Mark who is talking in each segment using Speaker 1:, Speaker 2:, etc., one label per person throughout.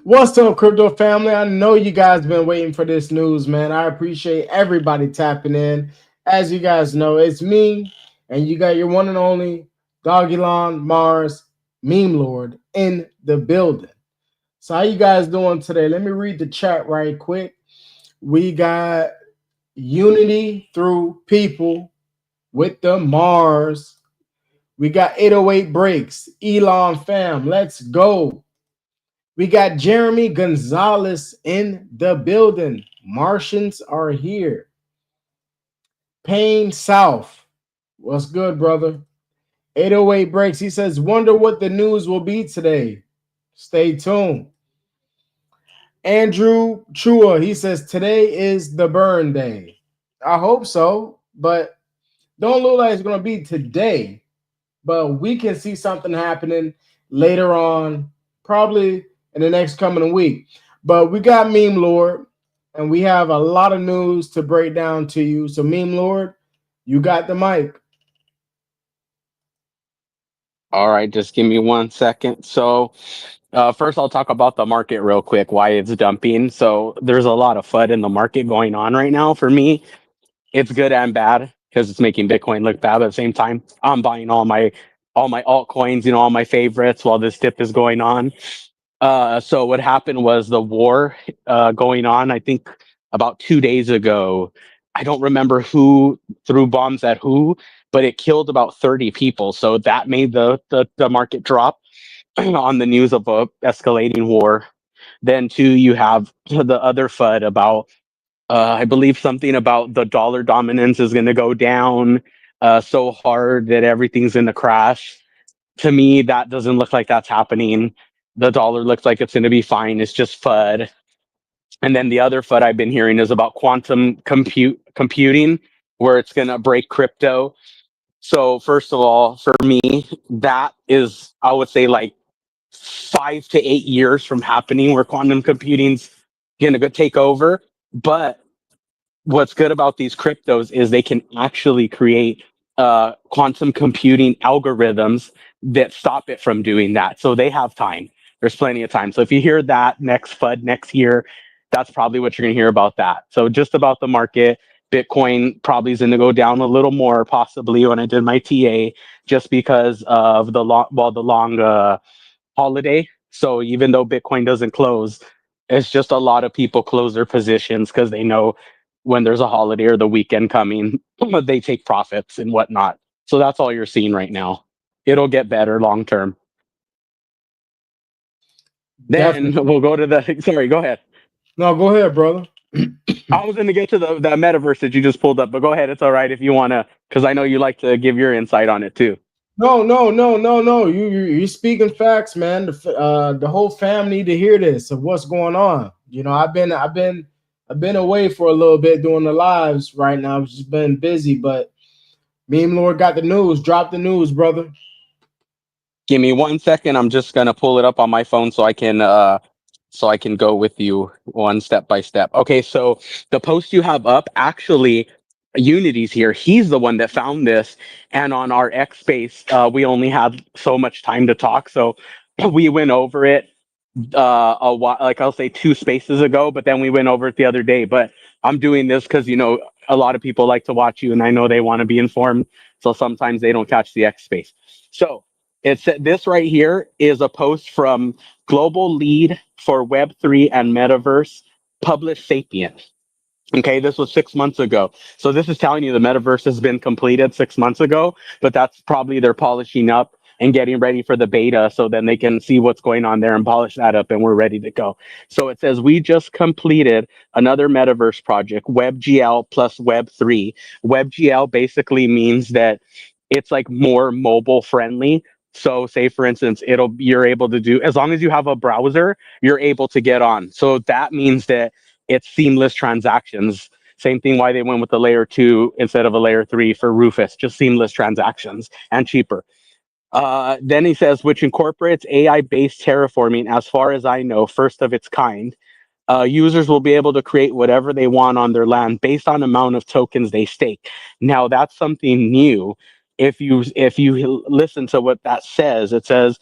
Speaker 1: What's up, crypto family? I know you guys been waiting for this news, man. I appreciate everybody tapping in. As you guys know, it's me, and you got your one and only Dogelon Mars meme lord in the building. So how you guys doing today? Let me read the chat right quick. We got unity through people with the Mars. We got 808 breaks. Elon fam, let's go. We got Jeremy Gonzalez in the building. Martians are here. Payne South. What's good, brother? 808 breaks. He says, wonder what the news will be today. Stay tuned. Andrew Chua, he says, today is the burn day. I hope so, but don't look like it's going to be today. But we can see something happening later on, probably in the next coming week. But we got Meme Lord, and we have a lot of news to break down to you. So, Meme Lord, you got the mic.
Speaker 2: All right, just give me 1 second. So, first, I'll talk about the market real quick, why it's dumping. So, there's a lot of FUD in the market going on right now. For me, it's good and bad because it's making Bitcoin look bad. At the same time, I'm buying all my altcoins, all my favorites while this dip is going on. So what happened was the war going on, I think about 2 days ago. I don't remember who threw bombs at who, but it killed about 30 people. So that made the market drop on the news of a escalating war. Then too, you have the other FUD about I believe something about the dollar dominance is going to go down so hard that everything's going to crash. To me, that doesn't look like that's happening. The dollar looks like it's going to be fine. It's just FUD. And then the other FUD I've been hearing is about quantum computing, where it's going to break crypto. So first of all, for me, that is, I would say, like 5 to 8 years from happening, where quantum computing's going to go take over. But what's good about these cryptos is they can actually create quantum computing algorithms that stop it from doing that. So they have time. There's plenty of time. So if you hear that next FUD next year, that's probably what you're going to hear about that. So just about the market, Bitcoin probably is going to go down a little more, possibly when I did my TA, just because of the long holiday. So even though Bitcoin doesn't close, it's just a lot of people close their positions because they know when there's a holiday or the weekend coming, they take profits and whatnot. So that's all you're seeing right now. It'll get better long term. Then
Speaker 1: Definitely.
Speaker 2: we'll go to the. Sorry, go ahead.
Speaker 1: No, go ahead, brother.
Speaker 2: I was going to get to the metaverse that you just pulled up, but go ahead. It's all right if you want to, because I know you like to give your insight on it too.
Speaker 1: No, no, no, no, no. You're speaking facts, man. The whole family need to hear this of what's going on. I've been away for a little bit doing the lives right now. I've just been busy, but Meme Lord got the news. Drop the news, brother.
Speaker 2: Give me 1 second. I'm just going to pull it up on my phone so I can go with you one step by step. Okay, so the post you have up, actually, Unity's here. He's the one that found this, and on our X space, we only had so much time to talk, so we went over it a while, like I'll say 2 spaces ago, but then we went over it the other day. But I'm doing this because a lot of people like to watch you, and I know they want to be informed, so sometimes they don't catch the X space. So this right here is a post from Global Lead for Web3 and Metaverse, published Sapient. Okay, this was 6 months ago. So this is telling you the metaverse has been completed 6 months ago, but that's probably they're polishing up and getting ready for the beta so then they can see what's going on there and polish that up and we're ready to go. So it says we just completed another metaverse project, WebGL plus Web3. WebGL basically means that it's like more mobile friendly. So say for instance, you're able to do, as long as you have a browser, you're able to get on. So that means that it's seamless transactions. Same thing why they went with the layer 2 instead of a layer 3 for Rufus, just seamless transactions and cheaper. Then he says, which incorporates AI-based terraforming, as far as I know, first of its kind. Users will be able to create whatever they want on their land based on amount of tokens they stake. Now that's something new. If you listen to what that says, it says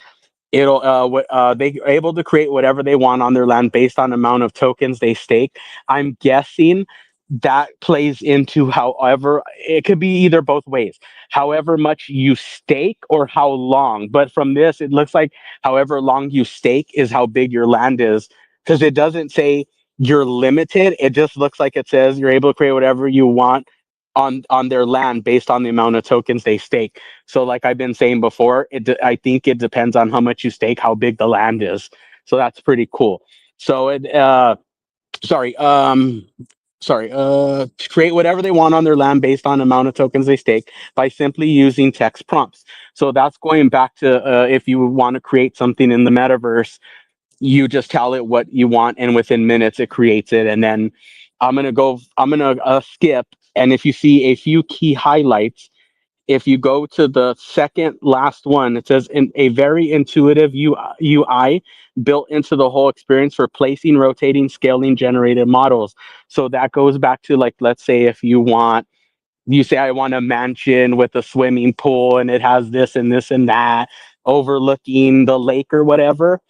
Speaker 2: It'll they are able to create whatever they want on their land based on the amount of tokens they stake. I'm guessing that plays into however it could be either both ways. However much you stake or how long. But from this, it looks like however long you stake is how big your land is, because it doesn't say you're limited. It just looks like it says you're able to create whatever you want on their land based on the amount of tokens they stake. So, like I've been saying before, I think it depends on how much you stake, how big the land is. So that's pretty cool. So sorry, to create whatever they want on their land based on the amount of tokens they stake by simply using text prompts. So that's going back to if you want to create something in the metaverse, you just tell it what you want, and within minutes it creates it. And then I'm gonna skip. And if you see a few key highlights, if you go to the second last one, it says in a very intuitive UI built into the whole experience for placing, rotating, scaling generated models. So that goes back to, like, let's say if you say I want a mansion with a swimming pool and it has this and this and that overlooking the lake or whatever.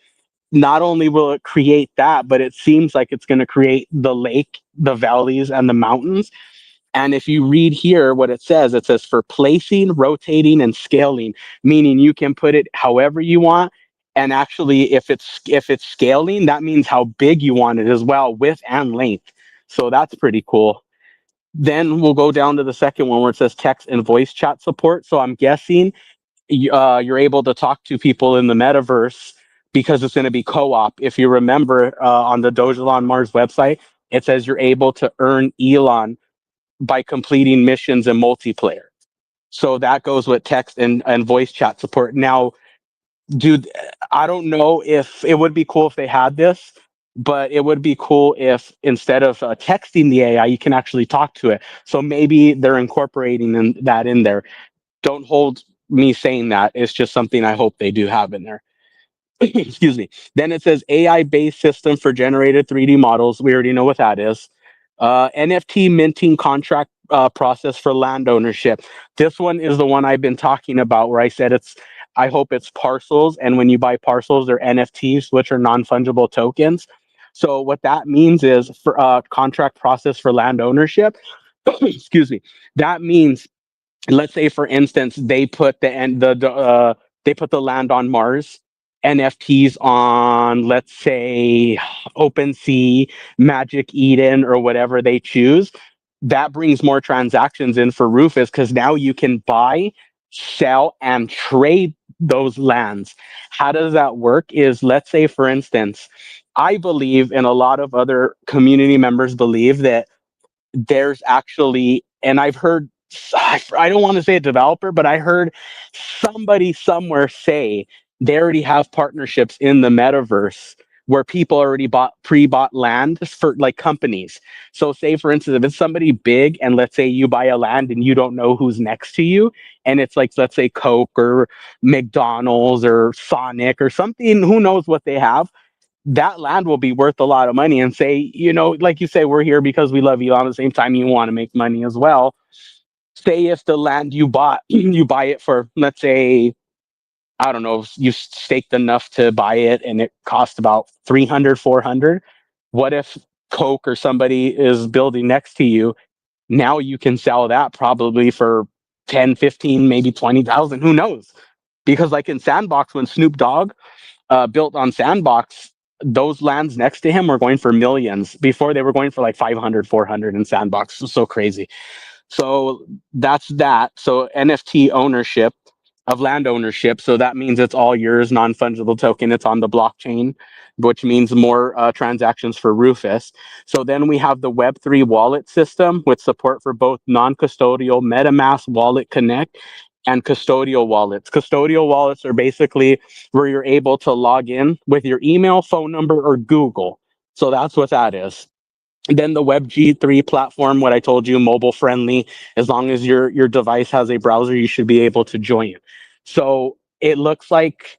Speaker 2: Not only will it create that, but it seems like it's going to create the lake, the valleys, and the mountains. And if you read here what it says for placing, rotating, and scaling, meaning you can put it however you want. And actually, if it's scaling, that means how big you want it as well, width and length. So that's pretty cool. Then we'll go down to the second one where it says text and voice chat support. So I'm guessing you're able to talk to people in the metaverse because it's going to be co-op. If you remember on the Dogelon Mars website, it says you're able to earn Elon by completing missions in multiplayer. So that goes with text and voice chat support. Now, dude, I don't know if it would be cool if they had this, but it would be cool if instead of texting the AI, you can actually talk to it. So maybe they're incorporating that in there. Don't hold me saying that. It's just something I hope they do have in there. Excuse me. Then it says AI based system for generated 3D models. We already know what that is. NFT minting contract process for land ownership. This one is the one I've been talking about where I said I hope it's parcels. And when you buy parcels, they're NFTs, which are non fungible tokens. So what that means is for contract process for land ownership. Excuse me. That means, let's say for instance they put the land on Mars, NFTs on, let's say, OpenSea, Magic Eden, or whatever they choose. That brings more transactions in for Rufus because now you can buy, sell, and trade those lands. How does that work? Is, let's say for instance, I believe, and a lot of other community members believe, that there's actually, and I've heard, I don't want to say a developer, but I heard somebody somewhere say they already have partnerships in the metaverse where people already pre-bought land for, like, companies. So say for instance, if it's somebody big and let's say you buy a land and you don't know who's next to you, and it's like, let's say Coke or McDonald's or Sonic or something, who knows what they have, that land will be worth a lot of money. And say, like you say, we're here because we love you. On the same time, you want to make money as well. Say if the land you bought, you buy it for, let's say, I don't know, you staked enough to buy it and it cost about 300, 400. What if Coke or somebody is building next to you? Now you can sell that probably for 10, 15, maybe 20,000. Who knows? Because like in Sandbox, when Snoop Dogg built on Sandbox, those lands next to him were going for millions. Before, they were going for like 500, 400 in Sandbox. So crazy. So that's that. So NFT ownership of land ownership. So that means it's all yours, non fungible token. It's on the blockchain, which means more transactions for Rufus. So then we have the Web3 wallet system with support for both non custodial MetaMask Wallet Connect and custodial wallets. Custodial wallets are basically where you're able to log in with your email, phone number, or Google. So that's what that is. Then the WebG3 platform, what I told you, mobile friendly. As long as your device has a browser, you should be able to join. So it looks like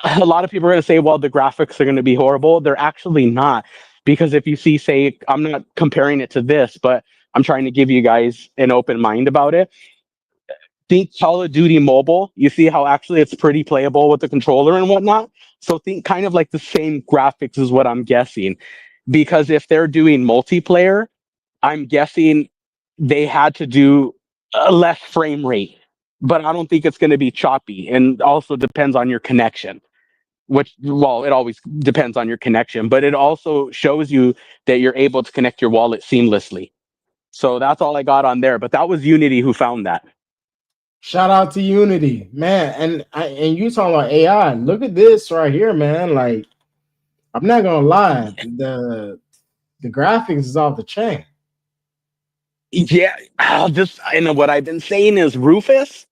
Speaker 2: a lot of people are going to say, well, the graphics are going to be horrible. They're actually not. Because if you see, say, I'm not comparing it to this, but I'm trying to give you guys an open mind about it. think Call of Duty Mobile. You see how actually it's pretty playable with the controller and whatnot. So think kind of like the same graphics is what I'm guessing. Because if they're doing multiplayer, I'm guessing they had to do a less frame rate. But I don't think it's going to be choppy, and also depends on your connection. Which, well, it always depends on your connection, but it also shows you that you're able to connect your wallet seamlessly. So that's all I got on there. But that was Unity who found that.
Speaker 1: Shout out to Unity, man. And you talking about AI. Look at this right here, man. Like, I'm not gonna lie, the graphics is off the chain.
Speaker 2: Yeah, I'll just and what I've been saying is Rufus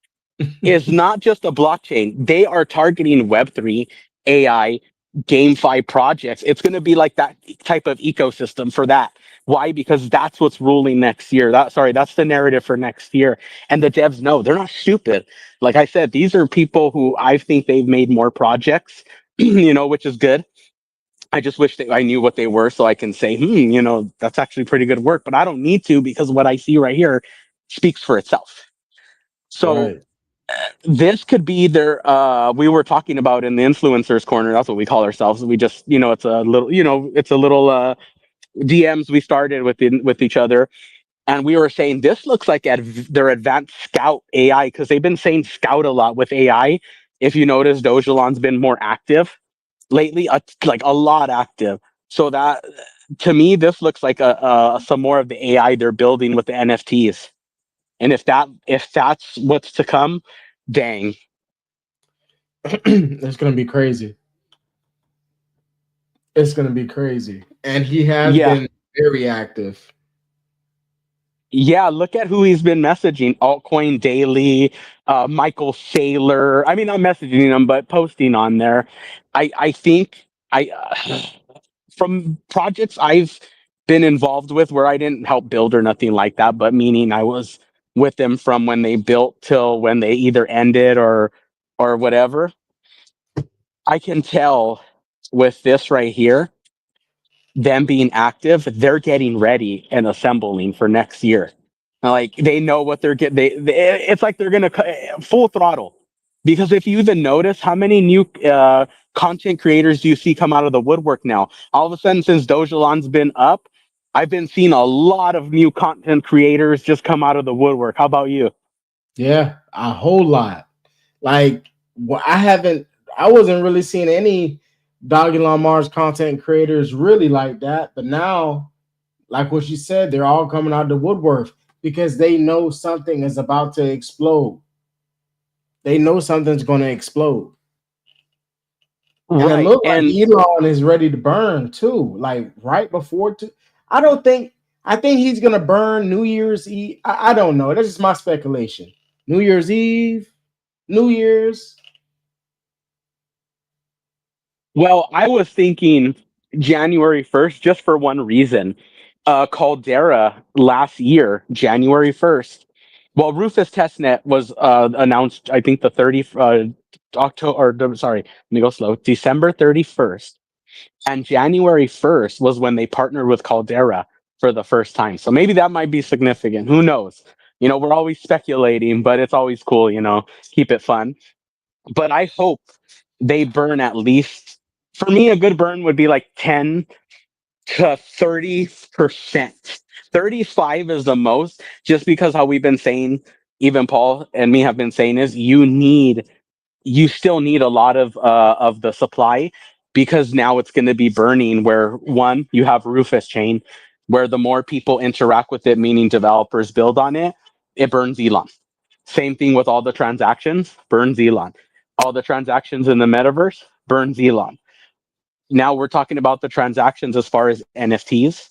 Speaker 2: is not just a blockchain. They are targeting Web3, AI, GameFi projects. It's going to be like that type of ecosystem for that. Why? Because that's what's ruling next year. That's the narrative for next year. And the devs know they're not stupid. Like I said, these are people who I think they've made more projects, which is good. I just wish that I knew what they were so I can say, that's actually pretty good work. But I don't need to because what I see right here speaks for itself. So
Speaker 1: Right.
Speaker 2: this could be their we were talking about in the influencers corner, that's what we call ourselves. We just it's a little DMs we started with each other, and we were saying this looks like their advanced scout AI, because they've been saying scout a lot with AI. If you notice, Dogelon's been more active lately, like a lot active. So that, to me, this looks like some more of the AI they're building with the NFTs. And if that's what's to come, dang.
Speaker 1: It's gonna be crazy. It's gonna be crazy. And he has
Speaker 2: Yeah.
Speaker 1: been very active.
Speaker 2: Yeah, look at who he's been messaging. Altcoin Daily, Michael Saylor. I mean, not messaging him, but posting on there. I think from projects I've been involved with where I didn't help build or nothing like that, but meaning I was with them from when they built till when they either ended or whatever. I can tell with this right here, them being active, they're getting ready and assembling for next year. Like they know what they're getting. It's like they're gonna full throttle. Because if you even notice, how many new content creators do you see come out of the woodwork now? All of a sudden, since Dogelon's been up, I've been seeing a lot of new content creators just come out of the woodwork. How about you?
Speaker 1: Yeah, a whole lot. Like, I wasn't really seeing any Dogelon Mars content creators really like that. But now, like what you said, they're all coming out the woodwork because they know something is about to explode. They know something's going to explode. And it
Speaker 2: Right.
Speaker 1: looked like
Speaker 2: And
Speaker 1: Elon is ready to burn too. Like right before, I don't think. I think he's gonna burn New Year's Eve. I don't know. That's just my speculation. New Year's Eve, New Year's.
Speaker 2: well, I was thinking January 1st just for one reason. Caldera last year, January 1st. Well, Rufus Testnet was announced, I think, the 30th October, or sorry, let me go slow, December 31st. And January 1st was when they partnered with Caldera for the first time. So maybe that might be significant. Who knows? We're always speculating, but it's always cool, keep it fun. But I hope they burn at least, for me, a good burn would be like 10 to 30%. 35 is the most, just because how we've been saying, even Paul and me have been saying, is you still need a lot of the supply, because now it's going to be burning, where one, you have Rufus chain, where the more people interact with it, meaning developers build on it, it burns Elon. Same thing with all the transactions, burns Elon. All the transactions in the metaverse, burns Elon. Now we're talking about the transactions as far as NFTs.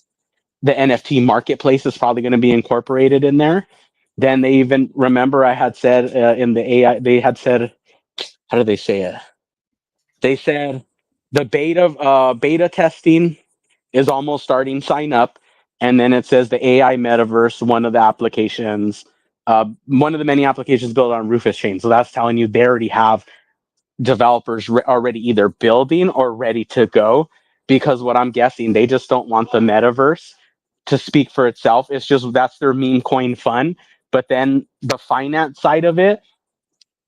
Speaker 2: The NFT marketplace is probably going to be incorporated in there. Then they even, remember I had said in the AI, they had said, how do they say it? They said the beta testing is almost starting, sign up. And then it says the AI metaverse, one of the many applications built on Rufus chain. So that's telling you they already have developers already either building or ready to go. Because what I'm guessing, they just don't want the metaverse to speak for itself. It's just that's their meme coin fun. But then the finance side of it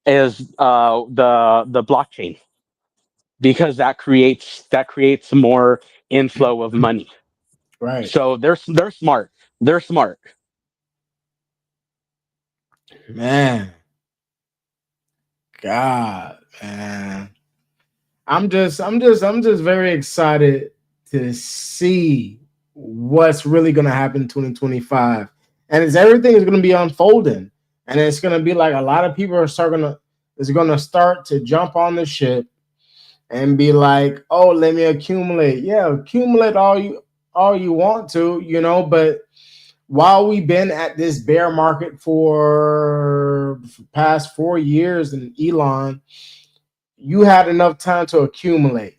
Speaker 2: is the blockchain, because that creates more inflow of money.
Speaker 1: Right.
Speaker 2: So they're smart. They're smart.
Speaker 1: Man. God, man. I'm just very excited to see what's really gonna happen in 2025. And it's everything is gonna be unfolding. And it's gonna be like a lot of people is gonna start to jump on the ship and be like, oh, let me accumulate. Yeah, accumulate all you want to, but while we've been at this bear market for past 4 years, and Elon, you had enough time to accumulate.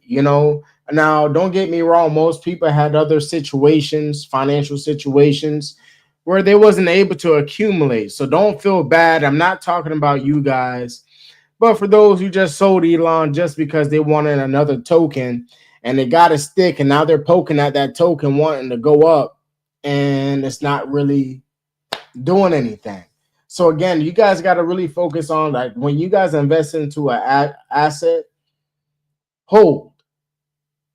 Speaker 1: Now, don't get me wrong, most people had other situations, financial situations, where they wasn't able to accumulate. So don't feel bad. I'm not talking about you guys, but for those who just sold Elon just because they wanted another token and they got a stick and now they're poking at that token wanting to go up, and it's not really doing anything. So again, you guys got to really focus on, like, when you guys invest into an asset, hold.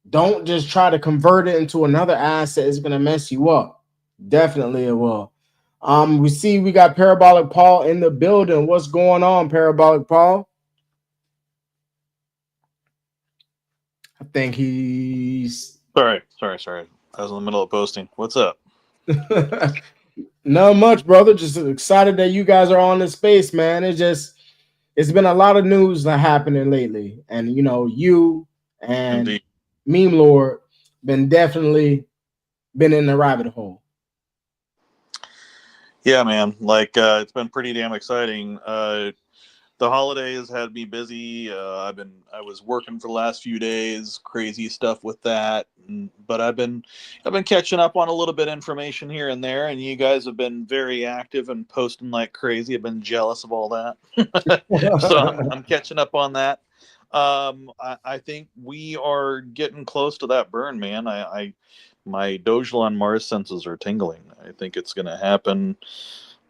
Speaker 1: Don't just try to convert it into another asset. It's gonna mess you up. Definitely it will. We see we got Parabolic Paul in the building. What's going on, Parabolic Paul? I think he's
Speaker 3: Sorry. I was in the middle of posting. What's up?
Speaker 1: not much, brother. Just excited that you guys are on this space, man. It's been a lot of news that happening lately, and you and
Speaker 3: Indeed.
Speaker 1: Meme Lord been in the rabbit hole.
Speaker 3: Yeah, man. Like it's been pretty damn exciting. The holidays had me busy. I was working for the last few days, crazy stuff with that. But I've been catching up on a little bit of information here and there, and you guys have been very active and posting like crazy. I've been jealous of all that, so I'm catching up on that. I think we are getting close to that burn, man. My Dogelon Mars senses are tingling. I think it's going to happen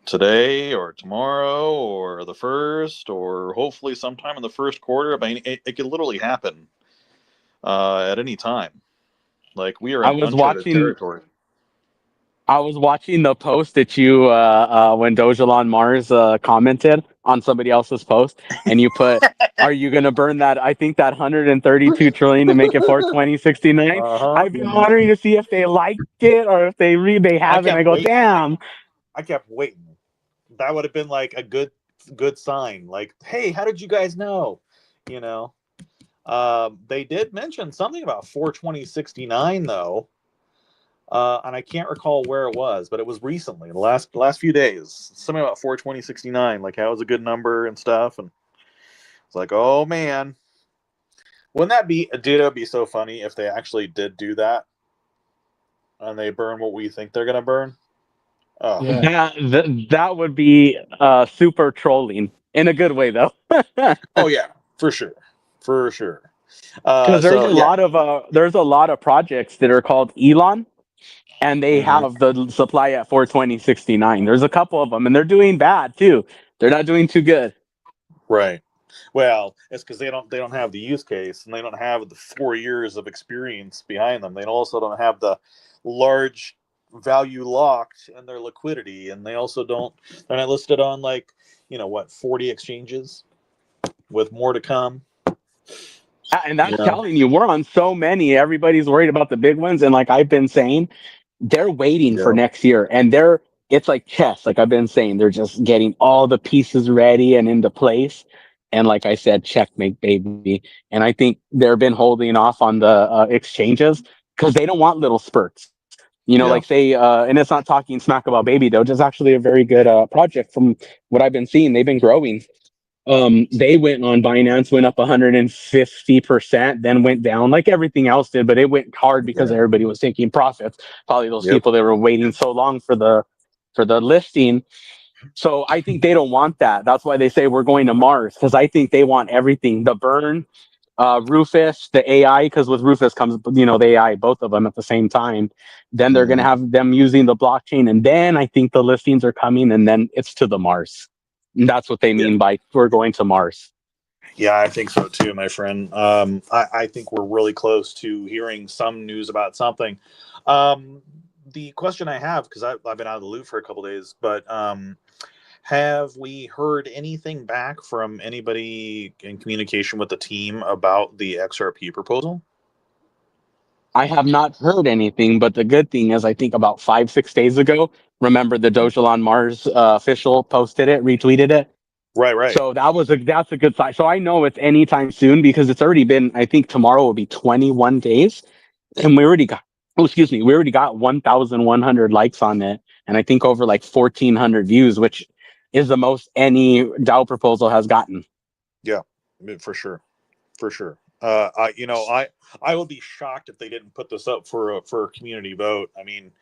Speaker 3: today or tomorrow or the first, or hopefully sometime in the first quarter. I mean, it could literally happen at any time. Like, we are
Speaker 2: I
Speaker 3: in
Speaker 2: was
Speaker 3: uncharted
Speaker 2: watching.
Speaker 3: territory.
Speaker 2: I was watching the post that you when Dogelon Mars commented on somebody else's post, and you put, "Are you gonna burn that? I think that 132 trillion to make it 42069."
Speaker 3: Uh-huh.
Speaker 2: I've been wondering to see if they liked it or if they
Speaker 3: I
Speaker 2: haven't. I
Speaker 3: kept
Speaker 2: go,
Speaker 3: waiting.
Speaker 2: damn.
Speaker 3: I kept waiting. That would have been like a good sign. Like, hey, how did you guys know? You know, they did mention something about 42069 though. And I can't recall where it was, but it was recently, the last few days. Something about 42069, like how was a good number and stuff. And it's like, oh man, wouldn't that be, dude? It'd be so funny if they actually did do that and they burn what we think they're gonna burn. Oh,
Speaker 1: Yeah,
Speaker 2: That would be super trolling in a good way though.
Speaker 3: oh yeah, for sure, for sure.
Speaker 2: Because
Speaker 3: So yeah,
Speaker 2: there's a lot of projects that are called Elon, and they
Speaker 3: mhm,
Speaker 2: have the supply at 42069. There's a couple of them, and they're doing bad too. They're not doing too good.
Speaker 3: right. Well, it's because they don't have the use case, and they don't have the 4 years of experience behind them. They also don't have the large value locked in their liquidity, and they also don't. They're not listed on, like, 40 exchanges with more to come.
Speaker 2: And
Speaker 3: You
Speaker 2: that's
Speaker 3: know.
Speaker 2: telling you we're on so many. Everybody's worried about the big ones, and like I've been saying, they're waiting for
Speaker 3: Yeah.
Speaker 2: next year, and it's like chess. Like I've been saying, they're just getting all the pieces ready and into place. And like I said, checkmate, baby. And I think they've been holding off on the exchanges because they don't want little spurts.
Speaker 3: Yeah.
Speaker 2: Like say, and it's not talking smack about Baby Doge. It's actually a very good project from what I've been seeing. They've been growing. They went on Binance, went up 150%, then went down like everything else did, but it went hard because
Speaker 3: Yeah.
Speaker 2: everybody was taking profits. Probably those
Speaker 3: Yep.
Speaker 2: people that were waiting so long for the listing. So I think they don't want that. That's why they say we're going to Mars, because I think they want everything. The burn, Rufus, the AI, because with Rufus comes, the AI, both of them at the same time. Then they're going to
Speaker 3: Mhm.
Speaker 2: have them using the blockchain. And then I think the listings are coming, and then it's to the Mars. And that's what they
Speaker 3: Yeah.
Speaker 2: mean by we're going to Mars.
Speaker 3: Yeah, I think so too, my friend. I think we're really close to hearing some news about something. Um, the question I have, because I've been out of the loop for a couple days, but have we heard anything back from anybody in communication with the team about the XRP proposal?
Speaker 2: I have not heard anything, but the good thing is, I think about 5, 6 days ago, remember the Dogelon Mars official posted it, retweeted it.
Speaker 3: Right, right.
Speaker 2: So that's a good sign. So I know it's anytime soon because it's already been. I think tomorrow will be 21 days, and we already got. Oh, excuse me. We already got 1,100 likes on it, and I think over like 1,400 views, which is the most any DAO proposal has gotten.
Speaker 3: Yeah, for sure, for sure. I would be shocked if they didn't put this up for a community vote. I mean,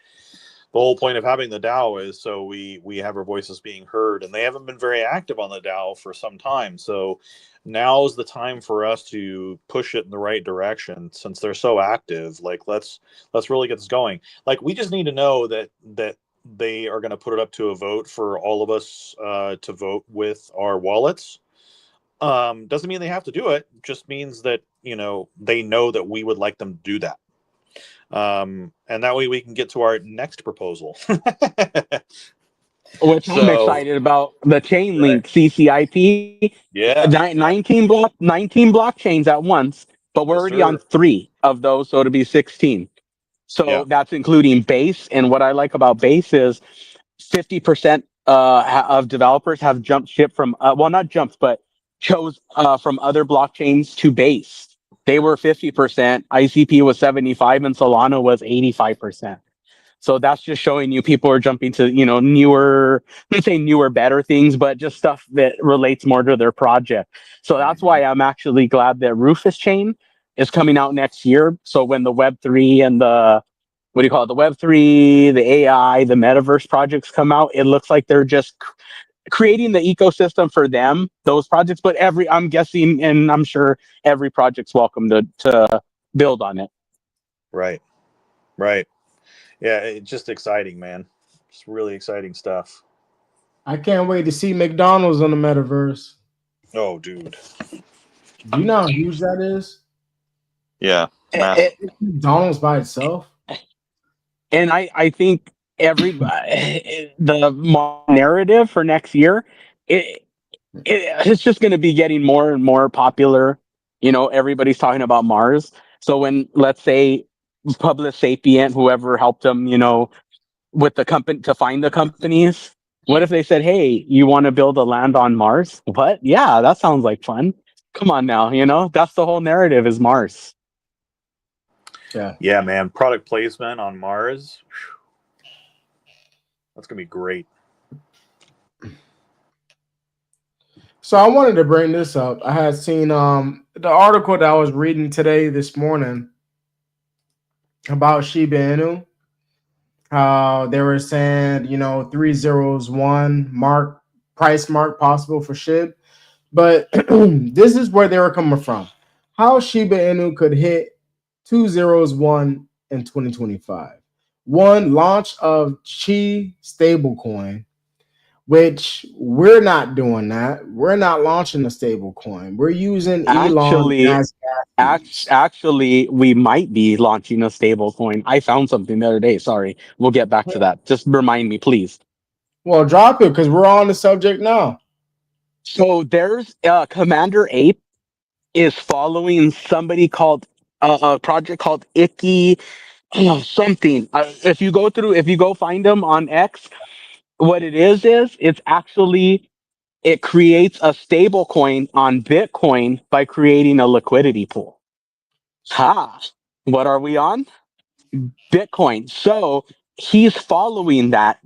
Speaker 3: the whole point of having the DAO is so we have our voices being heard, and they haven't been very active on the DAO for some time. So now is the time for us to push it in the right direction since they're so active. Like let's really get this going. Like we just need to know that they are going to put it up to a vote for all of us to vote with our wallets. Doesn't mean they have to do it. Just means that they know that we would like them to do that. And that way we can get to our next proposal.
Speaker 2: Which I'm
Speaker 3: So,
Speaker 2: excited about the chain
Speaker 3: right.
Speaker 2: link CCIP,
Speaker 3: Yeah, yeah,
Speaker 2: 19 blockchains at once, but we're
Speaker 3: yes,
Speaker 2: already on
Speaker 3: sir.
Speaker 2: 3 of those, so it'll be 16.
Speaker 3: Yeah.
Speaker 2: So that's including base. And what I like about base is 50% of developers have jumped ship from, well, not jumped, but chose from other blockchains to base. They were 50%, ICP was 75, and Solana was 85%. So that's just showing you people are jumping to, newer, let's say newer, better things, but just stuff that relates more to their project. So that's
Speaker 3: Mhm.
Speaker 2: why I'm actually glad that Rufus Chain is coming out next year. So when the Web3 and the, what do you call it, the Web3, the AI, the Metaverse projects come out, it looks like they're just creating the ecosystem for them, those projects. But I'm guessing, and I'm sure every project's welcome to build on it.
Speaker 3: Right, right. Yeah, it's just exciting, man. It's really exciting stuff.
Speaker 1: I can't wait to see McDonald's on the metaverse.
Speaker 3: Oh, dude.
Speaker 1: Do you know how huge that is?
Speaker 3: Yeah, massive.
Speaker 2: It,
Speaker 1: McDonald's by itself.
Speaker 2: and I think every the narrative for next year, it, it's just going to be getting more and more popular. Everybody's talking about Mars. So when, let's say, Public Sapient, whoever helped them, with the company to find the companies, what if they said, "Hey, you want to build a land on Mars?" What? Yeah, that sounds like fun. Come on now, that's the whole narrative is Mars.
Speaker 1: Yeah.
Speaker 3: Yeah, man. Product placement on Mars. That's gonna be great.
Speaker 1: So I wanted to bring this up. I had seen the article that I was reading today this morning about Shiba Inu. How they were saying, 301 mark price mark possible for SHIB. But this is where they were coming from. How Shiba Inu could hit 201 in 2025. One, launch of Chi stablecoin, which we're not doing that. We're not launching a stablecoin. We're using Elon
Speaker 2: Actually,
Speaker 1: as gas fees.
Speaker 2: actually, we might be launching a stable coin. I found something the other day. Sorry, we'll get back to that. Just remind me, please.
Speaker 1: Well, drop it because we're on the subject now.
Speaker 2: So there's Commander Ape is following somebody called a project called Icky something. If you go find them on X, what it is it's actually it creates a stable coin on Bitcoin by creating a liquidity pool. Ha! What are we on? Bitcoin. So he's following that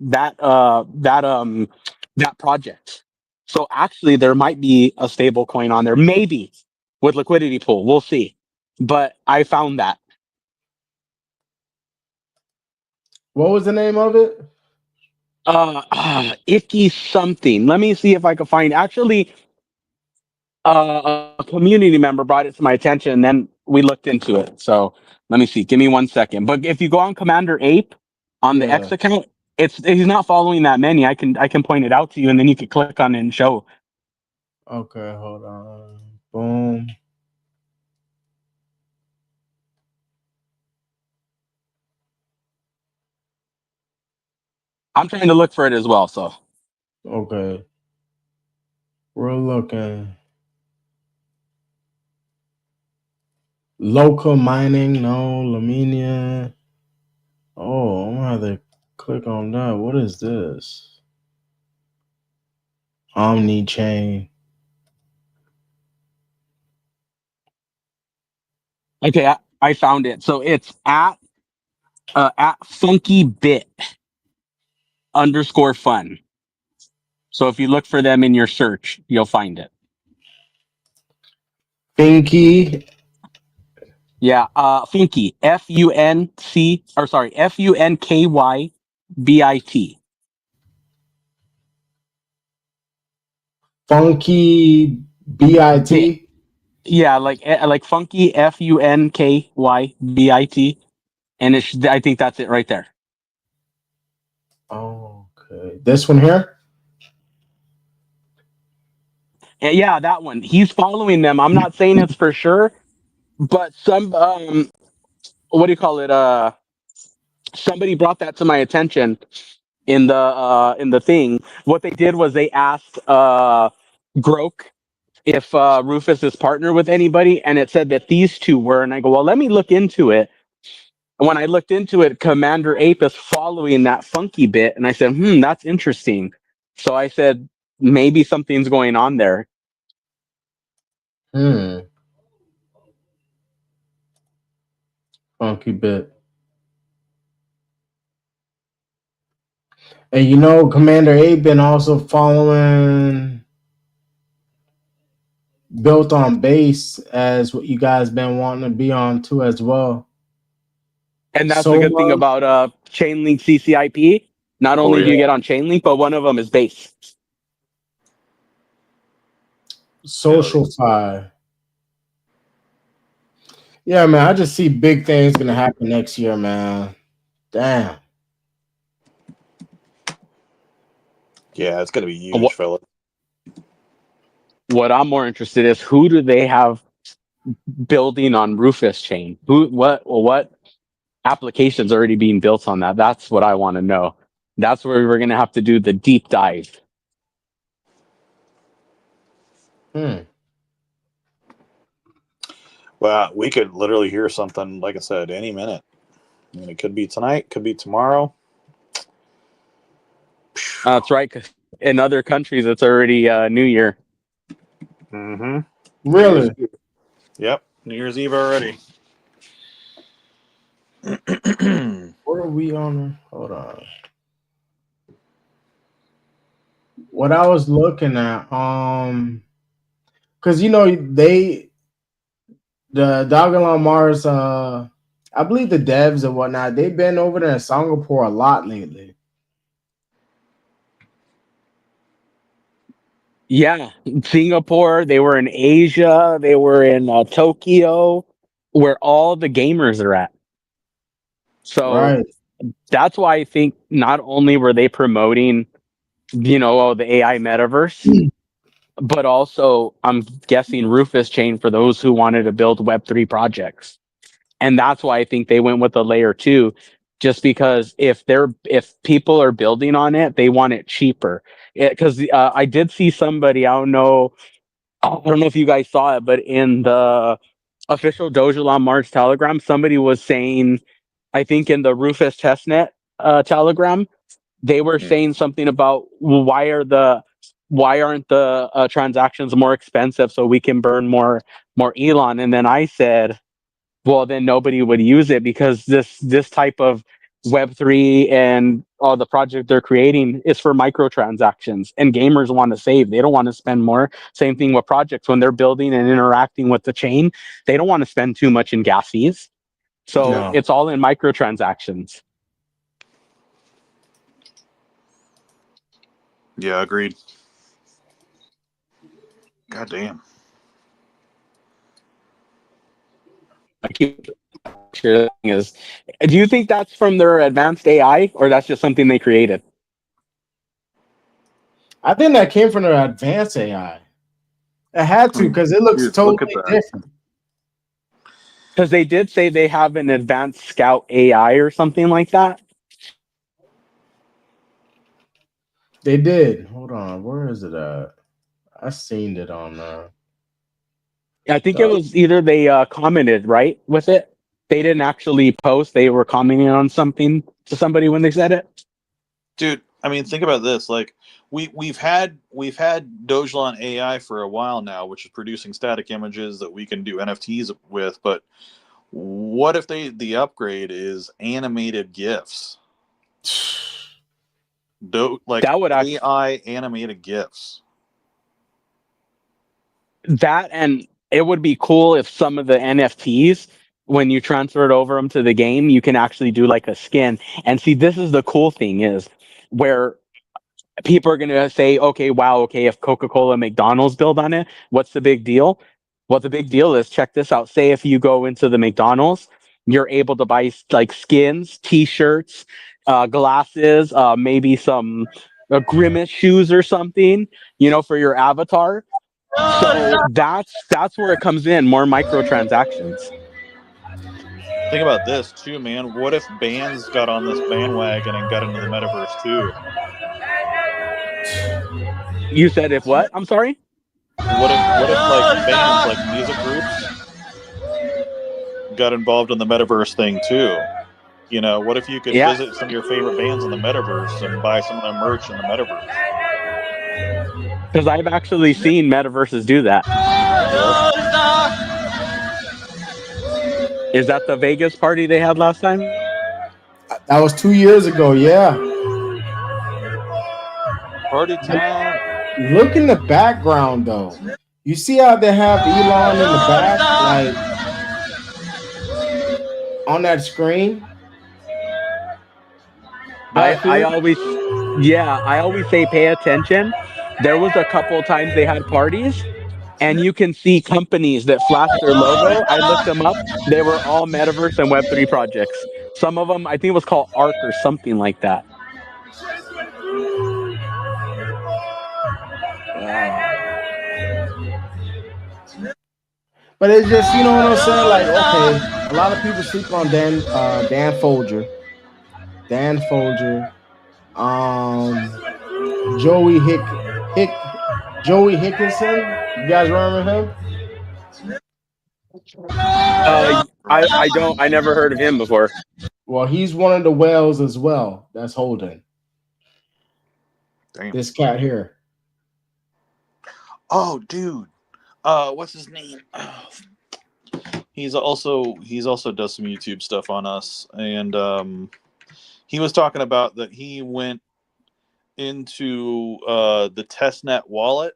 Speaker 2: project. So actually there might be a stable coin on there, maybe with liquidity pool. We'll see. But I found that.
Speaker 1: What was the name of it?
Speaker 2: Icky something. Let me see if I can find actually A community member brought it to my attention, and then we looked into it. So let me see. Give me 1 second. But if you go on Commander Ape on the
Speaker 1: Yeah.
Speaker 2: X account, he's not following that many. I can point it out to you, and then you can click on it and show.
Speaker 1: Okay, hold on. Boom.
Speaker 2: I'm trying to look for it as well. So
Speaker 1: Okay. We're looking. Local mining, no. Lamenia. Oh, I'm gonna have to click on that. What is this? Omni chain.
Speaker 2: okay, I found it. So it's at Funky Bit _fun. So if you look for them in your search, you'll find it.
Speaker 1: Finky.
Speaker 2: Yeah, Funky FUNC or sorry FUNKYBIT.
Speaker 1: Funky
Speaker 2: Bit.
Speaker 1: BIT.
Speaker 2: Yeah, like Funky FUNKYBIT, and I think that's it right there.
Speaker 1: Okay. This one here?
Speaker 2: Yeah, that one. He's following them. I'm not saying it's for sure, but some what do you call it? Somebody brought that to my attention in the thing. What they did was they asked Grok if Rufus is partnered with anybody, and it said that these two were. And I go, well, let me look into it. And when I looked into it, Commander Ape is following that Funky Bit, and I said, that's interesting. So I said, maybe something's going on there.
Speaker 1: Funky Bit. And you know, Commander Ape been also following Built on Base as what you guys been wanting to be on too as well.
Speaker 2: And that's the good thing
Speaker 1: Soma.
Speaker 2: about Chainlink CCIP. Not
Speaker 3: Oh
Speaker 2: only do
Speaker 3: yeah.
Speaker 2: you get on Chainlink, but one of them is base.
Speaker 1: Social Fi. Yeah, man. I just see big things gonna happen next year, man. Damn.
Speaker 3: Yeah, it's gonna be huge, fella.
Speaker 2: What I'm more interested is who do they have building on Rufus chain? What applications are already being built on that? That's what I want to know. That's where we're gonna have to do the deep dive.
Speaker 3: Well, we could literally hear something, like I said, any minute. I mean, it could be tonight, could be tomorrow.
Speaker 2: That's right. 'Cause in other countries, it's already New Year.
Speaker 3: Mm-hmm.
Speaker 1: Really?
Speaker 3: Yep, New Year's Eve already.
Speaker 1: What are we on? Hold on. What I was looking at, because you know the Dogelon Mars, I believe the devs and whatnot, they've been over there in Singapore a lot lately.
Speaker 2: Yeah, Singapore. They were in Asia. They were in Tokyo, where all the gamers are at. So
Speaker 1: Right.
Speaker 2: that's why I think not only were they promoting, the AI metaverse, but also I'm guessing Rufus chain for those who wanted to build Web3 projects. And that's why I think they went with the layer 2, just because if people are building on it, they want it cheaper. Because I did see somebody, I don't know if you guys saw it, but in the official Dogelon March Telegram, somebody was saying, I think in the Rufus Testnet Telegram, they were saying something about, well, why aren't the transactions more expensive so we can burn more Elon? And then I said, well, then nobody would use it, because this type of Web3 and all the project they're creating is for microtransactions, and gamers want to save. They don't want to spend more. Same thing with projects when they're building and interacting with the chain. They don't want to spend too much in gas fees. So
Speaker 1: No.
Speaker 2: it's all in microtransactions.
Speaker 3: Yeah, agreed. God damn.
Speaker 2: I keep sure is. Do you think that's from their advanced AI, or that's just something they created?
Speaker 1: I think that came from their advanced AI. It had to because it looks
Speaker 3: Dude, look
Speaker 1: totally
Speaker 3: at that.
Speaker 1: different.
Speaker 2: Because they did say they have an advanced scout AI or something like that.
Speaker 1: They did. Hold on, where is it at? I seen it on
Speaker 2: I think it was either they commented right with it. They didn't actually post. They were commenting on something to somebody when they said it.
Speaker 3: Dude, I mean, think about this. Like, we've had Dogelon AI for a while now, which is producing static images that we can do NFTs with. But what if the upgrade is animated GIFs? Like
Speaker 2: That would
Speaker 3: AI animated GIFs.
Speaker 2: That, and it would be cool if some of the NFTs, when you transfer it over them to the game, you can actually do like a skin. And see, this is the cool thing is where people are going to say, okay, wow, okay, if Coca-Cola and McDonald's build on it, what's the big deal? Well, the big deal is, check this out. Say if you go into the McDonald's, you're able to buy like skins, t-shirts, glasses, maybe some Grimace shoes or something, for your avatar. So that's where it comes in, more microtransactions.
Speaker 3: Think about this too, man. What if bands got on this bandwagon and got into the metaverse too?
Speaker 2: You said if what? I'm sorry?
Speaker 3: What if like bands, like music groups, got involved in the metaverse thing too? What if you could
Speaker 2: Yeah.
Speaker 3: visit some of your favorite bands in the metaverse and buy some of their merch in the metaverse?
Speaker 2: Because I've actually seen metaverses do that. Is that the Vegas party they had last time?
Speaker 1: That was 2 years ago. Yeah.
Speaker 3: Party time.
Speaker 1: Look in the background though. You see how they have Elon in the back, like on that screen?
Speaker 2: I always say pay attention. There was a couple of times they had parties, and you can see companies that flash their logo. I looked them up. They were all metaverse and Web3 projects. Some of them, I think it was called Arc or something like that.
Speaker 1: But it's just, you know what I'm saying? Like, okay, a lot of people sleep on Dan Folger. Joey Joey Hickinson. You guys remember him?
Speaker 2: I don't. I never heard of him before.
Speaker 1: Well, he's one of the whales as well. That's holding.
Speaker 3: Damn.
Speaker 1: This cat here.
Speaker 3: Oh, dude. What's his name? Oh. He's also does some YouTube stuff on us, and he was talking about that he went into the Testnet wallet,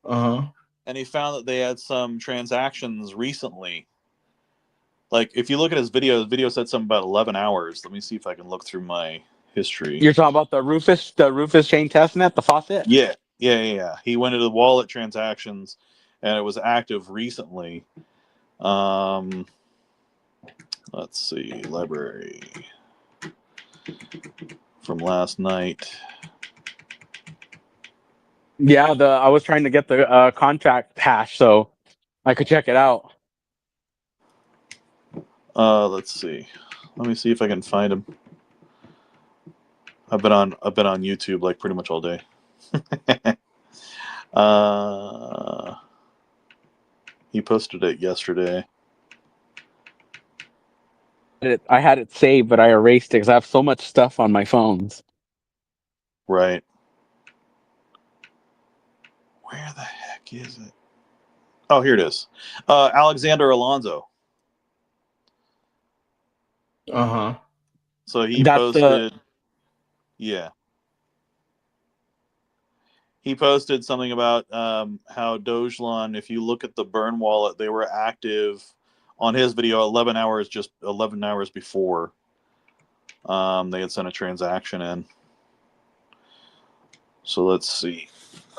Speaker 3: and he found that they had some transactions recently. Like, if you look at his video said something about 11 hours. Let me see if I can look through my history.
Speaker 2: You're talking about the Rufus chain testnet, the faucet?
Speaker 3: Yeah. He went into the wallet transactions, and it was active recently. Let's see, library from last night.
Speaker 2: Yeah, I was trying to get the contract hash so I could check it out.
Speaker 3: Let's see. Let me see if I can find him. I've been on YouTube like pretty much all day. He posted it yesterday.
Speaker 2: I had it saved, but I erased it because I have so much stuff on my phones.
Speaker 3: Right. Where the heck is it? Oh, here it is. Alexander Alonso. So he posted. Yeah. He posted something about how Dogelon, if you look at the burn wallet, they were active on his video 11 hours before they had sent a transaction in. So let's see.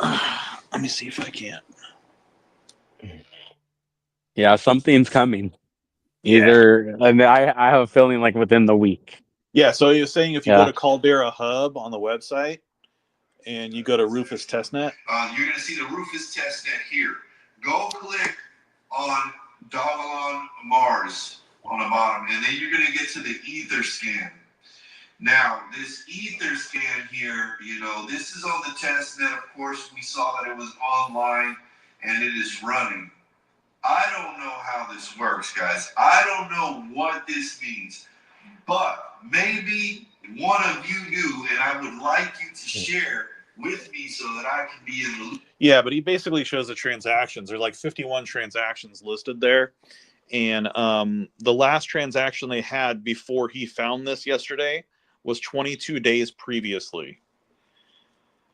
Speaker 3: Let me see if I can.
Speaker 2: Yeah, something's coming. Either, and I have a feeling like within the week.
Speaker 3: Yeah, so you're saying if you
Speaker 2: Yeah.
Speaker 3: go to Caldera Hub on the website and you go to Rufus Testnet,
Speaker 4: you're going to see the Rufus Testnet here. Go click on Dogelon Mars on the bottom, and then you're going to get to the Ether scan. Now, this Ether scan here, this is on the testnet. Of course, we saw that it was online and it is running. I don't know how this works, guys. I don't know what this means, but maybe one of you do, and I would like you to share with me so that I can be in the loop.
Speaker 3: Yeah, but he basically shows the transactions. There's like 51 transactions listed there. And the last transaction they had before he found this yesterday was 22 days previously.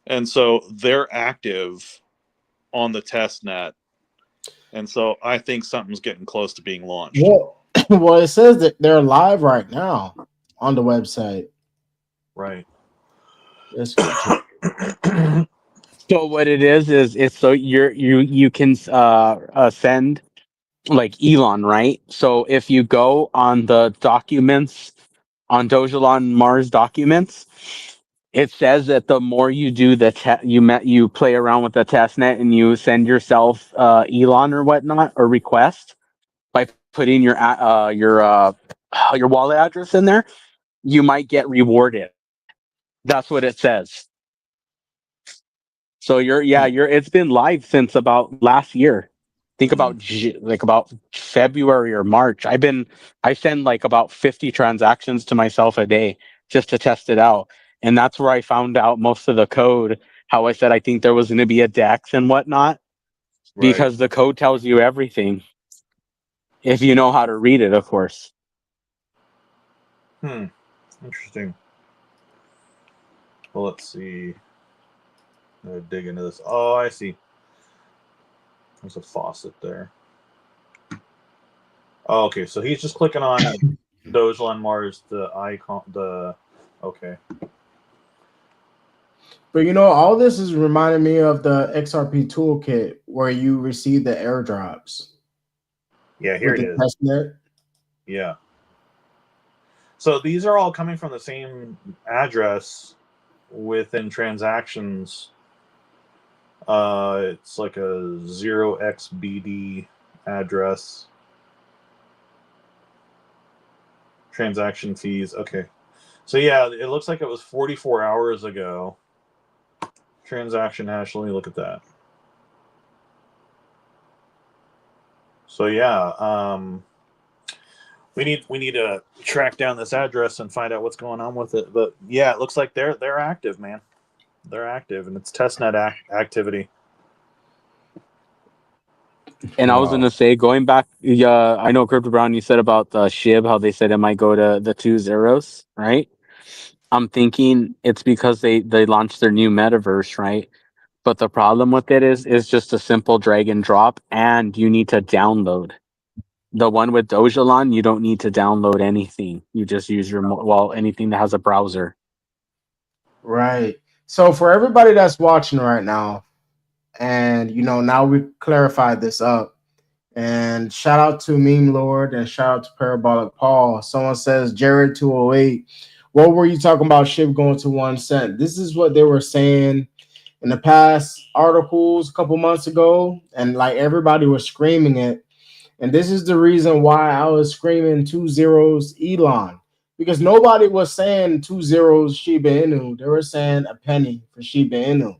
Speaker 3: And so they're active on the test net. And so I think something's getting close to being launched.
Speaker 1: Well, it says that they're live right now on the website.
Speaker 3: Right.
Speaker 1: That's good.
Speaker 2: So what it is it's so you can send like Elon, right? So if you go on the documents on Dogelon Mars documents, it says that the more you do the you play around with the testnet and you send yourself Elon or whatnot or request by putting your wallet address in there, you might get rewarded. That's what it says. So it's been live since about last year. Think about about February or March. I send like about 50 transactions to myself a day just to test it out. And that's where I found out most of the code. How I said I think there was going to be a DEX and whatnot, because the code tells you everything if you know how to read it, of course.
Speaker 3: Interesting. Well, let's see. I'm gonna dig into this. Oh, I see. There's a faucet there. Oh, okay. So he's just clicking on Dogelon Mars, the icon, okay.
Speaker 1: But all this is reminding me of the XRP toolkit where you receive the airdrops.
Speaker 3: Yeah, here it is.
Speaker 1: Testnet.
Speaker 3: Yeah. So these are all coming from the same address within transactions. It's like a 0xBD address. Transaction fees. Okay. So yeah, it looks like it was 44 hours ago. Transaction hash. Let me look at that. So yeah, we need to track down this address and find out what's going on with it. But yeah, it looks like they're active, man. They're active, and it's testnet activity.
Speaker 2: And I was going to say, going back, I know Crypto Brown, you said about the SHIB, how they said it might go to the 2 zeros, right? I'm thinking it's because they launched their new Metaverse, right? But the problem with it is just a simple drag and drop, and you need to download. The one with Dogelon, you don't need to download anything. You just use your anything that has a browser.
Speaker 1: Right. So for everybody that's watching right now, and now we clarified this up. And shout out to Meme Lord and shout out to Parabolic Paul. Someone says Jared 208. What were you talking about SHIB going to 1 cent? This is what they were saying in the past articles a couple months ago, and like everybody was screaming it. And this is the reason why I was screaming 2 zeros Elon, because nobody was saying 2 zeros Shiba Inu. They were saying a penny for Shiba Inu.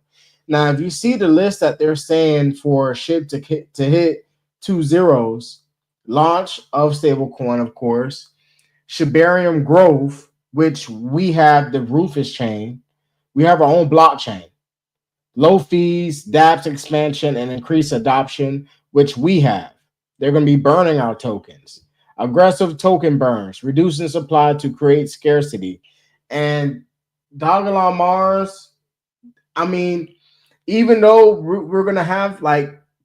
Speaker 1: Now, if you see the list that they're saying for SHIB to hit 2 zeros, launch of stablecoin, of course, Shibarium growth, which we have the Rufus chain, we have our own blockchain, low fees, dApps expansion, and increased adoption, which we have. They're going to be burning our tokens. Aggressive token burns, reducing supply to create scarcity. And Dogelon Mars, I mean, even though we're going to have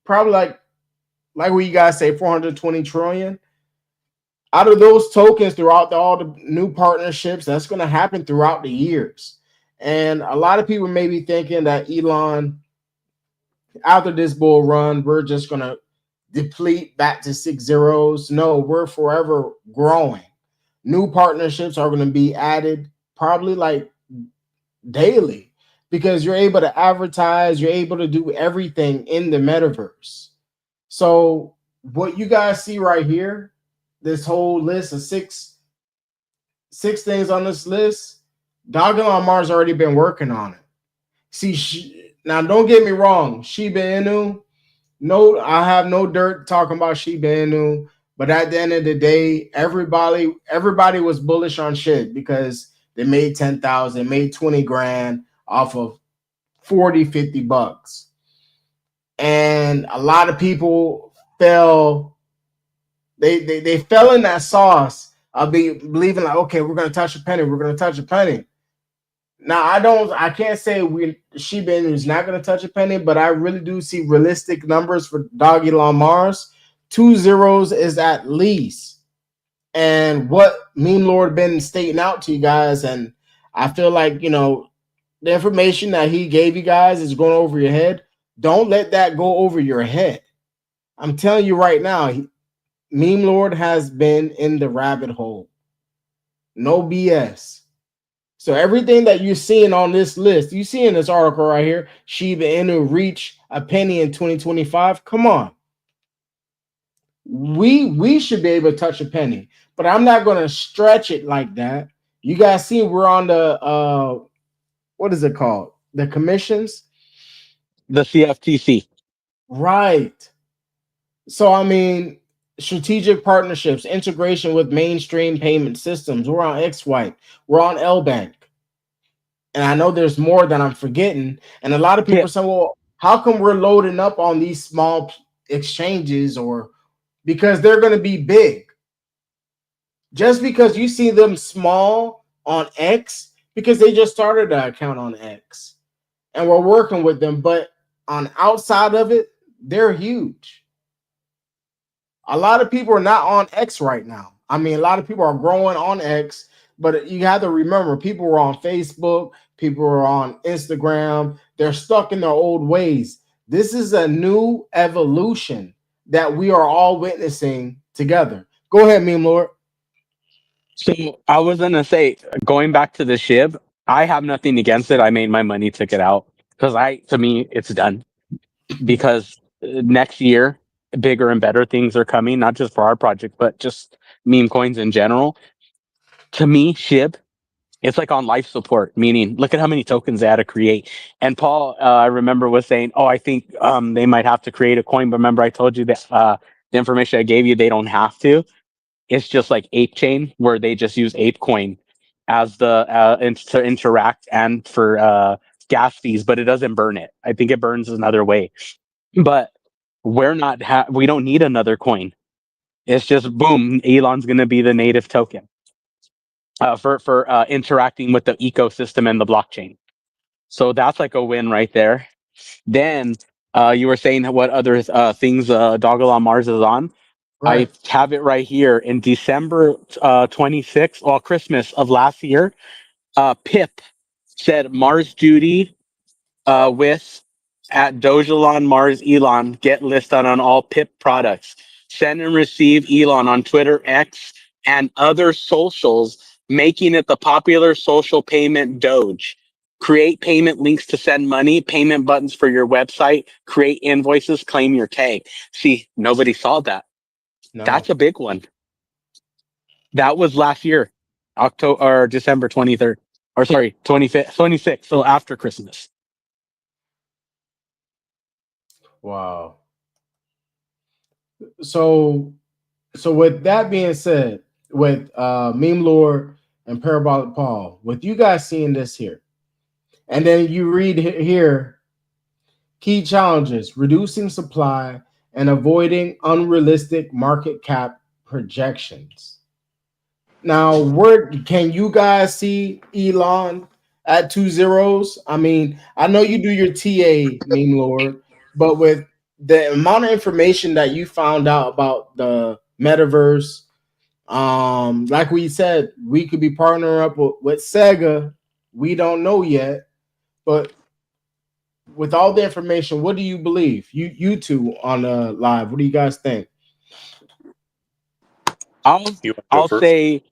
Speaker 1: probably like what you guys say, 420 trillion, out of those tokens throughout all the new partnerships, that's going to happen throughout the years. And a lot of people may be thinking that Elon, after this bull run, we're just going to deplete back to 6 zeros. No, we're forever growing. New partnerships are going to be added probably like daily because you're able to advertise, you're able to do everything in the metaverse. So what you guys see right here, this whole list of six things on this list, Dogelon Mars already been working on it. See, now don't get me wrong, Shiba Inu, no, I have no dirt talking about Shiba Inu, but at the end of the day, everybody was bullish on SHIB because they made 10,000, made 20 grand off of 40, 50 bucks. And a lot of people fell, they fell in that sauce of believing like, okay, we're gonna touch a penny, we're gonna touch a penny. Now I can't say Shiba Inu is not going to touch a penny, but I really do see realistic numbers for Dogelon Mars. 2 zeros is at least, and what Meme Lord been stating out to you guys, and I feel like the information that he gave you guys is going over your head. Don't let that go over your head. I'm telling you right now, Meme Lord has been in the rabbit hole. No BS. So everything that you're seeing on this list, you see in this article right here, Shiba Inu reach a penny in 2025. Come on. We should be able to touch a penny, but I'm not going to stretch it like that. You guys see we're on the what is it called? The commissions?
Speaker 2: The CFTC.
Speaker 1: Right. So I mean, strategic partnerships, integration with mainstream payment systems. We're on XWhite. We're on LBank. And I know there's more that I'm forgetting. And a lot of people say, well, how come we're loading up on these small exchanges? Or because they're going to be big. Just because you see them small on X, because they just started an account on X and we're working with them. But on outside of it, they're huge. A lot of people are not on X right now. I mean, a lot of people are growing on X, but you have to remember, people are on Facebook, people are on Instagram. They're stuck in their old ways. This is a new evolution that we are all witnessing together. Go ahead, Meme Lord.
Speaker 2: So I was gonna say, going back to the SHIB, I have nothing against it. I made my money, took it out because to me, it's done. Because next year, bigger and better things are coming, not just for our project, but just meme coins in general. To me, SHIB, it's like on life support, meaning look at how many tokens they had to create. And Paul, I remember, was saying, oh, I think they might have to create a coin. But remember, I told you that the information I gave you, they don't have to. It's just like Ape Chain, where they just use Ape Coin as the to interact and for gas fees, but it doesn't burn it. I think it burns another way. But we don't need another coin. It's just boom, Elon's going to be the native token for interacting with the ecosystem and the blockchain. So that's like a win right there. Then you were saying what other things Dogelon Mars is on. Right. I have it right here in December 26th, well, Christmas of last year. Pip said Mars Duty with at Dogelon Mars Elon get listed on all Pip products. Send and receive Elon on Twitter, X, and other socials, making it the popular social payment Doge. Create payment links to send money, payment buttons for your website, create invoices, claim your tag. See, nobody saw that. No. That's a big one. That was last year, October or December 23rd, or sorry, 25th, 26th. So after Christmas.
Speaker 1: Wow. So with that being said, with Meme Lord and Parabolic Paul, with you guys seeing this here, and then you read here, key challenges: reducing supply and avoiding unrealistic market cap projections. Now, where can you guys see Elon at 2 zeros? I mean, I know you do your TA, Meme Lord, but with the amount of information that you found out about the metaverse, like we said, we could be partnering up with Sega. We don't know yet, but with all the information, what do you believe? You two on the live, what do you guys think?
Speaker 2: I'll
Speaker 3: You want to go
Speaker 2: I'll
Speaker 3: first?
Speaker 2: say,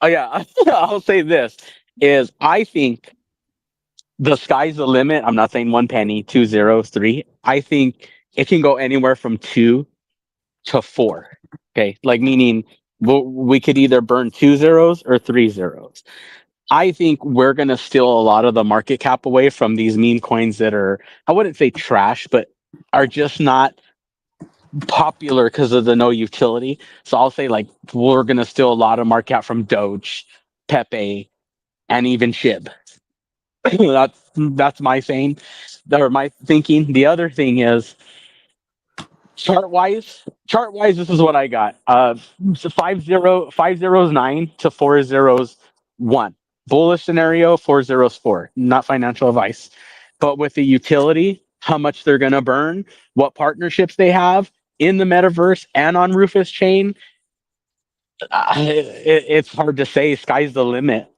Speaker 2: oh yeah, I'll say this is I think the sky's the limit. I'm not saying 1 penny, 2 zeros, three. I think it can go anywhere from 2 to 4. Okay, like meaning we could either burn 2 zeros or 3 zeros. I think we're gonna steal a lot of the market cap away from these meme coins that are, I wouldn't say trash, but are just not popular because of the no utility. So I'll say like we're gonna steal a lot of market cap from Doge, Pepe, and even SHIB. That's my saying, or my thinking. The other thing is chart wise, this is what I got. So 5 zeros 9 to 4 zeros 1. Bullish scenario 4 zeros 4. Not financial advice, but with the utility, how much they're gonna burn, what partnerships they have in the metaverse and on Rufus chain. It's hard to say. Sky's the limit.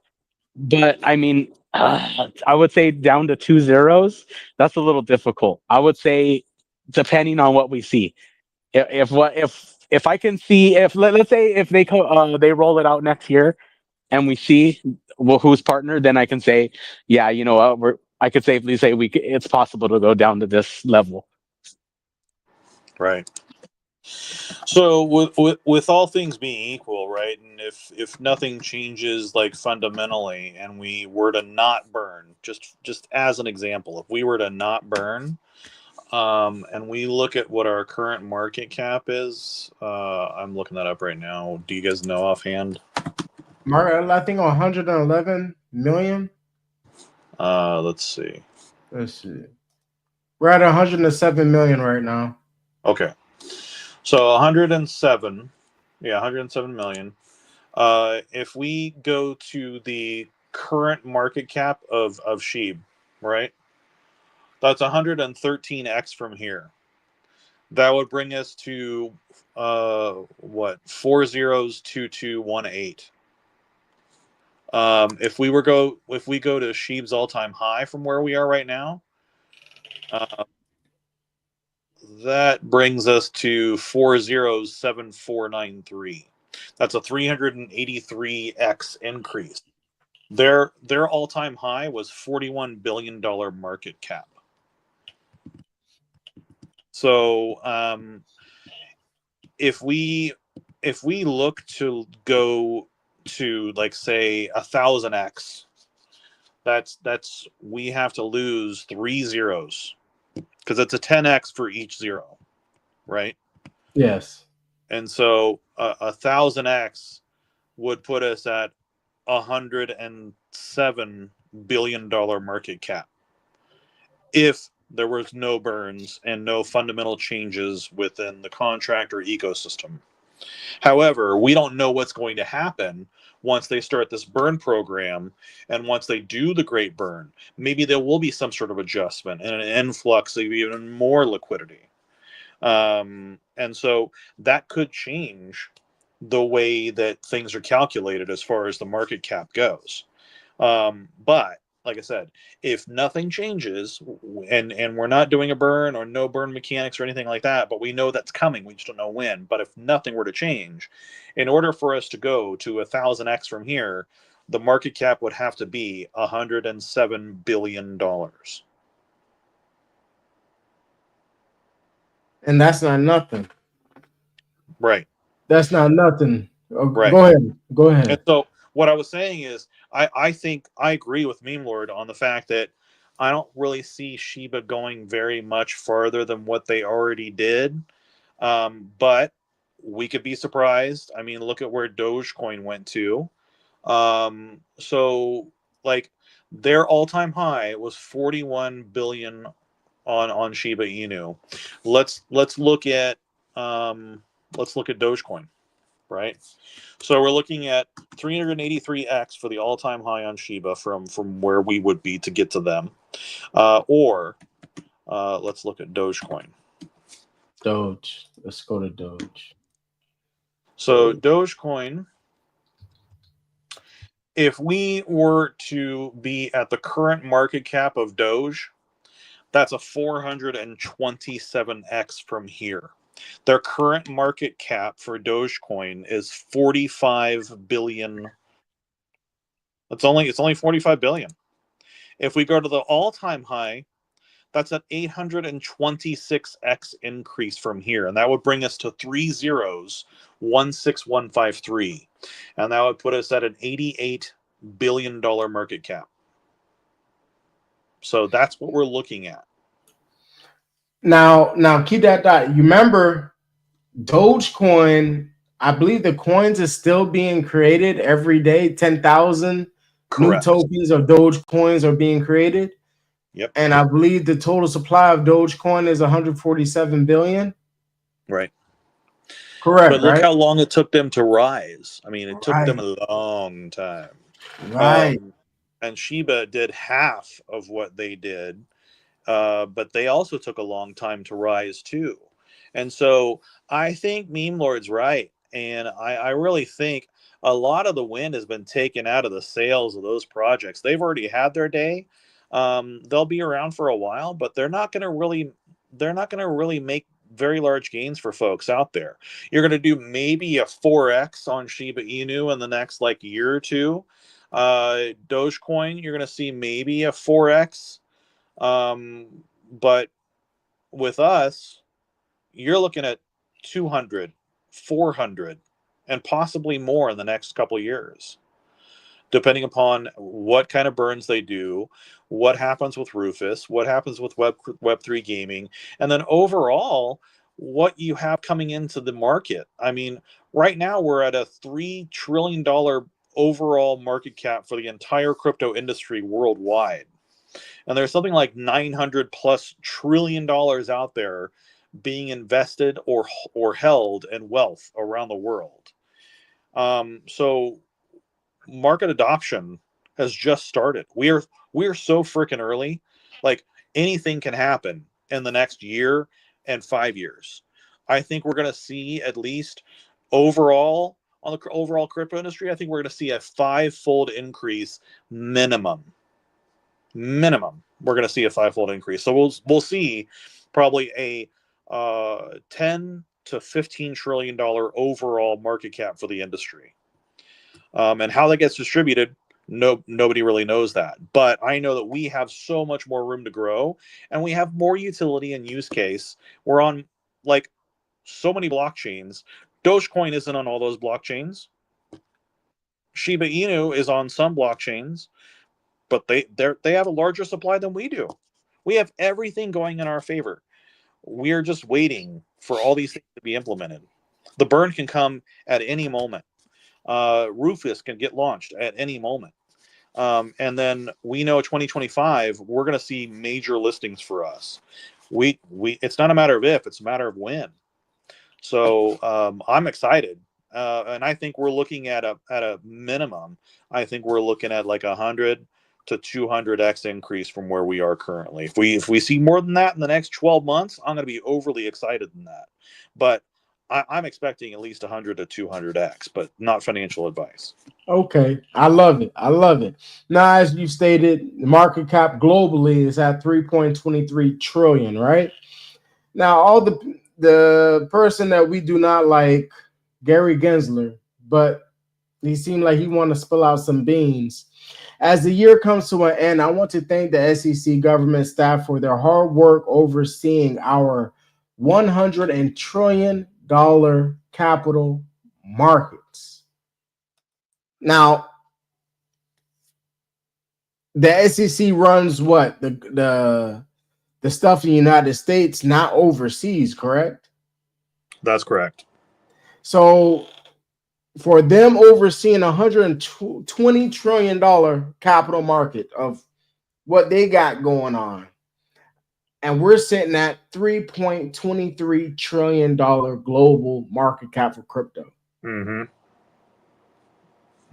Speaker 2: But I mean, I would say down to 2 zeros. That's a little difficult. I would say, depending on what we see. If I can see, if let's say if they roll it out next year and we see who's partnered, then I can say, yeah, you know what, I could safely say it's possible to go down to this level.
Speaker 3: Right. So with all things being equal, right, and if nothing changes like fundamentally, and we were to not burn, just as an example, if we were to not burn, and we look at what our current market cap is, I'm looking that up right now. Do you guys know offhand?
Speaker 1: I think 111 million.
Speaker 3: Let's see.
Speaker 1: Let's see. We're at 107 million right now.
Speaker 3: Okay. So 107, yeah, 107 million. If we go to the current market cap of SHIB, right? That's 113x from here. That would bring us to what 402218. If we go to SHIB's all-time high from where we are right now, that brings us to 407493. That's a 383x increase. Their all-time high was $41 billion market cap. So if we look to go to like say 1,000x, that's we have to lose 3 zeros because it's a 10x for each zero, right?
Speaker 1: Yes.
Speaker 3: And so 1,000x would put us at $107 billion market cap if there was no burns and no fundamental changes within the contract or ecosystem. However, we don't know what's going to happen once they start this burn program, and once they do the great burn. Maybe there will be some sort of adjustment and an influx of even more liquidity. And so that could change the way that things are calculated as far as the market cap goes. But like I said, if nothing changes and we're not doing a burn or no burn mechanics or anything like that, but we know that's coming, we just don't know when. But if nothing were to change, in order for us to go to 1,000x from here, the market cap would have to be $107 billion.
Speaker 1: And that's not nothing.
Speaker 3: Right.
Speaker 1: That's not nothing.
Speaker 3: Right.
Speaker 1: Go ahead. Go ahead.
Speaker 3: And so what I was saying is, I think I agree with Meme Lord on the fact that I don't really see Shiba going very much farther than what they already did. But we could be surprised. I mean, look at where Dogecoin went to. So like their all-time high was 41 billion on Shiba Inu. Let's look at Dogecoin, right? So we're looking at 383x for the all-time high on Shiba from where we would be to get to them. Or let's look at Dogecoin.
Speaker 1: Doge. Let's go to Doge.
Speaker 3: So Dogecoin, if we were to be at the current market cap of Doge, That's a 427x from here. Their current market cap for Dogecoin is 45 billion. It's only 45 billion. If we go to the all-time high, that's an 826x increase from here, and that would bring us to 16153, and that would put us at an $88 billion market cap. So that's what we're looking at.
Speaker 1: Now keep that thought. You remember Dogecoin, I believe the coins is still being created every day. 10,000 new
Speaker 3: Correct.
Speaker 1: tokens of Dogecoins are being created.
Speaker 3: Yep.
Speaker 1: And I believe the total supply of Dogecoin is 147 billion.
Speaker 3: Right.
Speaker 1: Correct,
Speaker 3: But look
Speaker 1: right?
Speaker 3: how long it took them to rise. I mean, it took them
Speaker 1: Right.
Speaker 3: a long time.
Speaker 1: Right.
Speaker 3: And SHIB did half of what they did, but they also took a long time to rise too. And so I think Meme Lord's right. And I really think a lot of the wind has been taken out of the sails of those projects. They've already had their day. They'll be around for a while, but they're not going to really make very large gains for folks out there. You're going to do maybe a 4x on Shiba Inu in the next like year or two. Dogecoin, you're going to see maybe a 4x. But with us, you're looking at 200, 400, and possibly more in the next couple years, depending upon what kind of burns they do, what happens with Rufus, what happens with Web3 gaming, and then overall, what you have coming into the market. I mean, right now we're at a $3 trillion overall market cap for the entire crypto industry worldwide. And there's something like 900 plus trillion dollars out there being invested or held in wealth around the world. So market adoption has just started. We are so freaking early. Like anything can happen in the next year and 5 years. I think we're going to see at least overall on the overall crypto industry, I think we're going to see a 5-fold increase minimum. We're going to see a 5-fold increase. So we'll see probably a 10 to 15 trillion dollar overall market cap for the industry. And how that gets distributed, nobody really knows that. But I know that we have so much more room to grow, and we have more utility and use case. We're on like so many blockchains. Dogecoin isn't on all those blockchains. Shiba Inu is on some blockchains, but they have a larger supply than we do. We have everything going in our favor. We're just waiting for all these things to be implemented. The burn can come at any moment. Rufus can get launched at any moment. And then we know 2025, we're going to see major listings for us. It's not a matter of if, it's a matter of when. So I'm excited. And I think we're looking at a minimum. I think we're looking at like 100 to 200x increase from where we are currently. If we see more than that in the next 12 months, I'm going to be overly excited than that. But I'm expecting at least 100 to 200x, but not financial advice.
Speaker 1: Okay, I love it. I love it. Now, as you stated, the market cap globally is at 3.23 trillion, right? Now, all the person that we do not like, Gary Gensler, but he seemed like he wanted to spill out some beans. As the year comes to an end, I want to thank the SEC government staff for their hard work overseeing our $100 trillion capital markets. Now, the SEC runs what? The stuff in the United States, not overseas, correct?
Speaker 3: That's correct.
Speaker 1: So for them overseeing $120 trillion capital market of what they got going on, and we're sitting at $3.23 trillion global market cap for crypto.
Speaker 3: Mm-hmm.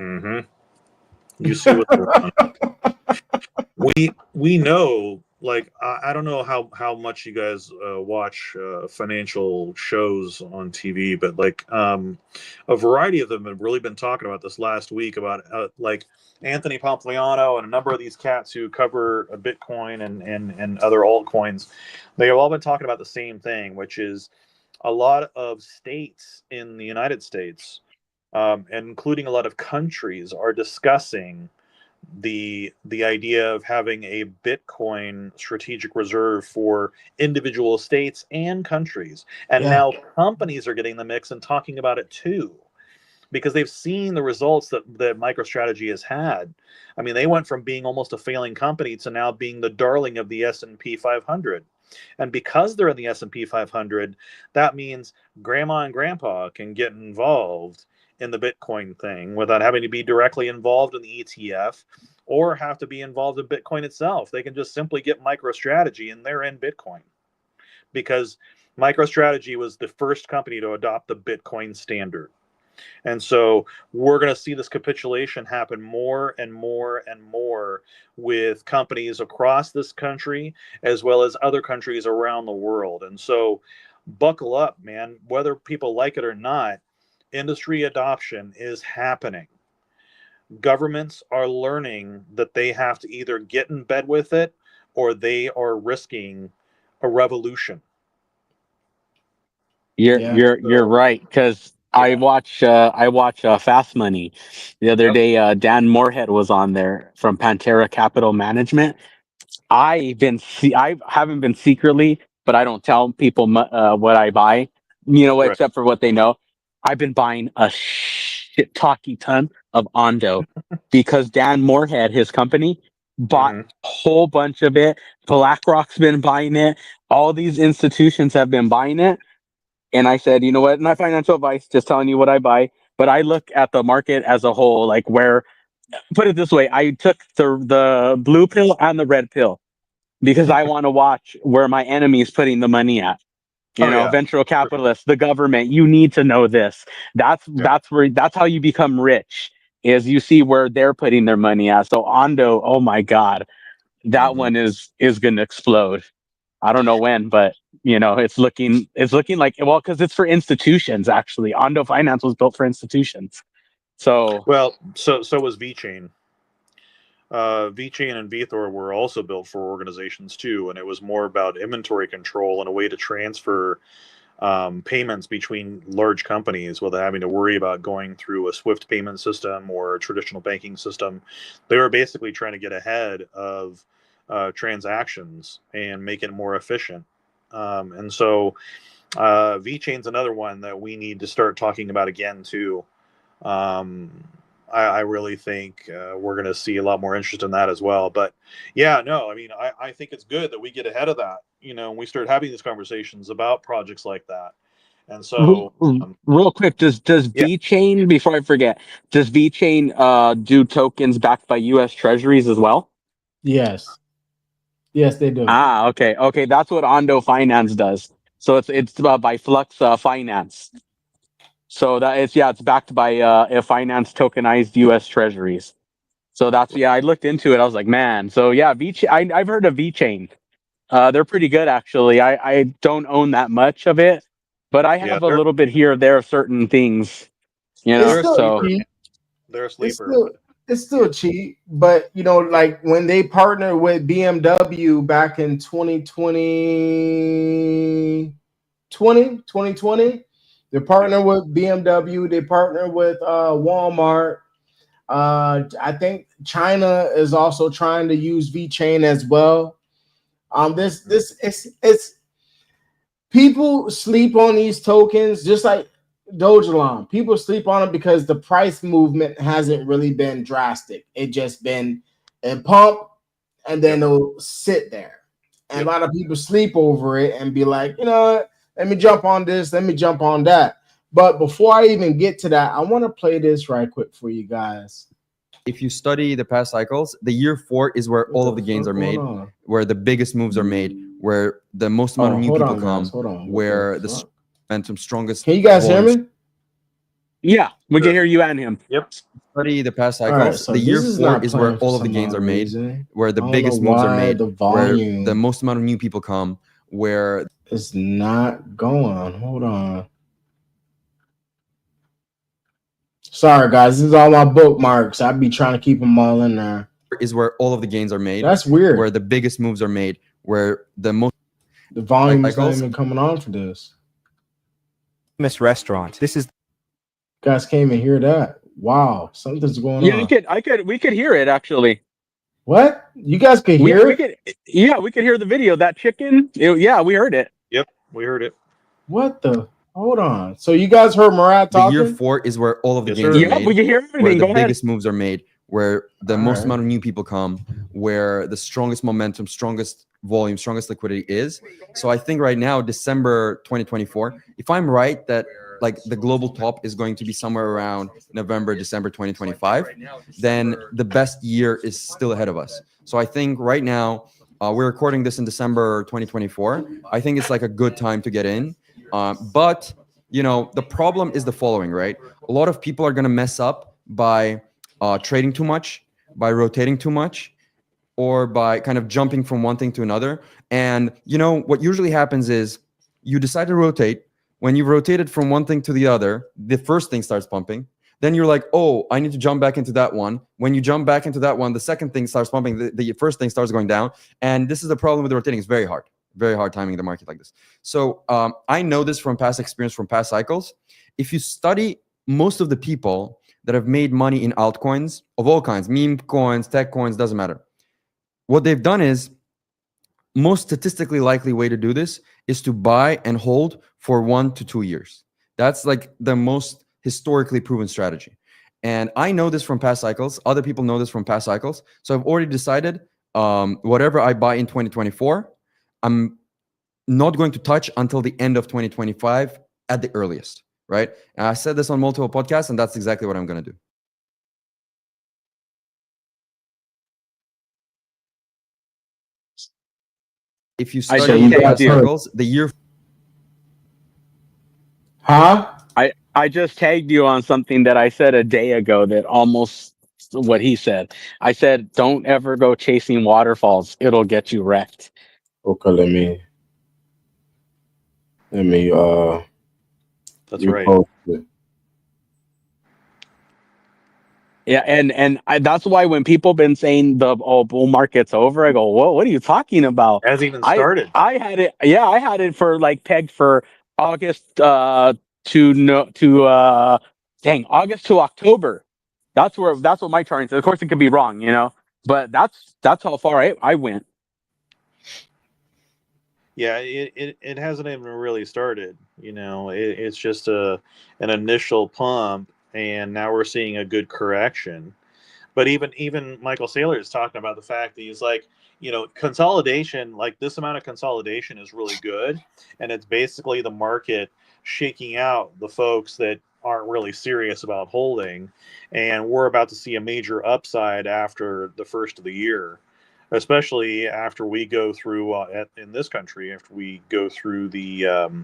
Speaker 3: Mm-hmm. You see what's going on. We know like I don't know how much you guys watch financial shows on TV, but like a variety of them have really been talking about this last week about like Anthony Pompliano and a number of these cats who cover Bitcoin and other altcoins. They have all been talking about the same thing, which is a lot of states in the United States, and including a lot of countries, are discussing the idea of having a Bitcoin strategic reserve for individual states and countries. And
Speaker 1: Yeah.
Speaker 3: now companies are getting the mix and talking about it too, because they've seen the results that MicroStrategy has had. I mean, they went from being almost a failing company to now being the darling of the S&P 500. And because they're in the S&P 500, that means grandma and grandpa can get involved in the Bitcoin thing without having to be directly involved in the ETF or have to be involved in Bitcoin itself. They can just simply get MicroStrategy and they're in Bitcoin, because MicroStrategy was the first company to adopt the Bitcoin standard. And so we're going to see this capitulation happen more and more and more with companies across this country as well as other countries around the world. And so buckle up, man. Whether people like it or not, industry adoption is happening. Governments are learning that they have to either get in bed with it or they are risking a revolution.
Speaker 2: You're right, because I watch Fast Money. The other day, Dan Moorhead was on there from Pantera Capital Management. I haven't been secretly, but I don't tell people what I buy,
Speaker 3: Right.
Speaker 2: except for what they know. I've been buying a shit talky ton of Ondo because Dan Moorhead, his company, bought
Speaker 3: Mhm.
Speaker 2: a whole bunch of it. BlackRock's been buying it. All these institutions have been buying it. And I said, you know what? Not financial advice, just telling you what I buy. But I look at the market as a whole, like where, put it this way, I took the blue pill and the red pill because I want to watch where my enemy is putting the money at.
Speaker 3: Oh yeah.
Speaker 2: Venture capitalists, the government. You need to know this. That's how you become rich. Is you see where they're putting their money at. So Ondo, oh my God, that one is going to explode. I don't know when, but it's looking like, well, because it's for institutions. Actually, Ondo Finance was built for institutions. So
Speaker 3: Well, so was VeChain. VeChain and VeThor were also built for organizations too, and it was more about inventory control and a way to transfer payments between large companies without having to worry about going through a SWIFT payment system or a traditional banking system. They were basically trying to get ahead of transactions and make it more efficient. And so VeChain's another one that we need to start talking about again too. I really think we're going to see a lot more interest in that as well. But yeah, no, I mean, I think it's good that we get ahead of that, and we start having these conversations about projects like that. And so,
Speaker 2: real quick, does
Speaker 3: yeah,
Speaker 2: VeChain, before I forget, does VeChain do tokens backed by U.S. Treasuries as well?
Speaker 1: Yes. Yes, they do.
Speaker 2: Ah, okay, that's what Ondo Finance does. So it's by Flux Finance. So it's backed by a finance tokenized U.S. Treasuries. So I looked into it. I was like, man. So yeah, I've heard of VeChain. They're pretty good actually. I don't own that much of it, but I
Speaker 3: yeah,
Speaker 2: have a little bit here or there of certain things.
Speaker 1: It's
Speaker 3: they're a
Speaker 1: still
Speaker 3: sleeper.
Speaker 1: cheap.
Speaker 3: They're a
Speaker 1: It's
Speaker 3: sleeper.
Speaker 1: still cheap, but like when they partnered with BMW back in 2020, they partnered with BMW, they partnered with Walmart. I think China is also trying to use VeChain as well. This it's people sleep on these tokens just like Dogelon. People sleep on it because the price movement hasn't really been drastic. It just been a pump and then it'll sit there. And a lot of people sleep over it and be like, let me jump on this, let me jump on that. But before I even get to that, I want to play this right quick for you guys.
Speaker 5: If you study the past cycles, the year 4 is where all of the gains are made, where the biggest moves are made, where the most amount of new people come, where the momentum strongest.
Speaker 1: Can you guys hear me?
Speaker 2: Yeah, we can hear you and him.
Speaker 3: Yep.
Speaker 5: Study the past
Speaker 1: All
Speaker 5: cycles.
Speaker 1: right, so
Speaker 5: The
Speaker 1: this
Speaker 5: year
Speaker 1: is
Speaker 5: 4
Speaker 1: not
Speaker 5: is where
Speaker 1: playing for
Speaker 5: all of the
Speaker 1: some
Speaker 5: gains
Speaker 1: odd
Speaker 5: are made,
Speaker 1: reason.
Speaker 5: where the
Speaker 1: I don't
Speaker 5: biggest
Speaker 1: know
Speaker 5: moves are
Speaker 1: why
Speaker 5: made,
Speaker 1: the
Speaker 5: where
Speaker 1: volume
Speaker 5: the most amount of new people come, where
Speaker 1: is not going. Hold on. Sorry, guys. This is all my bookmarks. I'd be trying to keep them all in there.
Speaker 5: is where all of the gains are made.
Speaker 1: That's weird.
Speaker 5: Where the biggest moves are made, where the most
Speaker 1: The volume is not
Speaker 5: cycles.
Speaker 1: even coming on for this.
Speaker 6: Miss Restaurant. This is
Speaker 1: You guys can't even hear that. Wow, something's going
Speaker 2: Yeah,
Speaker 1: on.
Speaker 2: we could hear it actually.
Speaker 1: What? You guys could hear it?
Speaker 2: We could hear the video. That chicken. Yeah, we heard it.
Speaker 3: Yep, we heard it.
Speaker 1: What the? Hold on. So you guys heard Murat
Speaker 5: The
Speaker 1: talking?
Speaker 5: year 4 is where all of the
Speaker 3: Yes,
Speaker 5: gains
Speaker 3: sir.
Speaker 5: are
Speaker 2: Yeah,
Speaker 5: made,
Speaker 2: we can hear
Speaker 5: where
Speaker 2: everything.
Speaker 5: the
Speaker 2: Go ahead.
Speaker 5: biggest moves are made, where the
Speaker 1: All
Speaker 5: most
Speaker 1: right.
Speaker 5: amount of new people come, where the strongest momentum, strongest volume, strongest liquidity is. So I think right now, December 2024, if I'm right that like the global top is going to be somewhere around November, December 2025, then the best year is still ahead of us. So I think right now, we're recording this in December 2024. I think it's like a good time to get in. But you know, the problem is the following, right? A lot of people are going to mess up by trading too much, by rotating too much, or by kind of jumping from one thing to another. And you know what usually happens is you decide to rotate. When you've rotated from one thing to the other, the first thing starts pumping. Then you're like, oh, I need to jump back into that one. When you jump back into that one, the second thing starts pumping. The first thing starts going down. And this is the problem with the rotating. It's very hard timing the market like this. So I know this from past experience, from past cycles. If you study most of the people that have made money in altcoins of all kinds, meme coins, tech coins, doesn't matter. What they've done is, most statistically likely way to do this is to buy and hold for 1 to 2 years. That's like the most historically proven strategy. And I know this from past cycles. Other people know this from past cycles. So I've already decided whatever I buy in 2024, I'm not going to touch until the end of 2025 at the earliest, right? And I said this on multiple podcasts, and that's exactly what I'm going to do. If you
Speaker 2: I
Speaker 5: study
Speaker 2: just
Speaker 5: the past
Speaker 2: tagged you.
Speaker 5: cycles, the year
Speaker 1: Huh?
Speaker 2: I just tagged you on something that I said a day ago that almost what he said. I said, don't ever go chasing waterfalls. It'll get you wrecked.
Speaker 1: Okay, let me
Speaker 3: That's right.
Speaker 1: repost it.
Speaker 2: Yeah, and that's why when people been saying the bull market's over, I go, whoa, what are you talking about?
Speaker 3: It hasn't even
Speaker 2: I
Speaker 3: started.
Speaker 2: I had it, yeah, I had it for like pegged for August August to October. That's what my charting says. Of course, it could be wrong, you know, but that's how far I went.
Speaker 3: Yeah, it hasn't even really started. You know, it's just an initial pump, and now we're seeing a good correction. But even Michael Saylor is talking about the fact that he's like, you know, consolidation, like this amount of consolidation is really good, and it's basically the market shaking out the folks that aren't really serious about holding, and we're about to see a major upside after the first of the year, especially after we go through in this country, after we go through the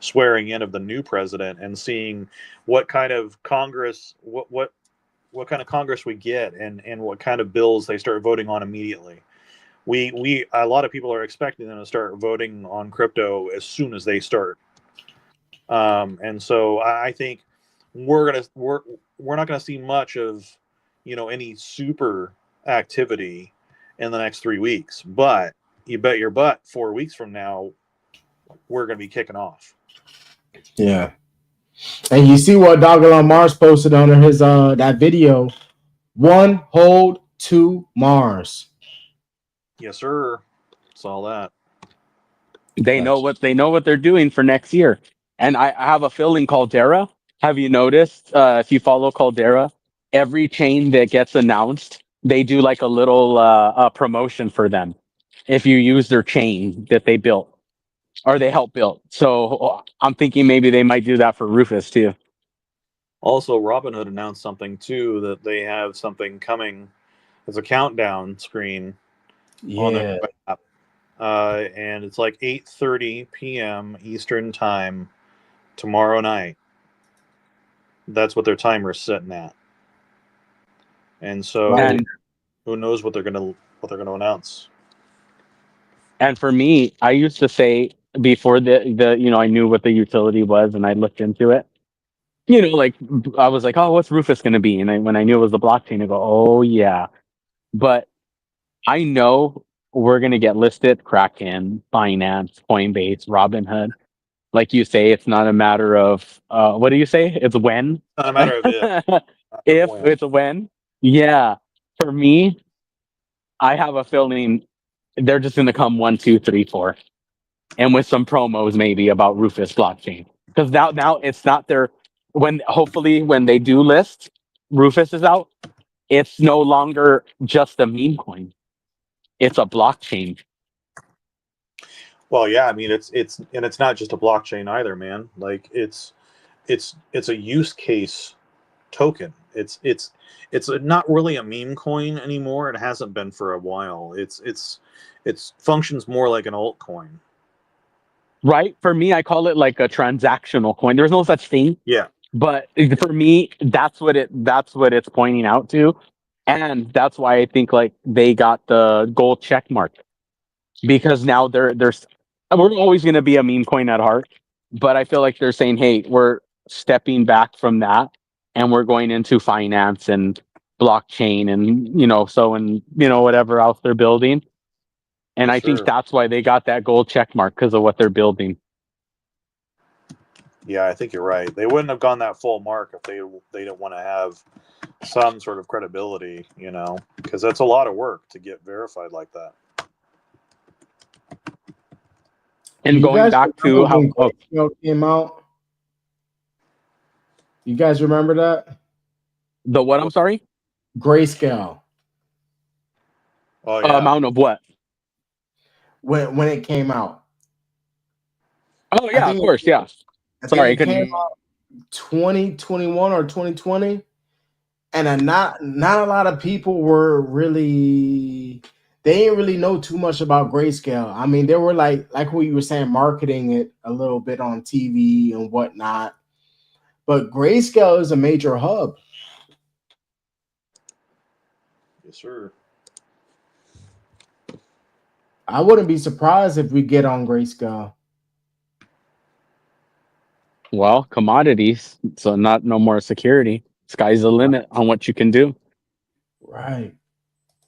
Speaker 3: swearing in of the new president and seeing what kind of Congress, what kind of Congress we get, and what kind of bills they start voting on immediately. We a lot of people are expecting them to start voting on crypto as soon as they start. And so I think we're not gonna see much of, you know, any super activity in the next 3 weeks. But you bet your butt 4 weeks from now we're gonna be kicking off.
Speaker 1: Yeah. And you see what Dogelon Mars posted under his that video. 1 hold 2 Mars.
Speaker 3: Yes, sir. Saw that.
Speaker 2: They know what they're doing for next year. And I have a feeling Caldera. Have you noticed if you follow Caldera, every chain that gets announced, they do like a little promotion for them if you use their chain that they built or they helped build. So I'm thinking maybe they might do that for Rufus too.
Speaker 3: Also, Robinhood announced something too, that they have something coming as a countdown screen on their
Speaker 1: Yeah.
Speaker 3: app. And it's like 8:30 p.m. Eastern time tomorrow night. That's what their timer is sitting at. And so,
Speaker 2: And
Speaker 3: who knows what they're gonna announce?
Speaker 2: and for me, I used to say before the I knew what the utility was and I looked into it. Like I was like, oh, what's Rufus going to be? And when I knew it was the blockchain, I go, oh yeah. But I know we're going to get listed Kraken, Binance, Coinbase, Robinhood. Like you say, it's not a matter of what do you say? It's when.
Speaker 3: Not a matter of if.
Speaker 2: If
Speaker 3: When.
Speaker 2: it's a when. Yeah. For me, I have a feeling they're just going to come 1, 2, 3, 4, and with some promos maybe about Rufus blockchain, because now it's not their hopefully when they do list Rufus is out, it's no longer just a meme coin, it's a blockchain.
Speaker 3: Well, yeah, I mean it's not just a blockchain either, man. Like it's a use case token. It's not really a meme coin anymore. It hasn't been for a while. It's functions more like an altcoin.
Speaker 2: Right, for me I call it like a transactional coin. There's no such thing,
Speaker 3: Yeah,
Speaker 2: but for me that's what it's pointing out to, and that's why I think like they got the gold check mark, because now we're always going to be a meme coin at heart, but I feel like they're saying, hey, we're stepping back from that and we're going into finance and blockchain and whatever else they're building. And
Speaker 3: for
Speaker 2: I think
Speaker 3: sure.
Speaker 2: that's why they got that gold check mark, because of what they're building.
Speaker 3: Yeah, I think you're right. They wouldn't have gone that full mark if they didn't want to have some sort of credibility, because that's a lot of work to get verified like that.
Speaker 2: And going back to how
Speaker 1: Grayscale came out, you guys remember that?
Speaker 2: the what? I'm sorry.
Speaker 1: Grayscale.
Speaker 3: Oh yeah.
Speaker 2: Amount of what?
Speaker 1: When it came out.
Speaker 2: Oh yeah, of course, yeah. Sorry, I couldn't.
Speaker 1: Came out 2021 or 2020, and not a lot of people were really. They didn't really know too much about Grayscale. I mean, they were like what you were saying, marketing it a little bit on TV and whatnot. But Grayscale is a major hub.
Speaker 3: Yes, sir.
Speaker 1: I wouldn't be surprised if we get on Grayscale.
Speaker 2: Well, commodities, so no more security. Sky's the limit on what you can do.
Speaker 1: Right.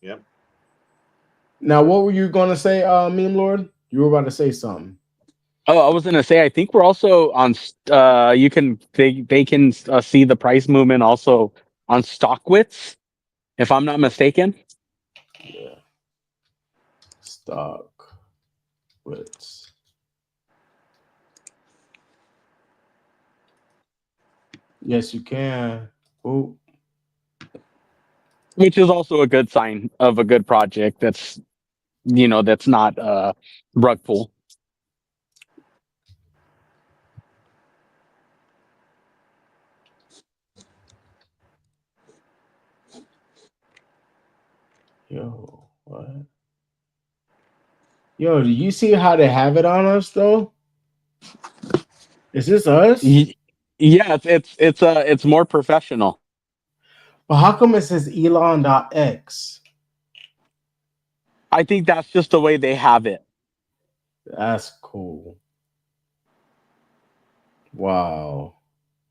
Speaker 3: Yep.
Speaker 1: Now, what were you going to say, Meme Lord? You were about to say something.
Speaker 2: Oh, I was going to say, I think we're also on. They can see the price movement also on Stockwits, if I'm not mistaken.
Speaker 1: Yeah. Stockwits. Yes, you can. Oh.
Speaker 2: Which is also a good sign of a good project. That's not rug pull.
Speaker 1: Yo, what? Yo, do you see how they have it on us though? Is this us?
Speaker 2: Yeah, it's more professional.
Speaker 1: But how come it says Elon.x?
Speaker 2: I think that's just the way they have it.
Speaker 1: That's cool. Wow.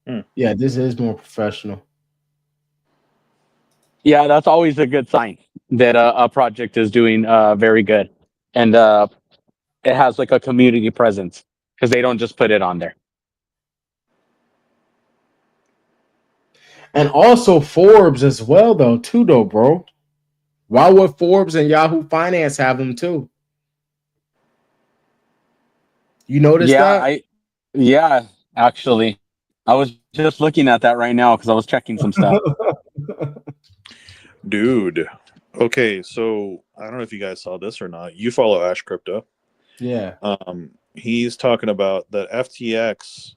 Speaker 3: Hmm.
Speaker 1: Yeah, this is more professional.
Speaker 2: Yeah, that's always a good sign that a project is doing very good, and it has like a community presence, because they don't just put it on there.
Speaker 1: And also Forbes as well, too, bro. Why would Forbes and Yahoo Finance have them too? You noticed that?
Speaker 2: Yeah, actually, I was just looking at that right now because I was checking some stuff.
Speaker 3: Dude. Okay, so I don't know if you guys saw this or not. You follow Ash Crypto.
Speaker 1: Yeah.
Speaker 3: He's talking about that FTX.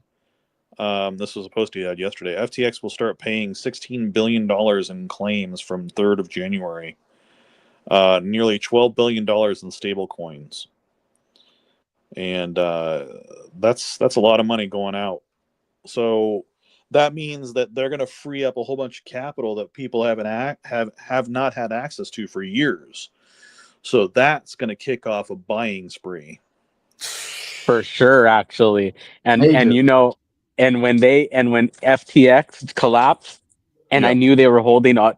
Speaker 3: This was a post he had yesterday. FTX will start paying $16 billion in claims from 3rd of January. Nearly $12 billion in stable coins. And that's a lot of money going out. So that means that they're going to free up a whole bunch of capital that people have not had access to for years. So that's going to kick off a buying spree.
Speaker 2: For sure, actually. And
Speaker 1: Major.
Speaker 2: you know, and when FTX collapsed, and I
Speaker 3: Yep.
Speaker 2: knew they were holding a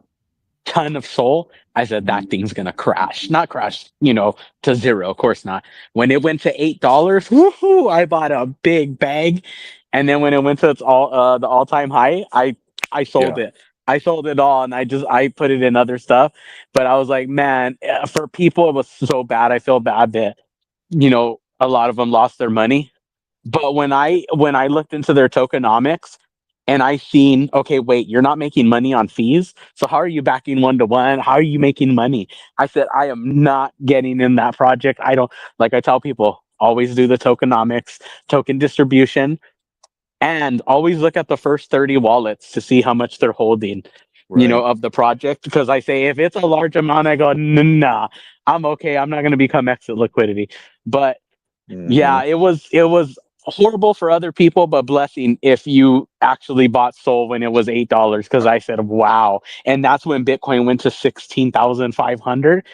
Speaker 2: ton of Sol, I said that thing's gonna crash. Not crash, to zero. Of course not. When it went to $8, woohoo! I bought a big bag, and then when it went to the all-time high, I sold
Speaker 3: Yeah.
Speaker 2: it. I sold it all, and I put it in other stuff. But I was like, man, for people, it was so bad. I feel bad that a lot of them lost their money. But when I looked into their tokenomics and I seen, okay, wait, you're not making money on fees. So how are you backing 1-to-1? How are you making money? I said, I am not getting in that project. I don't, like I tell people, always do the tokenomics, token distribution, and always look at the first 30 wallets to see how much they're holding,
Speaker 3: Right.
Speaker 2: of the project. Because I say, if it's a large amount, I go, nah, I'm okay. I'm not going to become exit liquidity. But yeah, it was horrible for other people, but blessing if you actually bought Sol when it was $8. Because I said, wow, and that's when Bitcoin went to 16,500.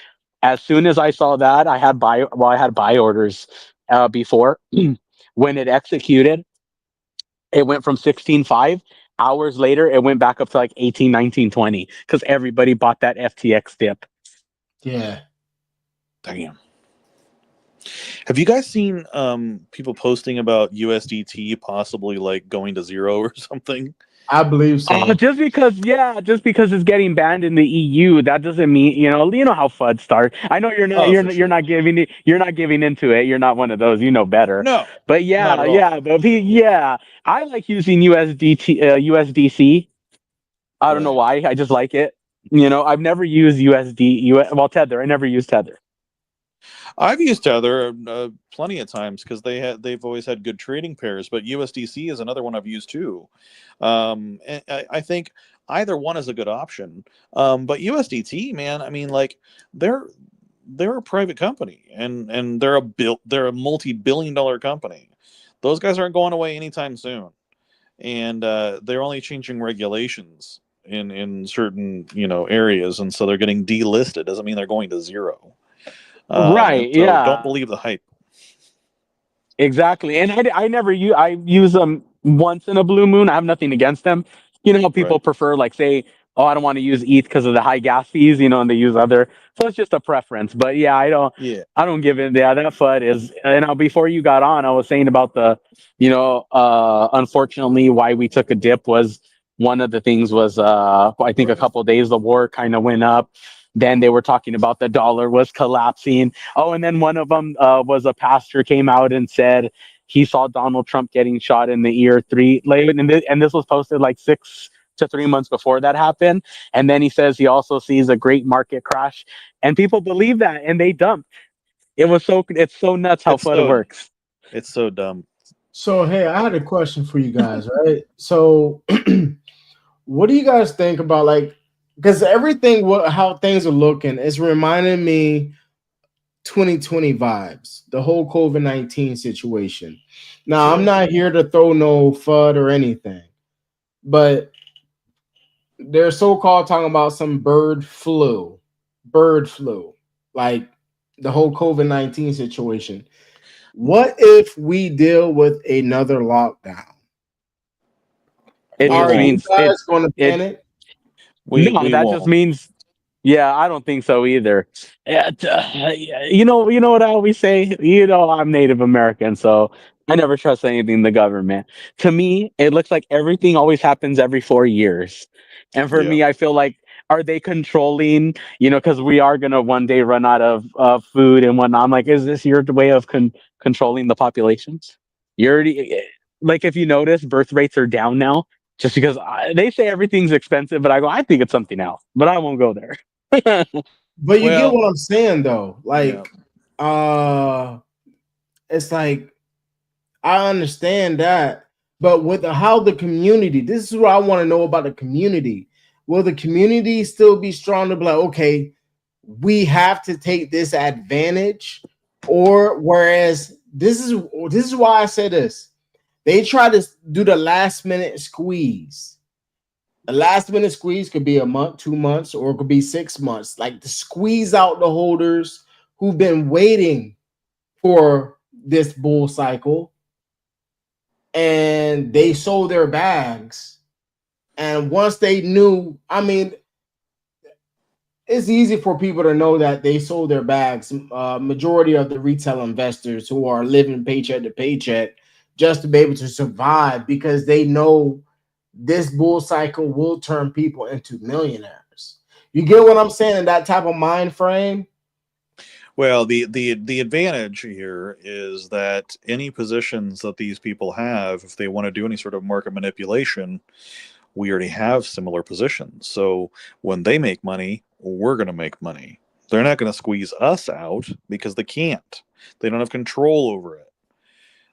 Speaker 2: As soon as I saw that, I had buy orders before. When it executed, it went from 16.5. Hours later, it went back up to like 18, 19, 20 because everybody bought that FTX dip.
Speaker 1: Yeah.
Speaker 3: Damn. Have you guys seen people posting about USDT possibly like going to zero or something?
Speaker 1: I believe so.
Speaker 2: Just because it's getting banned in the EU, that doesn't mean you know how FUD start. I know you're not
Speaker 3: Oh,
Speaker 2: you're
Speaker 3: for
Speaker 2: not, you're
Speaker 3: sure.
Speaker 2: not giving it you're not giving into it. You're not one of those. You know better.
Speaker 3: No,
Speaker 2: But
Speaker 3: not
Speaker 2: yeah,
Speaker 3: at all.
Speaker 2: yeah, I like using USDC. I don't know
Speaker 3: Right.
Speaker 2: why. I just like it. I've never used Tether. I never used Tether.
Speaker 3: I've used Tether plenty of times because they've always had good trading pairs. But USDC is another one I've used too. And I think either one is a good option. But USDT, man, I mean, like they're a private company and they're a multi-billion-dollar company. Those guys aren't going away anytime soon, and they're only changing regulations in certain areas, and so they're getting delisted. Doesn't mean they're going to zero. And
Speaker 2: Right.
Speaker 3: so don't
Speaker 2: Yeah.
Speaker 3: believe the hype.
Speaker 2: Exactly. And I never use I use them once in a blue moon. I have nothing against them. You know how people
Speaker 3: Right.
Speaker 2: prefer, like, say, oh, I don't want to use ETH because of the high gas fees, and they use other. So it's just a preference. But yeah,
Speaker 3: Yeah.
Speaker 2: I don't give in. Yeah, that FUD is. And now before you got on, I was saying about unfortunately, why we took a dip was one of the things was I think a couple of days the war kind of went up. Then they were talking about the dollar was collapsing. Oh, and then one of them was a pastor came out and said he saw Donald Trump getting shot in the ear and this was posted like 6 to 3 months before that happened. And then he says he also sees a great market crash, and people believe that and they dumped. It's so nuts how
Speaker 3: It's
Speaker 2: FUD
Speaker 3: so
Speaker 2: works.
Speaker 3: it's so dumb.
Speaker 1: So hey, I had a question for you guys, right? So what do you guys think about, like, because how things are looking is reminding me 2020 vibes, the whole COVID-19 situation. Now, I'm
Speaker 3: Right.
Speaker 1: not here to throw no FUD or anything, but they're so-called talking about some bird flu, like the whole COVID-19 situation. What if we deal with another lockdown?
Speaker 2: It
Speaker 3: We
Speaker 1: Are
Speaker 2: just
Speaker 1: you
Speaker 3: won't.
Speaker 2: means
Speaker 1: guys going to
Speaker 2: it
Speaker 1: panic?
Speaker 2: no,
Speaker 3: We
Speaker 2: that just
Speaker 3: won't.
Speaker 2: means yeah, I don't think so either. You know what I always say? I'm Native American, so I never trust anything in the government. To me, it looks like everything always happens every 4 years. And for
Speaker 3: Yeah.
Speaker 2: me, I feel like, are they controlling, because we are going to one day run out of food and whatnot. I'm like, is this your way of controlling the populations? You're already, like, if you notice, birth rates are down now just because they say everything's expensive, but I think it's something else, but I won't go there.
Speaker 1: But you get
Speaker 3: Well,
Speaker 1: what I'm saying, though.
Speaker 3: yeah.
Speaker 1: Like, it's like I understand that, but with how the community, this is what I want to know about the community. Will the community still be strong to be like, okay, we have to take this advantage, or whereas this is why I say this. They try to do the last minute squeeze. The last minute squeeze could be a month, 2 months, or it could be 6 months. Like to squeeze out the holders who've been waiting for this bull cycle, and they sold their bags. And once they knew, I mean, it's easy for people to know that they sold their bags. Majority of the retail investors who are living paycheck to paycheck just to be able to survive, because they know this bull cycle will turn people into millionaires. You get what I'm saying in that type of mind frame?
Speaker 3: Well, the advantage here is that any positions that these people have, if they want to do any sort of market manipulation, we already have similar positions. So when they make money, we're going to make money. They're not going to squeeze us out because they can't. They don't have control over it.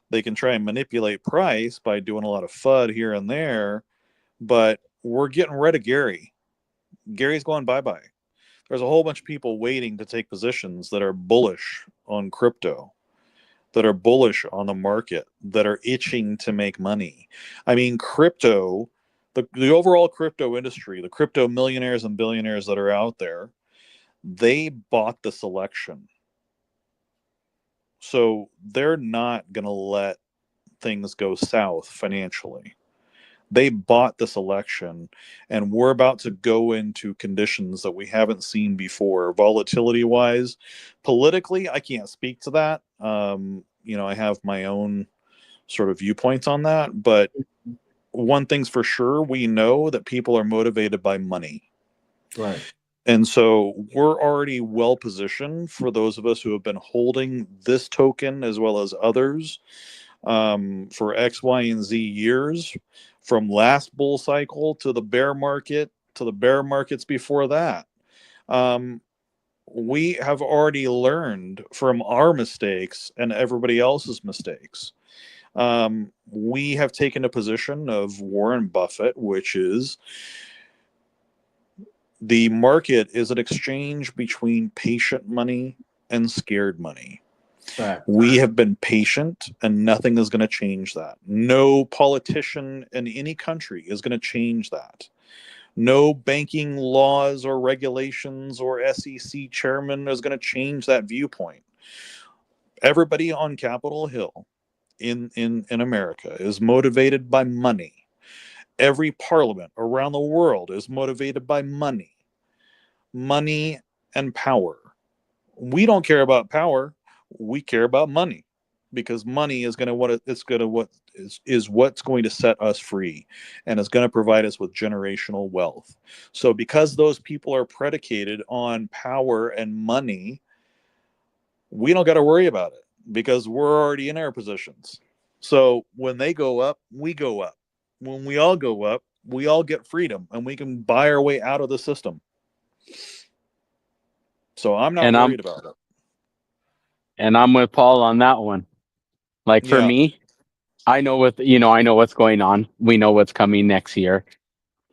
Speaker 3: They can try and manipulate price by doing a lot of FUD here and there, but we're getting rid of Gary. Gary's going bye-bye. There's a whole bunch of people waiting to take positions that are bullish on crypto, that are bullish on the market, that are itching to make money. I mean, crypto, the overall crypto industry, the crypto millionaires and billionaires that are out there, they bought the selection. So they're not going to let things go south financially. They bought this election, and we're about to go into conditions that we haven't seen before, volatility-wise. Politically, I can't speak to that. I have my own sort of viewpoints on that, but one thing's for sure, we know that people are motivated by money.
Speaker 1: Right.
Speaker 3: And so we're already well positioned for those of us who have been holding this token as well as others for X, Y, and Z years, from last bull cycle to the bear market to the bear markets before that. We have already learned from our mistakes and everybody else's mistakes. We have taken a position of Warren Buffett, which is the market is an exchange between patient money and scared money.
Speaker 1: Right.
Speaker 3: We have been patient, and nothing is going to change that. No politician in any country is going to change that. No banking laws or regulations or SEC chairman is going to change that viewpoint. Everybody on Capitol Hill in America is motivated by money. Every parliament around the world is motivated by money. Money and power. We don't care about power. We care about money, because money is what's going to set us free, and is going to provide us with generational wealth. So because those people are predicated on power and money, we don't got to worry about it, because we're already in our positions. So when they go up, we go up. When we all go up, we all get freedom, and we can buy our way out of the system. So I'm not worried about it.
Speaker 2: And I'm with Paul on that one. Like for me, I know what's going on. We know what's coming next year.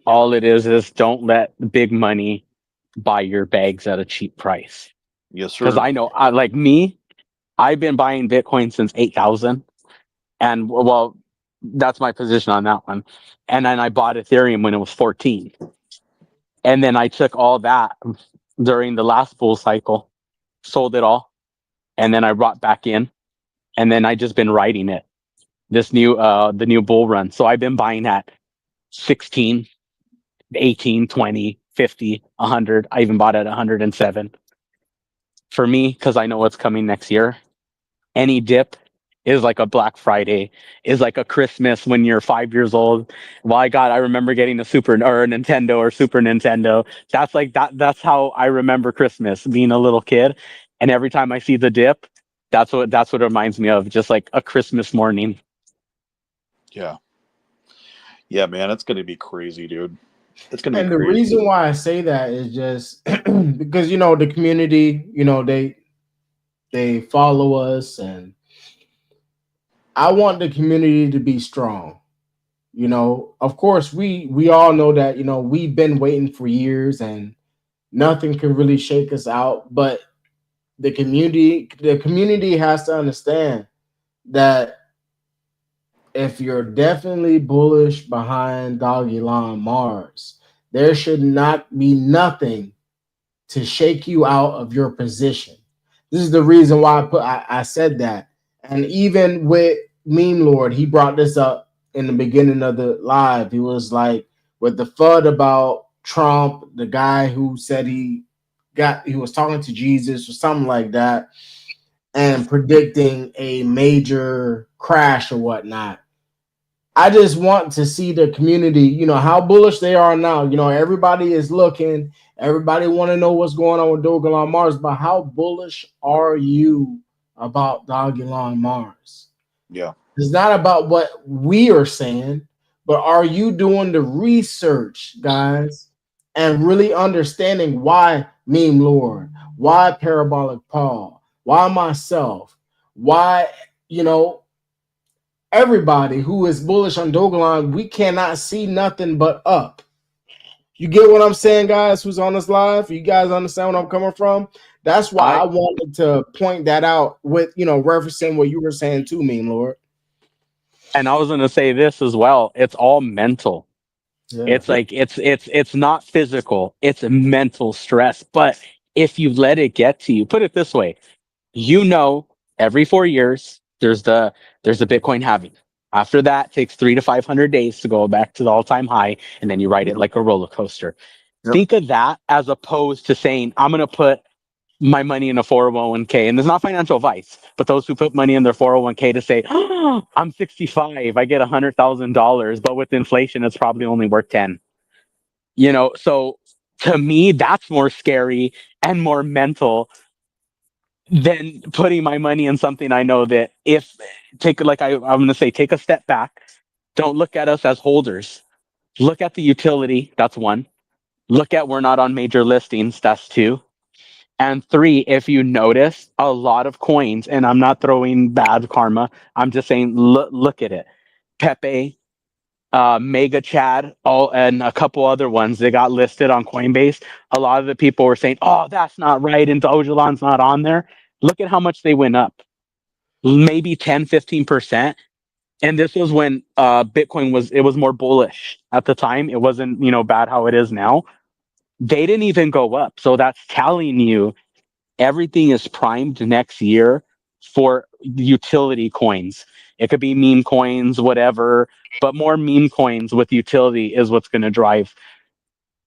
Speaker 2: All it is don't let big money buy your bags at a cheap price.
Speaker 3: Yes, sir.
Speaker 2: Because I know, like me, I've been buying Bitcoin since 8,000, and well, that's my position on that one. And then I bought Ethereum when it was 14, and then I took all that during the last bull cycle, sold it all, and then I brought back in, and then I just been riding it. The new bull run. So I've been buying at 16, 18, 20, 50, 100. I even bought at 107. For me, because I know what's coming next year, any dip is like a Black Friday, is like a Christmas when you're 5 years old. Well, I remember getting a Nintendo or Super Nintendo. That's like that. That's how I remember Christmas, being a little kid. And every time I see the dip, that's what it reminds me of, just like a Christmas morning.
Speaker 3: Yeah, man, it's gonna be crazy, dude. It's gonna be
Speaker 1: And
Speaker 3: crazy.
Speaker 1: the reason why I say that is just because the community, they follow us, and I want the community to be strong. Of course, we all know that we've been waiting for years, and nothing can really shake us out. But the community has to understand that if you're definitely bullish behind Dogelon Mars, there should not be nothing to shake you out of your position. This is the reason why I said that. And even with Meme Lord, he brought this up in the beginning of the live. He was like, with the FUD about Trump, the guy who said he was talking to Jesus or something like that, and predicting a major crash or whatnot. I just want to see the community, how bullish they are now. Everybody is looking, everybody want to know what's going on with Dogelon Mars, but how bullish are you about Dogelon Mars?
Speaker 3: Yeah.
Speaker 1: It's not about what we are saying, but are you doing the research, guys, and really understanding why Meme Lord, why Parabolic Paul, why myself, why, everybody who is bullish on Dogelon, we cannot see nothing but up. You get what I'm saying, guys, who's on this live? You guys understand what I'm coming from? That's why I wanted to point that out with, referencing what you were saying too, Meme Lord.
Speaker 2: And I was going to say this as well. It's all mental.
Speaker 1: Yeah.
Speaker 2: It's like it's not physical. It's mental stress. But if you let it get to you, put it this way, every 4 years there's the Bitcoin halving. After that, it takes 300 to 500 days to go back to the all-time high, and then you ride it like a roller coaster.
Speaker 3: Yep.
Speaker 2: Think of that as opposed to saying, I'm going to put my money in a 401k. And there's not financial advice, but those who put money in their 401k to say, oh, I'm 65, I get $100,000, but with inflation, it's probably only worth 10. So to me, that's more scary and more mental than putting my money in something I know that I'm going to say, take a step back. Don't look at us as holders. Look at the utility. That's one. Look at we're not on major listings. That's two. And three, if you notice, a lot of coins, and I'm not throwing bad karma, I'm just saying, look at it. Pepe, Mega Chad, and a couple other ones that got listed on Coinbase. A lot of the people were saying, oh, that's not right, and Dogelon's not on there. Look at how much they went up. Maybe 10, 15%. And this was when Bitcoin was more bullish at the time. It wasn't, bad how it is now. They didn't even go up. So that's telling you everything is primed next year for utility coins. It could be meme coins, whatever, but more meme coins with utility is what's going to drive.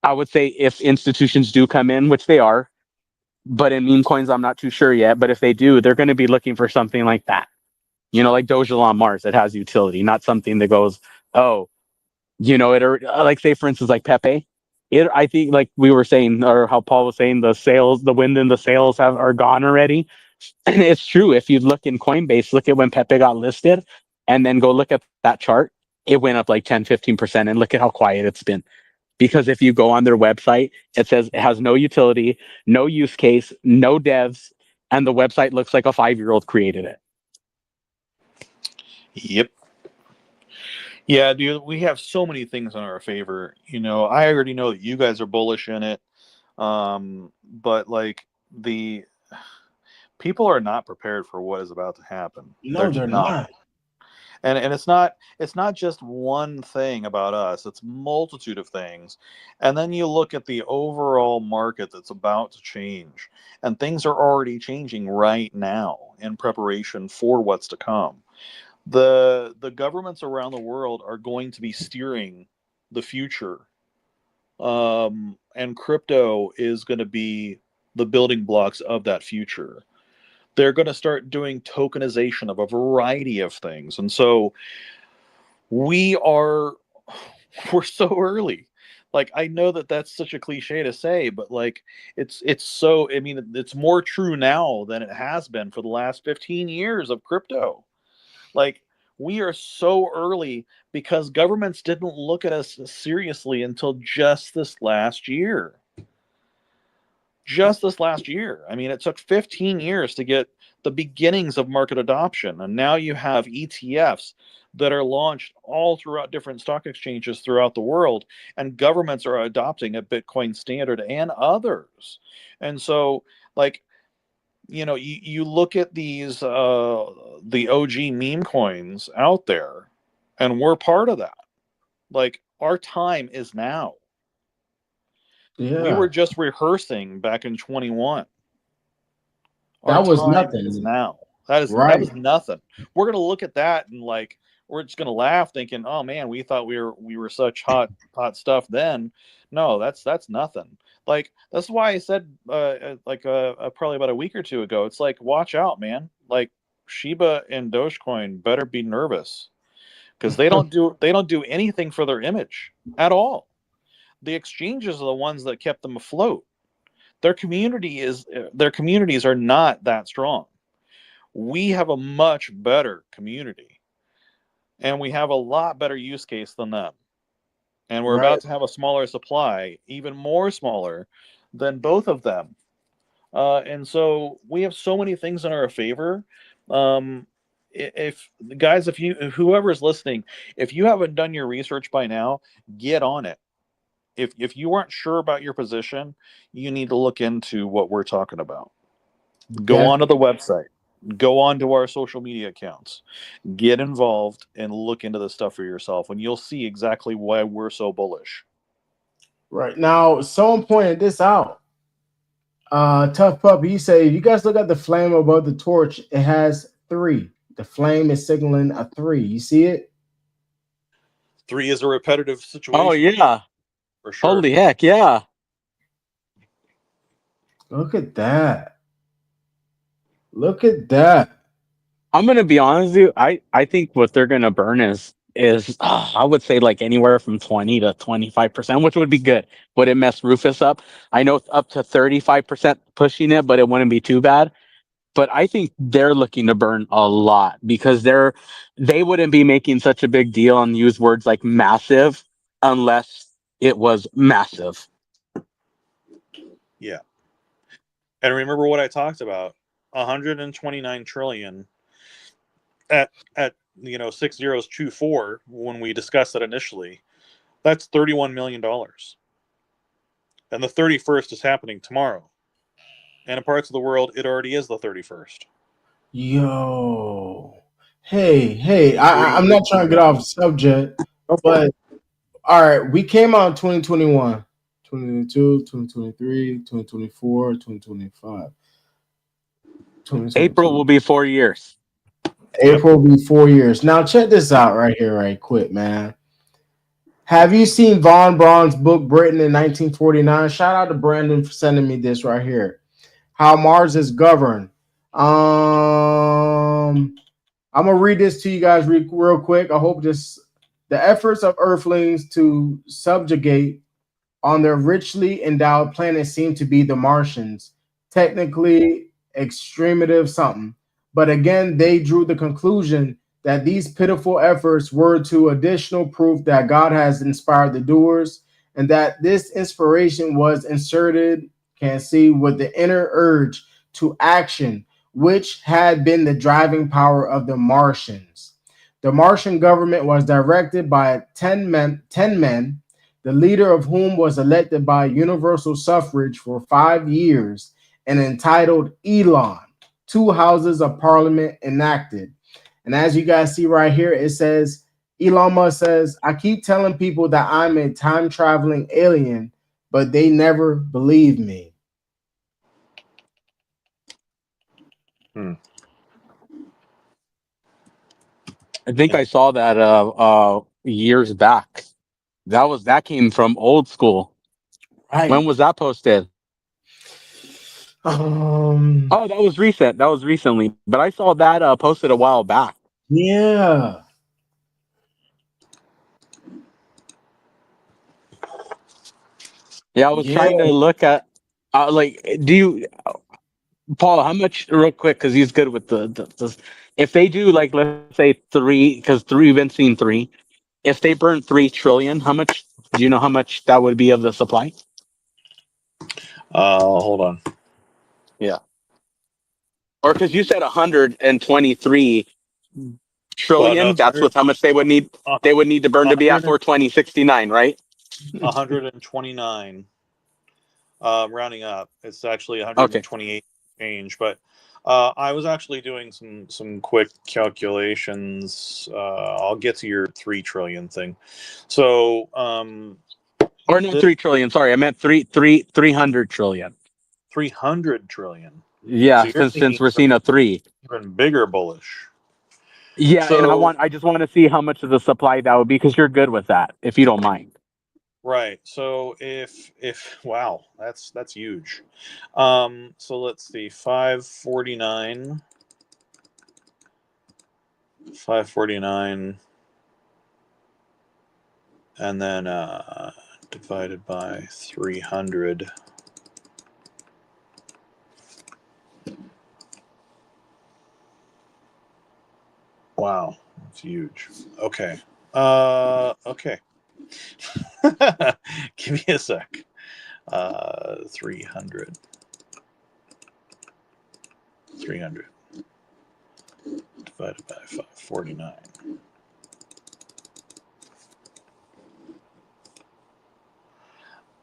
Speaker 2: I would say if institutions do come in, which they are, but in meme coins, I'm not too sure yet. But if they do, they're going to be looking for something like that. Like Dogelon Mars, it has utility, not something that goes, oh, like say for instance, like Pepe. I think like we were saying, or how Paul was saying, the wind and the sales are gone already. And it's true. If you look in Coinbase, look at when Pepe got listed and then go look at that chart, it went up like 10, 15%. And look at how quiet it's been. Because if you go on their website, it says it has no utility, no use case, no devs, and the website looks like a 5-year-old created it.
Speaker 3: Yep. Yeah, dude, we have so many things in our favor. I already know that you guys are bullish in it. But like the people are not prepared for what is about to happen.
Speaker 1: No, they're not.
Speaker 3: And it's not just one thing about us. It's a multitude of things. And then you look at the overall market that's about to change. And things are already changing right now in preparation for what's to come. The governments around the world are going to be steering the future. And crypto is going to be the building blocks of that future. They're going to start doing tokenization of a variety of things. And so we're so early. Like, I know that that's such a cliche to say, but like it's so, I mean, it's more true now than it has been for the last 15 years of crypto. Like, we are so early because governments didn't look at us seriously until just this last year. I mean, it took 15 years to get the beginnings of market adoption. And now you have ETFs that are launched all throughout different stock exchanges throughout the world. And governments are adopting a Bitcoin standard and others. And so, like, you look at these, the OG meme coins out there, And we're part of that. Like, our time is now.
Speaker 1: Yeah.
Speaker 3: We were just rehearsing back in 21. Our
Speaker 1: That was
Speaker 3: time
Speaker 1: nothing.
Speaker 3: is now. That
Speaker 1: Right.
Speaker 3: was nothing. We're gonna look at that and like we're just gonna laugh, thinking, "Oh man, we thought we were such hot stuff then." No, that's nothing. Like, that's why I said probably about a week or two ago. It's like, watch out, man. Like, Shiba and Dogecoin better be nervous, because they don't do anything for their image at all. The exchanges are the ones that kept them afloat. Their communities are not that strong. We have a much better community, and we have a lot better use case than them. And we're about to have a smaller supply, even more smaller than both of them. And so we have so many things in our favor. If guys, whoever's listening, if you haven't done your research by now, get on it. If you aren't sure about your position, you need to look into what we're talking about. Go onto the website. Go on to our social media accounts. Get involved and look into this stuff for yourself, and you'll see exactly why we're so bullish.
Speaker 1: Right. Now, someone pointed this out. Tough Pup, he said, if you guys look at the flame above the torch, it has 3. The flame is signaling a 3. You see it?
Speaker 3: 3 is a repetitive situation.
Speaker 2: Oh yeah.
Speaker 3: For sure.
Speaker 2: Holy heck, yeah.
Speaker 1: Look at that. Look at that.
Speaker 2: I'm gonna be honest with you. I think what they're gonna burn is I would say like anywhere from 20 to 25%, which would be good. Would it mess Rufus up? I know it's up to 35% pushing it, but it wouldn't be too bad. But I think they're looking to burn a lot, because they wouldn't be making such a big deal and use words like massive unless it was massive.
Speaker 3: Yeah. And remember what I talked about, 129 trillion at 6024 when we discussed it initially. That's $31 million. And the 31st is happening tomorrow. And in parts of the world, it already is the 31st.
Speaker 1: Yo. Hey, I'm not trying to get off subject, but all right, we came out in 2021, 2022, 2023, 2024, 2025.
Speaker 2: April will be 4 years.
Speaker 1: April will be 4 years. Now check this out right here, right quick, man. Have you seen Von Braun's book, Britain in 1949? Shout out to Brandon for sending me this right here. How Mars is governed. I'm gonna read this to you guys real quick. I hope the efforts of Earthlings to subjugate on their richly endowed planet seem to be the Martians, technically extremative something. But again, they drew the conclusion that these pitiful efforts were to additional proof that God has inspired the doers, and that this inspiration was inserted, can't see, with the inner urge to action, which had been the driving power of the Martians. The Martian government was directed by 10 men, the leader of whom was elected by universal suffrage for 5 years and entitled Elon. 2 houses of parliament enacted. And as you guys see right here, it says, Elon Musk says, I keep telling people that I'm a time-traveling alien, but they never believe me.
Speaker 2: I think I saw that years back. That came from old school.
Speaker 1: Right.
Speaker 2: When was that posted? Oh, that was recent. That was recently. But I saw that posted a while back.
Speaker 1: Yeah.
Speaker 2: Yeah, I was trying to look at do you, Paul, how much, real quick, because he's good with the if they do, like, let's say 3, because 3, we've been seeing 3. If they burn 3 trillion, how much, do you know how much that would be of the supply?
Speaker 3: Hold on.
Speaker 2: Yeah. Or because you said 123 trillion,
Speaker 3: Well, no,
Speaker 2: that's what how much they would need to burn to be at 420.69, right?
Speaker 3: 129. Rounding up, it's actually 128 change, but I was actually doing some quick calculations. I'll get to your 3 trillion thing. So,
Speaker 2: Or no, 3 trillion. Sorry, I meant 300 trillion.
Speaker 3: 300 trillion.
Speaker 2: Yeah,
Speaker 3: So you're
Speaker 2: since we're seeing a 3.
Speaker 3: even bigger bullish.
Speaker 2: Yeah, and
Speaker 3: So
Speaker 2: I just want to see how much of the supply that would be, because you're good with that, if you don't mind.
Speaker 3: right. So if wow, that's huge. So let's see, 549, and then divided by 300. Wow, that's huge. Okay. Okay. Give me a sec. 300 divided by 549.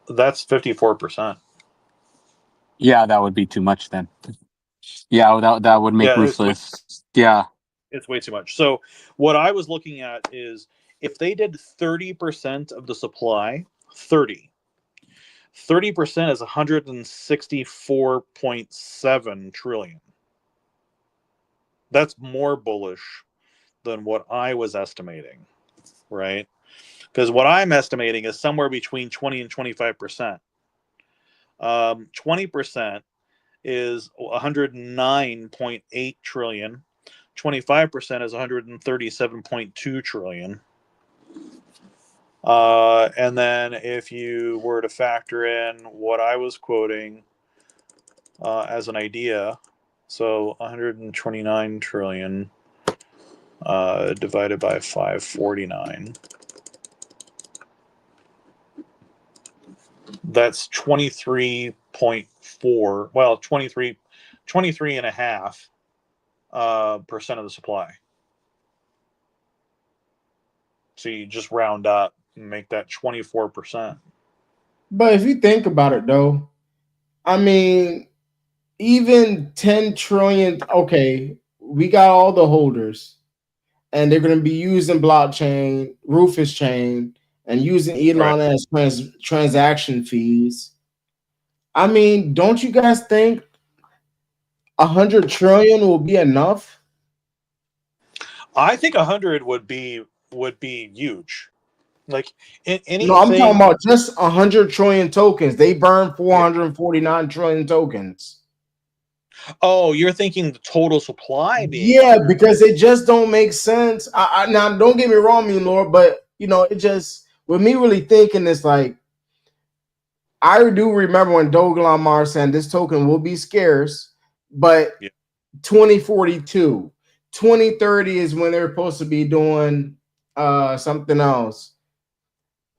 Speaker 3: That's 54%.
Speaker 2: Yeah, that would be too much then. Yeah, that would make Rufus. Yeah.
Speaker 3: It's way too much. So what I was looking at is if they did 30% of the supply, 30% is 164.7 trillion. That's more bullish than what I was estimating, right? Because what I'm estimating is somewhere between 20 and 25%. 20% is 109.8 trillion. 25% is 137.2 trillion. And then if you were to factor in what I was quoting as an idea, so 129 trillion divided by 549, that's 23.4, well, 23.5% of the supply. So you just round up and make that 24%.
Speaker 1: But if you think about it, though, I mean, even 10 trillion, okay, we got all the holders, and they're going to be using blockchain, Rufus chain, and using Elon as transaction fees. I mean, don't you guys think 100 trillion will be enough?
Speaker 3: I think 100 would be huge. Like anything.
Speaker 1: No, I'm talking about just 100 trillion tokens. They burn 449 trillion tokens.
Speaker 3: Oh, you're thinking the total supply being?
Speaker 1: Yeah, because it just don't make sense. Now, don't get me wrong, me Lord, but it just with me really thinking it's like I do remember when Dogelon Mars said this token will be scarce, but 2042, 2030 is when they're supposed to be doing something else.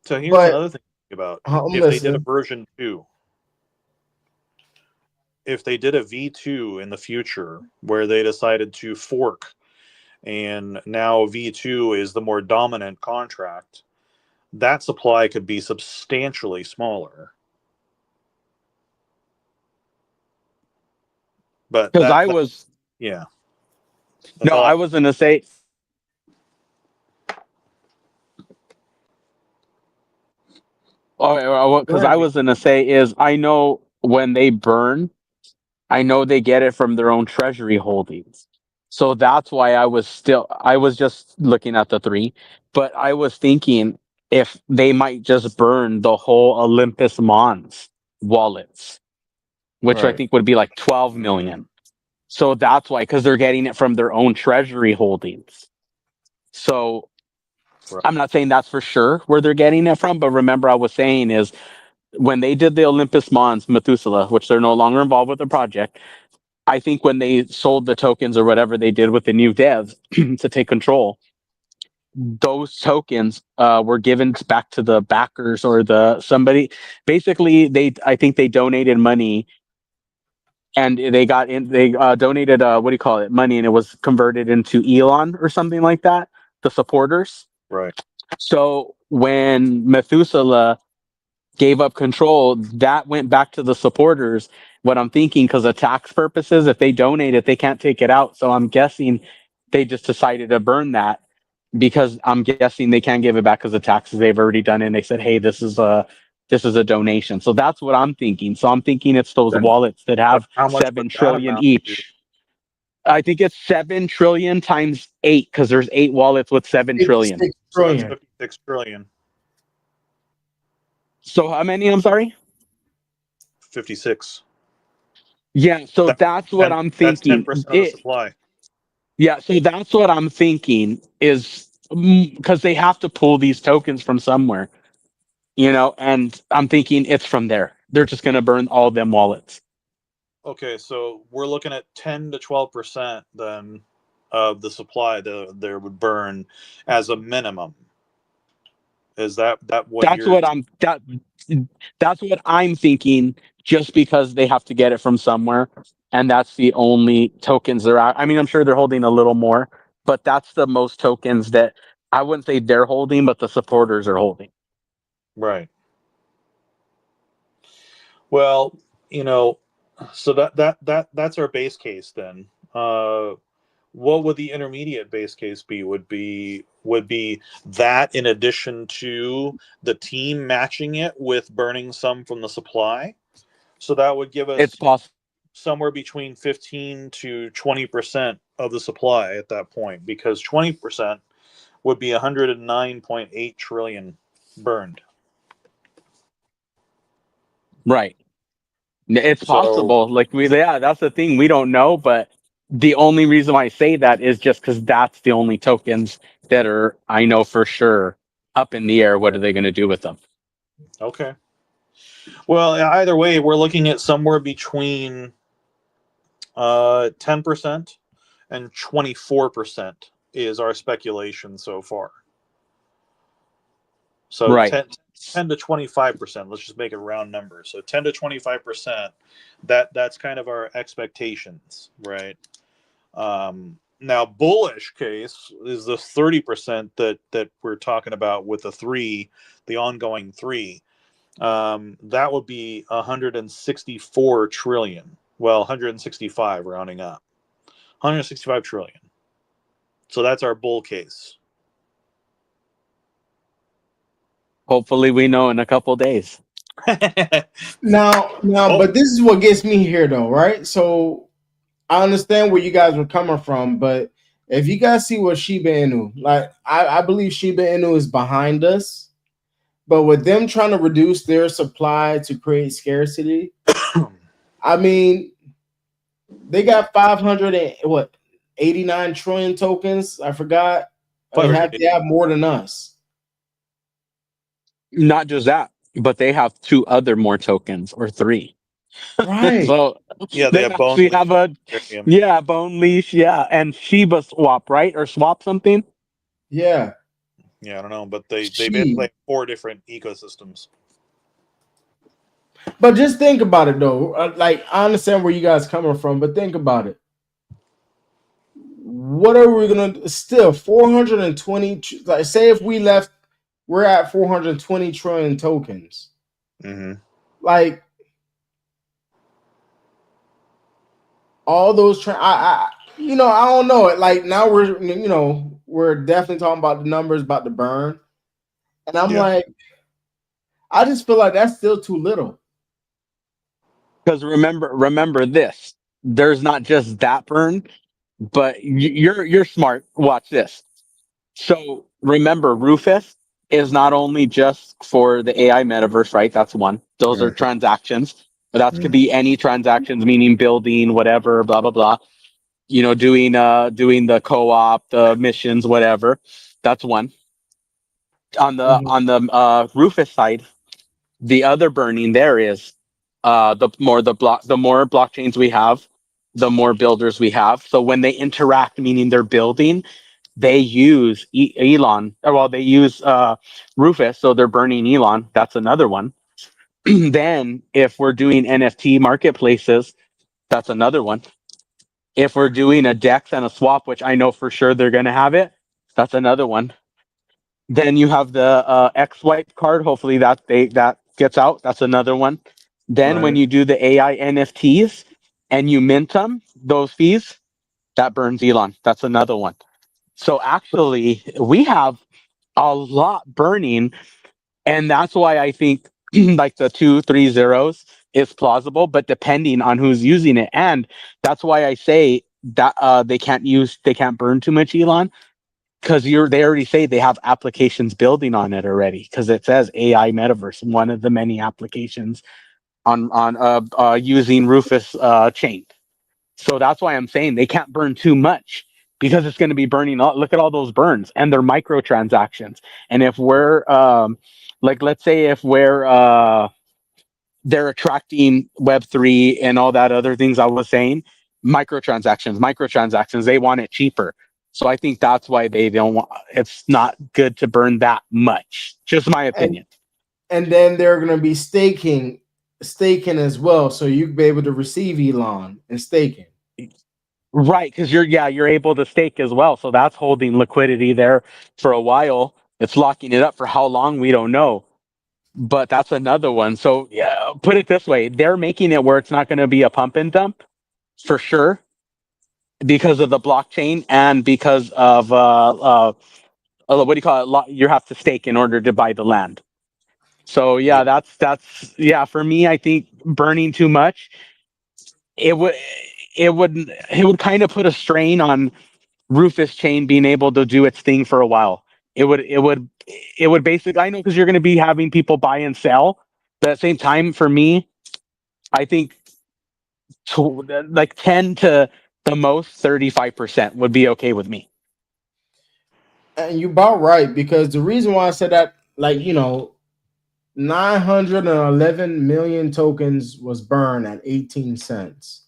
Speaker 3: So here's another thing to think about. If they did a version 2, if they did a V2 in the future where they decided to fork and now V2 is the more dominant contract, that supply could be substantially smaller. But
Speaker 2: because I was
Speaker 3: going to say
Speaker 2: because I was going to say is I know when they burn, I know they get it from their own treasury holdings. So that's why I was just looking at the 3, but I was thinking if they might just burn the whole Olympus Mons wallets, which I think would be like 12 million. So that's why, because they're getting it from their own treasury holdings. So I'm not saying that's for sure where they're getting it from, but remember I was saying is when they did the Olympus Mons Methuselah, which they're no longer involved with the project, I think when they sold the tokens or whatever they did with the new devs to take control, those tokens were given back to the backers or somebody. Basically, I think they donated money, and they donated money, and it was converted into Elon or something like that. The supporters,
Speaker 3: right.
Speaker 2: So when Methuselah gave up control, that went back to the supporters. What I'm thinking, because of tax purposes, if they donate it, they can't take it out. So I'm guessing they just decided to burn that, because I'm guessing they can't give it back because of taxes they've already done it. And they said, hey, this is a donation. So that's what I'm thinking. So I'm thinking it's those
Speaker 3: Then
Speaker 2: wallets that have
Speaker 3: how much would
Speaker 2: 7
Speaker 3: that
Speaker 2: trillion
Speaker 3: amount to?
Speaker 2: each. I think it's 7 trillion times 8, because there's 8 wallets with 7 trillion.
Speaker 1: 56
Speaker 3: So that's
Speaker 1: trillion.
Speaker 3: 56 trillion.
Speaker 2: So how many? I'm sorry.
Speaker 3: 56.
Speaker 2: Yeah. So
Speaker 3: That,
Speaker 2: that's what I'm thinking.
Speaker 3: That's 10% of the supply.
Speaker 2: Yeah. So that's what I'm thinking is, because they have to pull these tokens from somewhere, and I'm thinking it's from there. They're just going to burn all them wallets.
Speaker 3: Okay, so we're looking at 10 to 12% then of the supply that there would burn as a minimum. Is that what
Speaker 2: That's
Speaker 3: you're?
Speaker 2: that's what I'm thinking, just because they have to get it from somewhere, and that's the only tokens they're out. I mean, I'm sure they're holding a little more, but that's the most tokens that I wouldn't say they're holding, but the supporters are holding.
Speaker 3: Right. Well, so that's our base case then. What would the intermediate base case be? Would be that, in addition to the team matching it with burning some from the supply. So that would give
Speaker 2: It's
Speaker 3: us
Speaker 2: possible.
Speaker 3: somewhere between 15 to 20% of the supply at that point, because 20% would be 109.8 trillion burned.
Speaker 2: Right. It's
Speaker 3: So,
Speaker 2: possible. That's the thing. We don't know, but the only reason why I say that is just because that's the only tokens that are, I know for sure, up in the air. What are they going to do with them?
Speaker 3: okay. Well, either way, we're looking at somewhere between 10% and 24% is our speculation so far. So
Speaker 2: Right.
Speaker 3: 10 to 25%. Let's just make it round numbers. So 10 to 25%. That's kind of our expectations, right? Now, bullish case is the 30% that we're talking about with the ongoing 3. That would be 164 trillion. Well, 165 rounding up. 165 trillion. So that's our bull case.
Speaker 2: Hopefully, we know in a couple days.
Speaker 1: Now, but this is what gets me here, though, right? So I understand where you guys were coming from, but if you guys see what Shiba Inu, like I believe Shiba Inu is behind us, but with them trying to reduce their supply to create scarcity, I mean, they got 89 trillion tokens. I forgot. They have more than us.
Speaker 2: Not just that, but they have 2 other more tokens, or 3.
Speaker 1: Right.
Speaker 2: So
Speaker 3: they have
Speaker 2: actually have Bone Leash, and Shiba Swap, right? Or Swap something.
Speaker 1: Yeah.
Speaker 3: Yeah, I don't know, but they basically have 4 different ecosystems.
Speaker 1: But just think about it, though. Like, I understand where you guys coming from, but think about it. What are we gonna still 420? Like, say if we left, we're at 420 trillion tokens.
Speaker 3: Mm-hmm.
Speaker 1: Like, all those I don't know it. Like, now we're definitely talking about the numbers about the burn, and I'm like, I just feel like that's still too little.
Speaker 2: Because remember this. There's not just that burn, but you're smart. Watch this. So remember, Rufus is not only just for the AI metaverse, right? That's one. Those are transactions. That could be any transactions, meaning building, whatever, blah blah blah. Doing the co-op, the missions, whatever. That's one. On the Rufus side, the other burning there is the more blockchains we have, the more builders we have. So when they interact, meaning they're building, they use Elon. Well, they use Rufus, so they're burning Elon. That's another one. Then, if we're doing NFT marketplaces, that's another one. If we're doing a DEX and a swap, which I know for sure they're going to have it, that's another one. Then you have the X Swipe card. Hopefully that gets out, that's another one. Then when
Speaker 1: Right.
Speaker 2: you do the AI NFTs and you mint them, those fees, that burns Elon. That's another one. So actually, we have a lot burning, and that's why I think like the 2 3 zeros is plausible, but depending on who's using it, and that's why I say that they can't burn too much Elon, because they already say they have applications building on it already, because it says AI Metaverse, one of the many applications on using Rufus chain. So that's why I'm saying they can't burn too much, because it's going to be burning. Look at all those burns, and they're microtransactions. And if we're like, let's say if we're they're attracting Web3 and all that other things I was saying, microtransactions, they want it cheaper. So I think that's why they don't want. It's not good to burn that much. Just my opinion.
Speaker 1: And then they're going to be staking as well, so you'll be able to receive Elon and staking.
Speaker 2: Right, because you're able to stake as well. So that's holding liquidity there for a while. It's locking it up for how long, we don't know. But that's another one. So yeah, put it this way, they're making it where it's not going to be a pump and dump for sure, because of the blockchain and because of what do you call it? You have to stake in order to buy the land. So yeah, that's yeah. For me, I think burning too much, it would it would kind of put a strain on Rufus chain being able to do its thing for a while. It would basically, I know, because you're going to be having people buy and sell, but at the same time, for me, I think like 10 to the most 35% would be okay with me.
Speaker 1: And you about right, because the reason why I said that, like, 911 million tokens was burned at 18 cents.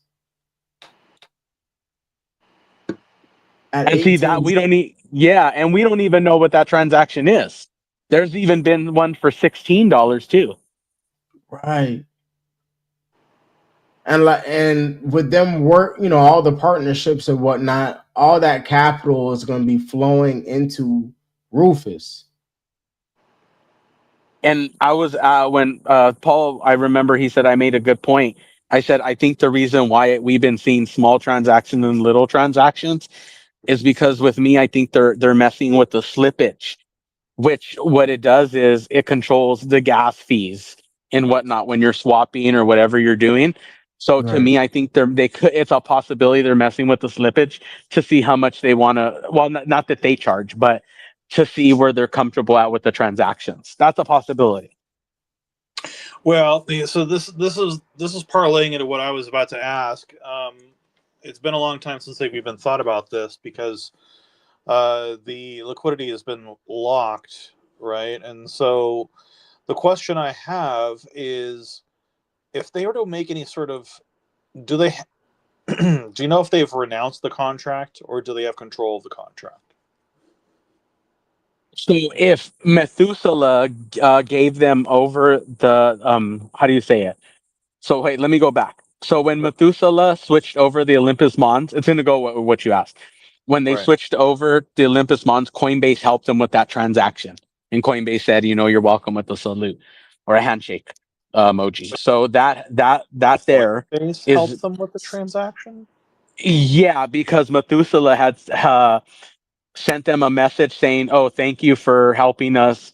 Speaker 1: At
Speaker 2: And see
Speaker 1: 18,
Speaker 2: that we don't need, yeah, and we don't even know what that transaction is. There's even been one for $16 too.
Speaker 1: right. And with them work, all the partnerships and whatnot, all that capital is going to be flowing into Rufus.
Speaker 2: And I was when Paul, I remember he said I made a good point. I said I think the reason why we've been seeing small transactions and little transactions is because with me, I think they're messing with the slippage, which what it does is it controls the gas fees and whatnot when you're swapping or whatever you're doing. So to
Speaker 1: Right.
Speaker 2: me, I think they could. It's a possibility they're messing with the slippage to see how much they want to. Well, not that they charge, but to see where they're comfortable at with the transactions. That's a possibility.
Speaker 3: Well, so this is parlaying into what I was about to ask. It's been a long time since they've even thought about this, because the liquidity has been locked, right? And so the question I have is, if they were to make any sort of, do they do you know if they've renounced the contract, or do they have control of the contract?
Speaker 2: So if Methuselah gave them over the how do you say it? So wait, let me go back. So when Methuselah switched over the Olympus Mons, it's going to go what you asked. When they
Speaker 3: Right.
Speaker 2: switched over the Olympus Mons, Coinbase helped them with that transaction, and Coinbase said, you're welcome with a salute or a handshake emoji. So that there
Speaker 3: Coinbase helped
Speaker 2: is,
Speaker 3: them with the transaction?
Speaker 2: yeah, because Methuselah had sent them a message saying, "Oh, thank you for helping us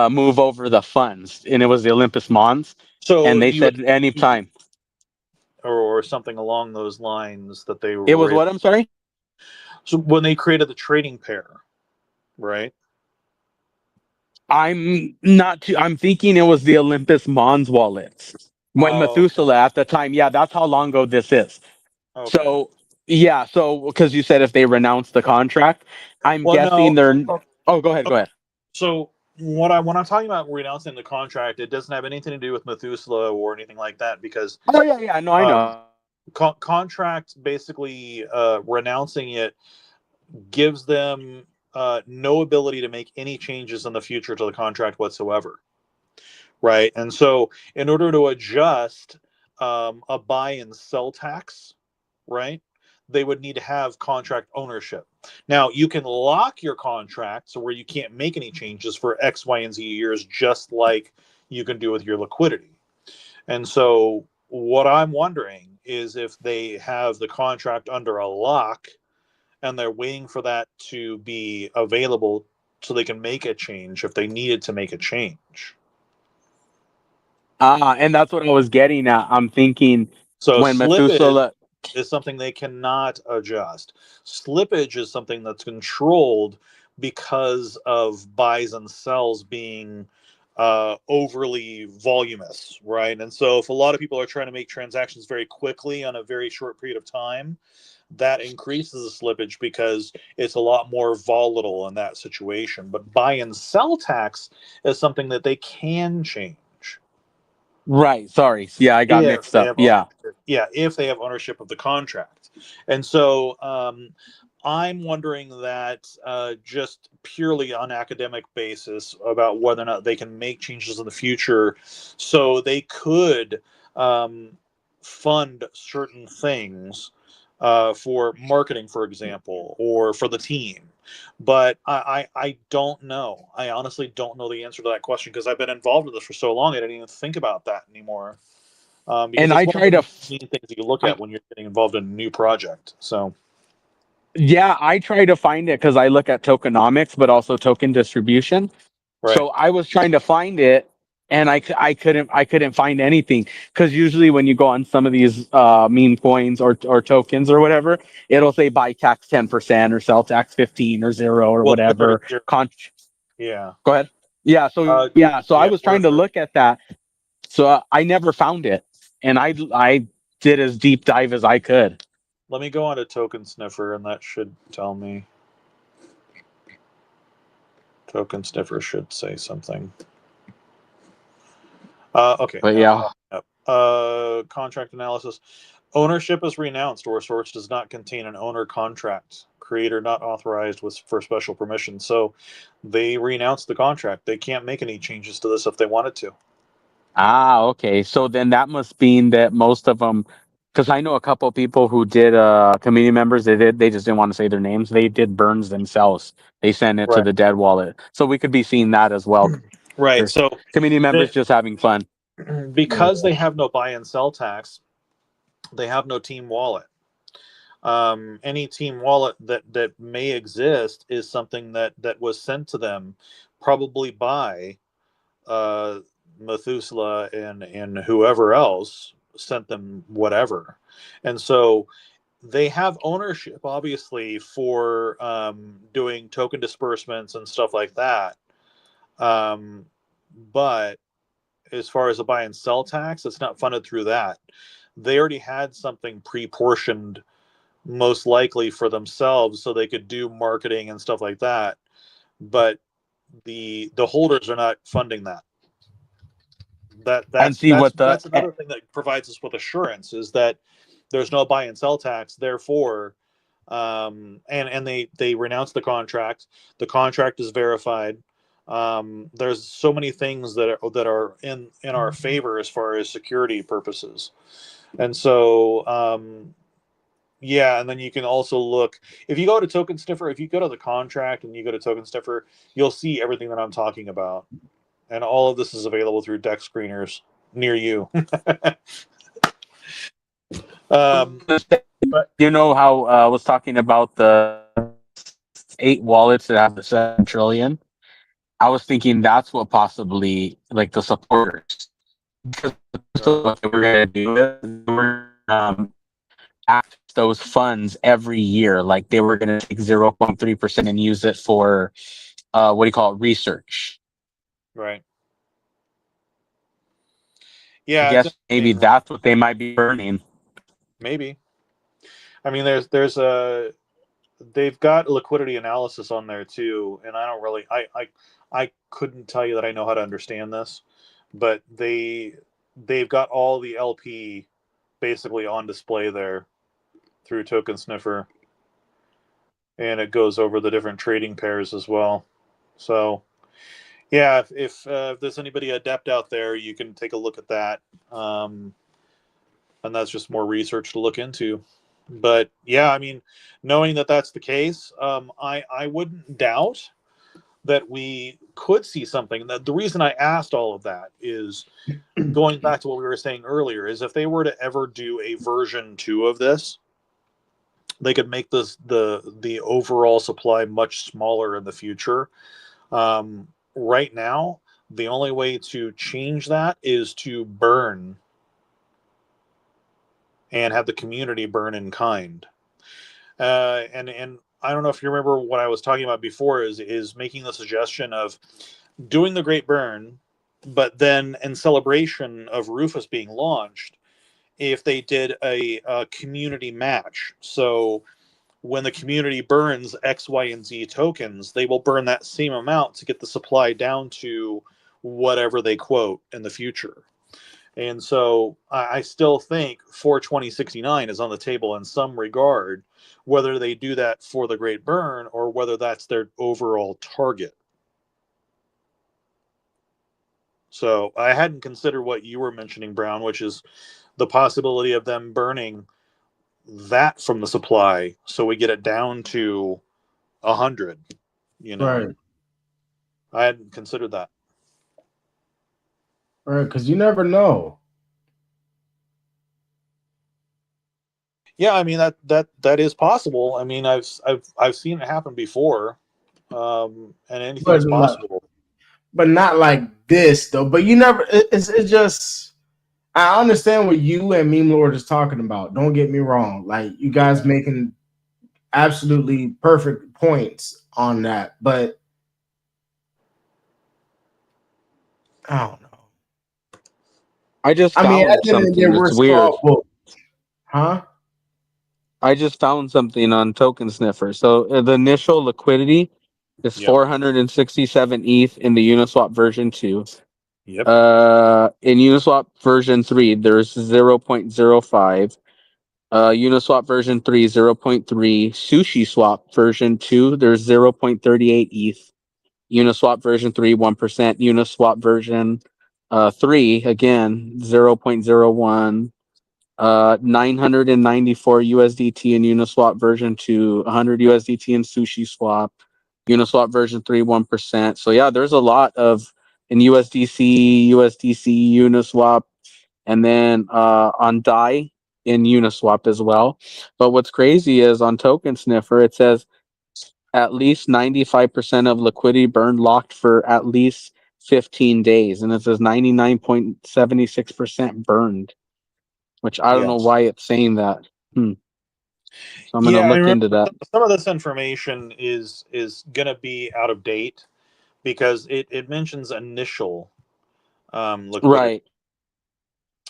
Speaker 2: move over the funds," and it was the Olympus Mons, and
Speaker 3: So
Speaker 2: they
Speaker 3: you
Speaker 2: said anytime.
Speaker 3: or something along those lines that they
Speaker 2: It was
Speaker 3: were.
Speaker 2: what? I'm sorry.
Speaker 3: So when they created the trading pair, right?
Speaker 2: I'm not too. I'm thinking it was the Olympus Mons wallets when
Speaker 3: Oh,
Speaker 2: Methuselah at the time. Yeah, that's how long ago this is.
Speaker 3: okay.
Speaker 2: So yeah, so because you said if they renounce the contract, I'm
Speaker 3: Well,
Speaker 2: guessing
Speaker 3: no.
Speaker 2: they're. Oh, go ahead. Go ahead.
Speaker 3: So when I'm talking about renouncing the contract, it doesn't have anything to do with Methuselah or anything like that, because
Speaker 2: Oh yeah, yeah. No, I
Speaker 3: um,
Speaker 2: know.
Speaker 3: contract basically renouncing it gives them no ability to make any changes in the future to the contract whatsoever, right? And so, in order to adjust a buy and sell tax, right, they would need to have contract ownership. Now, you can lock your contract so where you can't make any changes for X, Y, and Z years, just like you can do with your liquidity. And so what I'm wondering is if they have the contract under a lock and they're waiting for that to be available so they can make a change if they needed to make a change.
Speaker 2: And that's what I was getting at. I'm thinking
Speaker 3: So
Speaker 2: when
Speaker 3: slippage
Speaker 2: Methuselah,
Speaker 3: is something they cannot adjust. Slippage is something that's controlled because of buys and sells being overly voluminous, right? And so if a lot of people are trying to make transactions very quickly on a very short period of time, that increases the slippage because it's a lot more volatile in that situation. But buy and sell tax is something that they can change.
Speaker 2: right? Sorry, yeah, I got
Speaker 3: If
Speaker 2: mixed
Speaker 3: they
Speaker 2: up.
Speaker 3: have
Speaker 2: Yeah,
Speaker 3: if they have ownership of the contract. And so I'm wondering that just purely on academic basis about whether or not they can make changes in the future so they could fund certain things for marketing, for example, or for the team. But I don't know. I honestly don't know the answer to that question because I've been involved with this for so long I didn't even think about that anymore. Because
Speaker 2: and
Speaker 3: it's
Speaker 2: I
Speaker 3: one of
Speaker 2: try
Speaker 3: the
Speaker 2: to,
Speaker 3: main things that you look
Speaker 2: I,
Speaker 3: at when you're getting involved in a new project. So,
Speaker 2: yeah, I try to find it because I look at tokenomics, but also token distribution.
Speaker 3: right.
Speaker 2: So I was trying to find it, and I couldn't find anything because usually when you go on some of these meme coins or tokens or whatever, it'll say buy tax 10% or sell tax 15 or 0 or
Speaker 3: Well, they're already
Speaker 2: whatever.
Speaker 3: here. Yeah.
Speaker 2: Go ahead. So I
Speaker 3: Yeah.
Speaker 2: was trying to look at that. So I never found it, and I did as deep dive as I could.
Speaker 3: Let me go on to Token Sniffer, and that should tell me. Token Sniffer should say something. Okay.
Speaker 2: But
Speaker 3: Now it's
Speaker 2: yeah,
Speaker 3: popping up. Contract analysis. Ownership is renounced or source does not contain an owner contract. Creator not authorized for special permission. So they renounced the contract. They can't make any changes to this if they wanted to.
Speaker 2: okay. So then that must mean that most of them, because I know a couple of people who did community members. They just didn't want to say their names. They did burns themselves. They sent it to
Speaker 3: Right.
Speaker 2: the dead wallet. So we could be seeing that as well.
Speaker 3: Right.
Speaker 2: Or
Speaker 3: So
Speaker 2: community members
Speaker 3: they,
Speaker 2: just having fun.
Speaker 3: because they have no buy and sell tax, they have no team wallet. Any team wallet that may exist is something that was sent to them probably by Methuselah and whoever else sent them whatever. And so they have ownership obviously for doing token disbursements and stuff like that. But as far as a buy and sell tax, it's not funded through that. They already had something pre-portioned most likely for themselves so they could do marketing and stuff like that, but the holders are not funding that.
Speaker 2: And see what the
Speaker 3: That's another thing that provides us with assurance is that there's no buy and sell tax, therefore and they renounce the contract. The contract is verified. There's so many things that are in our favor as far as security purposes. And so yeah, and then you can also look if you go to Token Sniffer, if you go to the contract and you go to Token Sniffer, you'll see everything that I'm talking about. And all of this is available through deck screeners near you. But
Speaker 2: you know how I was talking about the 8 wallets that have the 7 trillion. I was thinking that's what possibly like the supporters. Because what they were going to do is they were access those funds every year. Like they were going to take 0.3% and use it for what do you call it, research.
Speaker 3: right.
Speaker 2: I
Speaker 3: Yeah, it's
Speaker 2: guess maybe
Speaker 3: interesting.
Speaker 2: that's what they might be burning.
Speaker 3: Maybe. I mean, there's a they've got liquidity analysis on there too, and I don't really I couldn't tell you that I know how to understand this, but they've got all the LP basically on display there through Token Sniffer, and it goes over the different trading pairs as well. So yeah, if there's anybody adept out there, you can take a look at that, and that's just more research to look into. But yeah, I mean, knowing that that's the case, I wouldn't doubt that we could see something. The reason I asked all of that is going back to what we were saying earlier, is if they were to ever do a version 2 of this, they could make this the overall supply much smaller in the future. Right now, the only way to change that is to burn and have the community burn in kind. And I don't know if you remember what I was talking about before, is making the suggestion of doing the Great Burn, but then in celebration of Rufus being launched, if they did a community match. So when the community burns X, Y, and Z tokens, they will burn that same amount to get the supply down to whatever they quote in the future. And so I still think 42069 is on the table in some regard, whether they do that for the Great Burn or whether that's their overall target. So I hadn't considered what you were mentioning, Brown, which is the possibility of them burning that from the supply, so we get it down to 100. You know,
Speaker 1: Right.
Speaker 3: I hadn't considered that.
Speaker 1: Right, because you never know.
Speaker 3: Yeah, I mean that is possible. I mean, I've seen it happen before, and anything's possible.
Speaker 1: But not like this though. But you never. It's just. I understand what you and Meme Lord is talking about. Don't get me wrong. Like you guys making absolutely perfect points on that, but I don't know.
Speaker 2: I just
Speaker 1: I mean,
Speaker 2: found
Speaker 1: at the end of the day,
Speaker 2: something
Speaker 1: we're
Speaker 2: that's weird.
Speaker 1: small. Huh?
Speaker 2: I just found something on Token Sniffer. So the initial liquidity is
Speaker 3: Yep.
Speaker 2: 467 ETH in the Uniswap version 2.
Speaker 3: Yep.
Speaker 2: In Uniswap version 3, there's 0.05. Uniswap version 3, 0.3. Sushi Swap version 2, there's 0.38 ETH. Uniswap version 3, 1%. Uniswap version 3, again, 0.01. 994 USDT in Uniswap version 2, 100 USDT in Sushi Swap, Uniswap version 3, 1%. So yeah, there's a lot of in USDC, Uniswap, and then on DAI in Uniswap as well. But what's crazy is on Token Sniffer, it says at least 95% of liquidity burned locked for at least 15 days. And it says 99.76% burned, which I don't know why it's saying that. So I'm going to look into that.
Speaker 3: Some of this information is going to be out of date because it mentions initial liquidity.
Speaker 2: Right.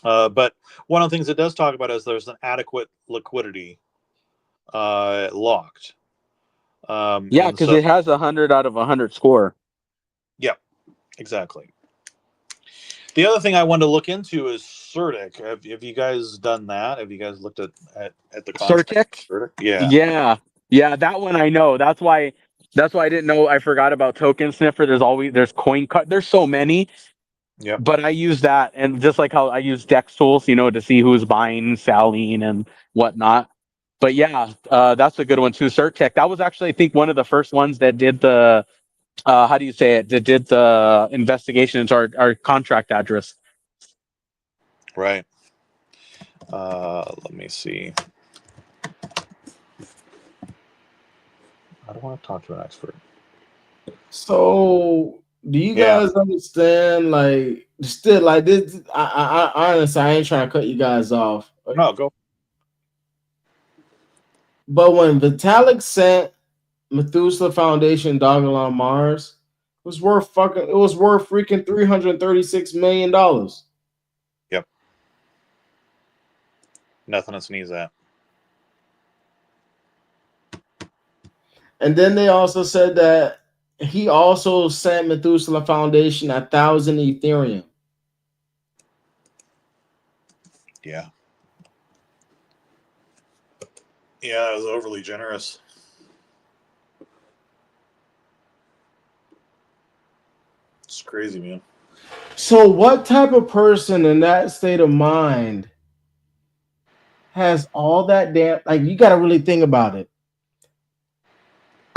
Speaker 3: But one of the things it does talk about is there's an adequate liquidity locked.
Speaker 2: Yeah, because it has 100 out of 100 score.
Speaker 3: Yeah, exactly. The other thing I wanted to look into is Certic. Have you guys done that? Have you guys looked at the
Speaker 2: Certic?
Speaker 3: Yeah.
Speaker 2: Yeah, that one I know. That's why I didn't know. I forgot about Token Sniffer. There's coin cut. There's so many.
Speaker 3: Yeah.
Speaker 2: But I use that, and just like how I use Dex tools, to see who's buying, selling, and whatnot. But yeah, that's a good one too. Certic. That was actually, I think, one of the first ones that did the how do you say it? That did the investigation into our contract address.
Speaker 3: Right. Let me see. I don't want to talk to an expert.
Speaker 1: So, do you guys understand? Like, still, like this. I honestly, I ain't trying to cut you guys off.
Speaker 3: No, go.
Speaker 1: But when Vitalik sent Methuselah Foundation Dogelon Mars, it was worth freaking $336 million.
Speaker 3: Yep. Nothing to sneeze at.
Speaker 1: And then they also said that he also sent Methuselah Foundation 1,000 Ethereum.
Speaker 3: Yeah. Yeah, that was overly generous. It's crazy, man.
Speaker 1: So what type of person in that state of mind has all that damn, like, you got to really think about it.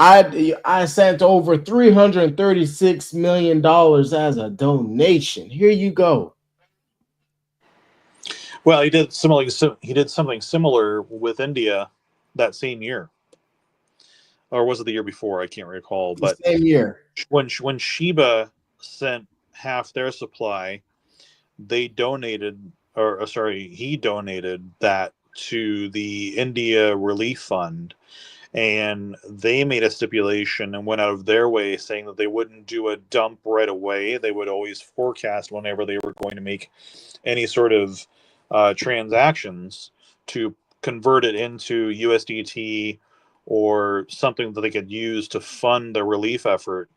Speaker 1: I sent over $336 million as a donation. Here you go.
Speaker 3: Well, he did something similar with India that same year, or was it the year before? I can't recall. But
Speaker 1: The same year,
Speaker 3: when SHIB sent half their supply, they donated, or sorry, he donated that to the India Relief Fund, and they made a stipulation and went out of their way saying that they wouldn't do a dump right away. They would always forecast whenever they were going to make any sort of transactions to convert it into USDT or something that they could use to fund the relief effort.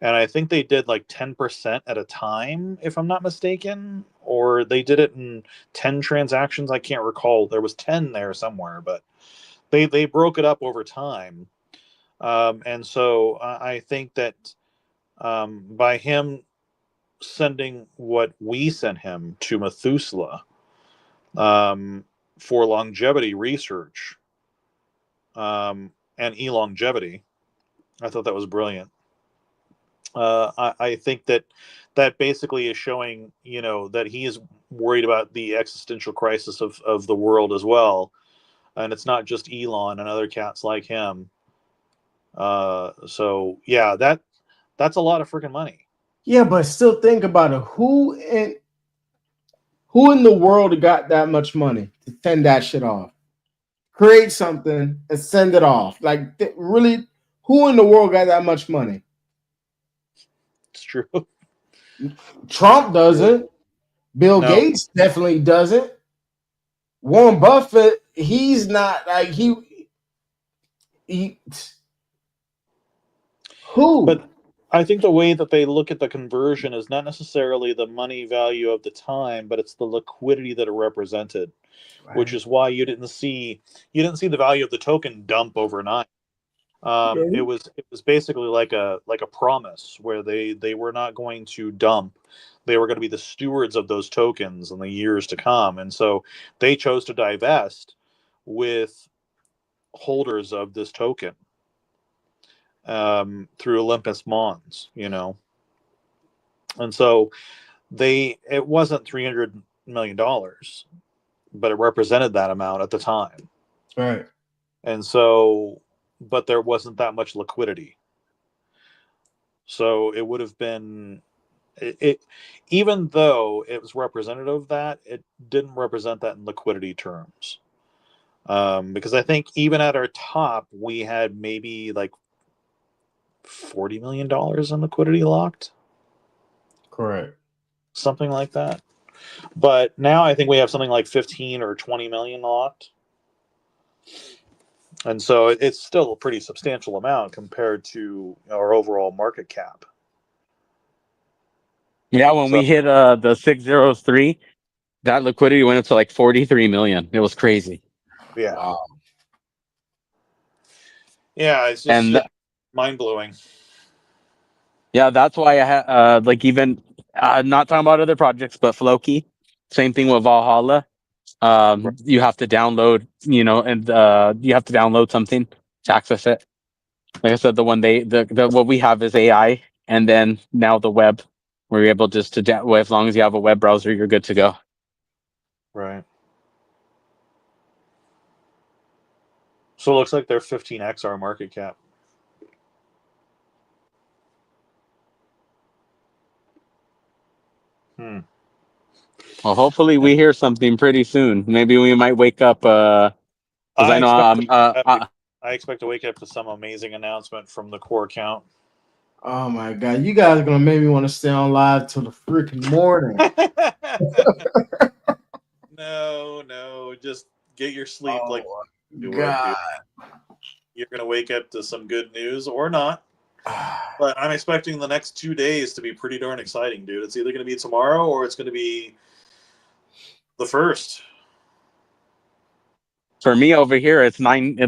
Speaker 3: And I think they did like 10% at a time, if I'm not mistaken, or they did it in 10 transactions. I can't recall. There was 10 there somewhere, but they broke it up over time. And so I think that by him sending what we sent him to Methuselah for longevity research and elongevity, I thought that was brilliant. I think that basically is showing, that he is worried about the existential crisis of the world as well. And it's not just Elon and other cats like him. So yeah, that's a lot of freaking money.
Speaker 1: yeah, but still think about it. Who in the world got that much money to send that shit off? Create something and send it off. Like, really, who in the world got that much money?
Speaker 3: It's true.
Speaker 1: Trump doesn't. Bill Gates definitely doesn't. Warren Buffett, he's not like he who?
Speaker 3: But I think the way that they look at the conversion is not necessarily the money value of the time, but it's the liquidity that it represented, right. Which is why you didn't see the value of the token dump overnight. It was basically like a promise where they were not going to dump. They were going to be the stewards of those tokens in the years to come. And so they chose to divest with holders of this token through Olympus Mons, And so it wasn't $300 million, but it represented that amount at the time.
Speaker 1: Right.
Speaker 3: And so, but there wasn't that much liquidity. So it would have been, even though it was representative of that, it didn't represent that in liquidity terms. Because I think even at our top, we had maybe like $40 million in liquidity locked.
Speaker 1: Correct.
Speaker 3: Something like that. But now I think we have something like 15 or 20 million locked. And so it's still a pretty substantial amount compared to our overall market cap.
Speaker 2: Yeah, when we hit the 603, that liquidity went up to like 43 million. It was crazy.
Speaker 3: Yeah.
Speaker 1: Wow.
Speaker 3: Yeah, it's just mind-blowing.
Speaker 2: Yeah, that's why I had even not talking about other projects, but Floki, same thing with Valhalla. You have to download, and you have to download something to access it. Like I said, the one what we have is AI, and then now the web, where you're able just to as long as you have a web browser, you're good to go.
Speaker 3: Right. So it looks like they're 15x our market cap.
Speaker 2: Well, hopefully we hear something pretty soon. Maybe we might wake up. Because
Speaker 3: I expect to wake up to some amazing announcement from the core account.
Speaker 1: Oh my god, you guys are gonna make me want to stay on live till the freaking morning.
Speaker 3: No, just get your sleep.
Speaker 1: God.
Speaker 3: You're gonna wake up to some good news or not. But I'm expecting the next 2 days to be pretty darn exciting, dude. It's either gonna be tomorrow or it's gonna be the 1st.
Speaker 2: For me over here, it's 9,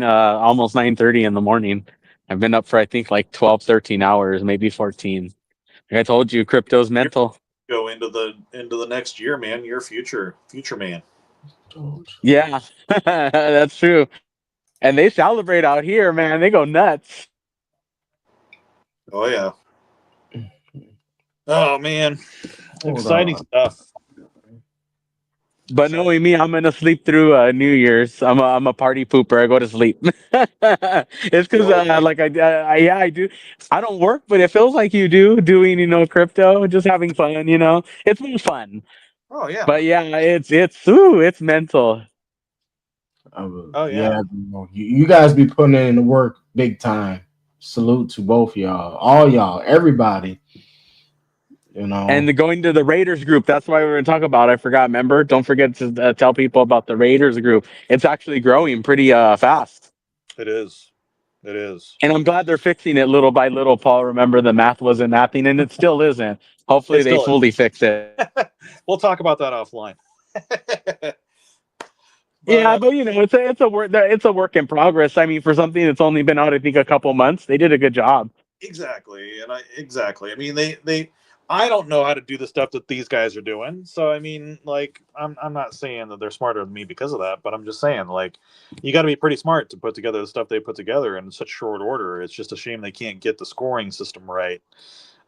Speaker 2: almost 9:30 in the morning. I've been up for, I think, like 12, 13 hours, maybe 14. Like I told you, crypto's mental.
Speaker 3: Go into the next year, man. You're future man.
Speaker 2: Yeah, that's true. And they celebrate out here, man. They go nuts.
Speaker 3: Oh yeah. Oh man,
Speaker 1: Hold
Speaker 3: exciting
Speaker 1: on.
Speaker 3: stuff.
Speaker 2: But knowing me, I'm gonna sleep through New Year's. I'm a party pooper. I go to sleep. It's because like yeah, I do. I don't work, but it feels like you do doing crypto, just having fun. It's been fun.
Speaker 3: Oh yeah.
Speaker 2: But yeah, it's mental.
Speaker 3: Oh yeah.
Speaker 1: Yeah, you guys be putting in the work big time. Salute to both y'all, all y'all, everybody.
Speaker 2: And going to the Raiders group, that's why we were going to talk about. I forgot. Remember, don't forget to tell people about the Raiders group. It's actually growing pretty fast.
Speaker 3: It is. It is.
Speaker 2: And I'm glad they're fixing it little by little, Paul. Remember, the math wasn't mathing, and it still isn't.
Speaker 3: It
Speaker 2: Hopefully, they
Speaker 3: still is.
Speaker 2: fully fix it.
Speaker 3: We'll talk about that offline. But
Speaker 2: Yeah, but it's a work in progress. I mean, for something that's only been out, I think, a couple months, they did a good job.
Speaker 3: exactly, and exactly. I mean, they. I don't know how to do the stuff that these guys are doing. So I mean, like, I'm not saying that they're smarter than me because of that, but I'm just saying, like, you got to be pretty smart to put together the stuff they put together in such short order. It's just a shame they can't get the scoring system right.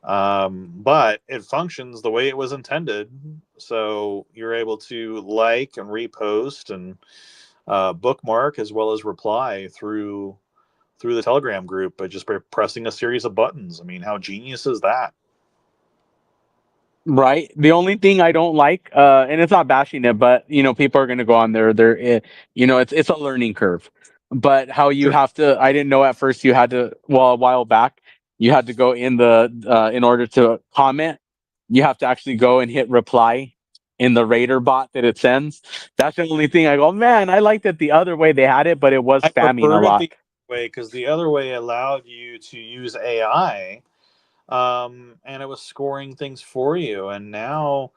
Speaker 3: But it functions the way it was intended. So you're able to like and repost and bookmark as well as reply through the Telegram group by just by pressing a series of buttons. I mean, how genius is that?
Speaker 2: Right. The only thing I don't like, and it's not bashing it, but people are going to go on there. It's a learning curve. But how you
Speaker 3: Sure.
Speaker 2: have to, I didn't know at first you had to. Well, a while back, you had to go in order to comment, you have to actually go and hit reply in the Raider bot that it sends. That's the only thing I go, man. I liked it the other way they had it, but it was
Speaker 3: I
Speaker 2: spamming a
Speaker 3: preferred it
Speaker 2: lot.
Speaker 3: the other way because the other way allowed you to use AI, and it was scoring things for you. And now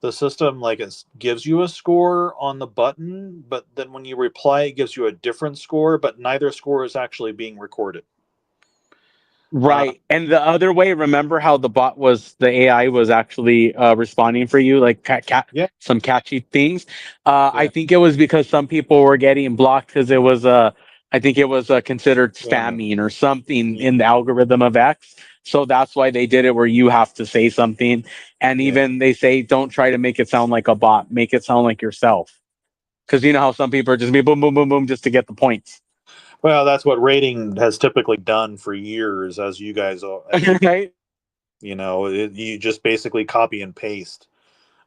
Speaker 3: the system, like, it gives you a score on the button, but then when you reply, it gives you a different score, but neither score is actually being recorded. Uh,
Speaker 2: Right. And the other way, remember how the AI was actually responding for you, like
Speaker 3: yeah,
Speaker 2: some catchy things. I
Speaker 3: yeah,
Speaker 2: think it was because some people were getting blocked because I think it was considered
Speaker 3: yeah,
Speaker 2: spamming or something in the algorithm of X. So that's why they did it where you have to say something. And
Speaker 3: yeah.
Speaker 2: even they say, don't try to make it sound like a bot, make it sound like yourself. Because you know how some people are just be boom, boom, boom, boom, just to get the points.
Speaker 3: Well, that's what rating has typically done for years, as you guys,
Speaker 2: Right.
Speaker 3: you just basically copy and paste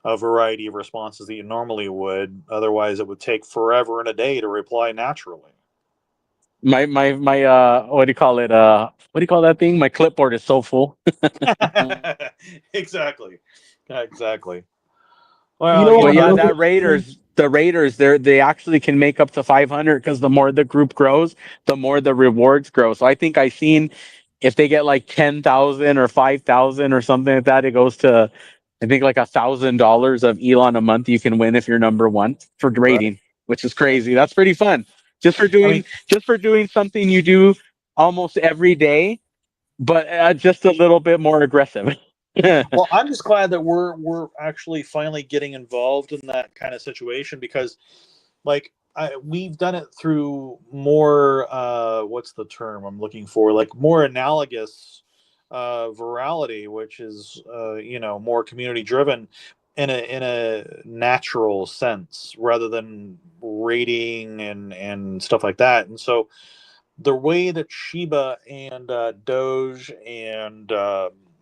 Speaker 3: a variety of responses that you normally would. Otherwise, it would take forever and a day to reply naturally.
Speaker 2: My what do you call it? What do you call that thing? My clipboard is so full.
Speaker 3: exactly, exactly.
Speaker 1: You
Speaker 3: Well,
Speaker 1: know
Speaker 3: you
Speaker 2: But
Speaker 1: what
Speaker 3: know,
Speaker 1: I'm
Speaker 2: yeah,
Speaker 1: looking
Speaker 2: that the Raiders, they actually can make up to 500 because the more the group grows, the more the rewards grow. So I think I seen if they get like 10,000 or 5,000 or something like that, it goes to I think like $1,000 of Elon a month you can win if you're number one for
Speaker 3: right?
Speaker 2: grading, which is
Speaker 3: Yeah.
Speaker 2: crazy. That's pretty fun. Just for
Speaker 3: I
Speaker 2: doing
Speaker 3: mean,
Speaker 2: just for doing something you do almost every day, but just a little bit more aggressive.
Speaker 3: well, I'm just glad that we're actually finally getting involved in that kind of situation because, like, we've done it through more. What's the term I'm looking for? Like, more analogous virality, which is more community driven in a natural sense rather than rating and stuff like that. And so the way that Shiba and Doge and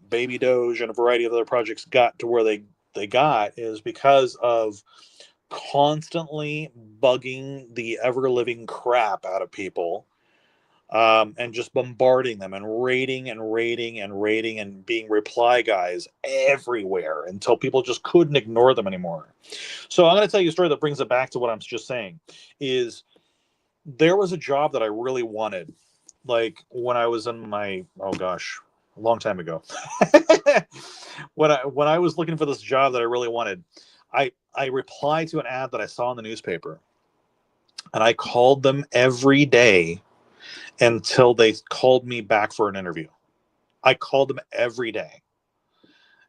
Speaker 3: Baby Doge and a variety of other projects got to where they got is because of constantly bugging the ever living crap out of people, and just bombarding them and rating and rating and rating and being reply guys everywhere until people just couldn't ignore them anymore. So I'm going to tell you a story that brings it back to what I'm just saying. Is there was a job that I really wanted, like when I was in my, oh gosh, a long time ago. When I was looking for this job that I really wanted, I replied to an ad that I saw in the newspaper, and I called them every day until they called me back for an interview. I called them every day,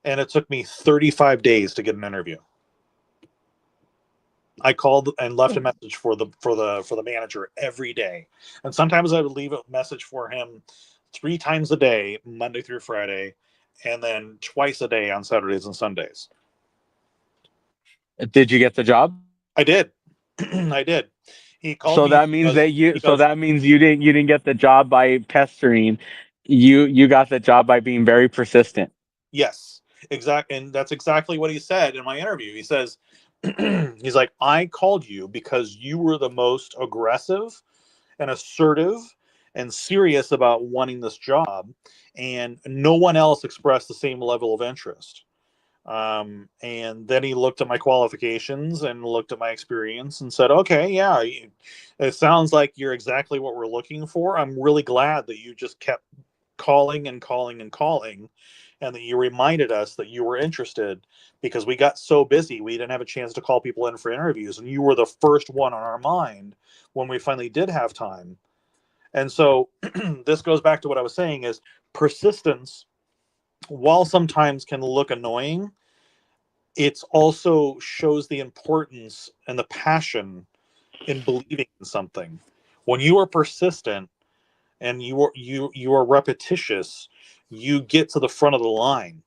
Speaker 3: and it took me 35 days to get an interview. I called and left a message for the manager every day, and sometimes I would leave a message for him 3 times a day, Monday through Friday, and then twice a day on Saturdays and Sundays.
Speaker 2: Did you get the job?
Speaker 3: I did. I did. He called
Speaker 2: So
Speaker 3: me.
Speaker 2: that means that you.
Speaker 3: He
Speaker 2: So
Speaker 3: goes,
Speaker 2: that means you didn't get the job by pestering. You got the job by being very persistent.
Speaker 3: yes, exactly, and that's exactly what he said in my interview. He says, he's like, I called you because you were the most aggressive and assertive and serious about wanting this job, and no one else expressed the same level of interest. And then he looked at my qualifications and looked at my experience and said, okay, yeah, it sounds like you're exactly what we're looking for. I'm really glad that you just kept calling and calling and calling, and that you reminded us that you were interested, because we got so busy we didn't have a chance to call people in for interviews, and you were the first one on our mind when we finally did have time. And so this goes back to what I was saying, is persistence, while sometimes can look annoying, it's also shows the importance and the passion in believing in something. When you are persistent and you are repetitious, you get to the front of the line,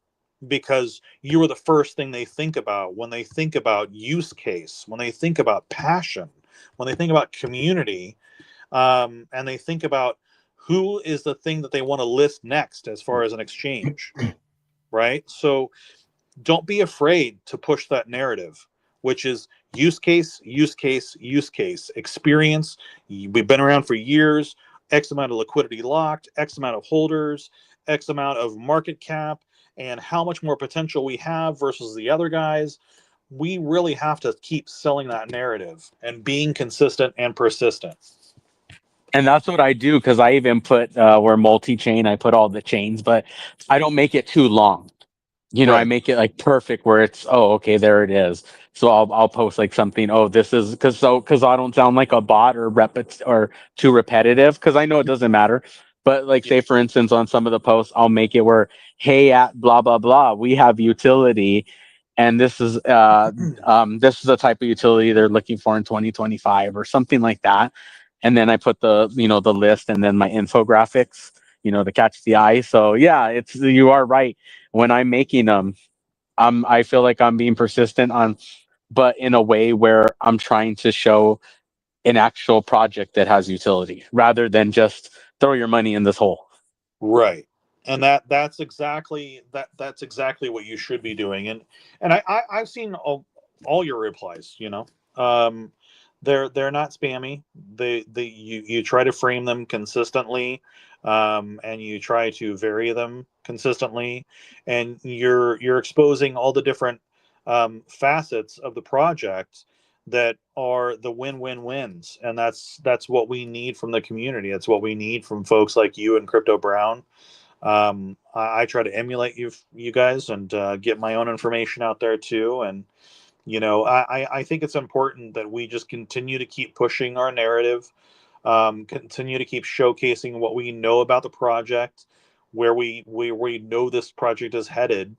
Speaker 3: because you are the first thing they think about when they think about use case, when they think about passion, when they think about community, and they think about who is the thing that they want to list next as far as an exchange, right? So don't be afraid to push that narrative, which is use case, use case, use case, experience. We've been around for years, X amount of liquidity locked, X amount of holders, X amount of market cap, and how much more potential we have versus the other guys. We really have to keep selling that narrative and being consistent and persistent.
Speaker 2: And that's what I do, because I even put we're multi-chain. I put all the chains, but I don't make it too long. I
Speaker 3: Right.
Speaker 2: make it like perfect where it's, oh, okay, there it is. So I'll post like something. Oh, this is because I don't sound like a bot or too repetitive, because I know it doesn't matter. But like,
Speaker 3: Yeah.
Speaker 2: say for instance, on some of the posts, I'll make it where, hey, at blah blah blah, we have utility, and this is the type of utility they're looking for in 2025 or something like that. And then I put the list and then my infographics, to catch the eye. So yeah, you are right. When I'm making them, I feel like I'm being persistent but in a way where I'm trying to show an actual project that has utility rather than just throw your money in this hole.
Speaker 3: Right. And that's exactly what you should be doing. And I've seen all your replies, Um they're not spammy. You try to frame them consistently, and you try to vary them consistently, and you're exposing all the different facets of the project that are the win-win-wins, and that's what we need from the community. That's what we need from folks like you and Crypto Brown. I try to emulate you guys, and get my own information out there too. And I think it's important that we just continue to keep pushing our narrative, continue to keep showcasing what we know about the project, where we know this project is headed,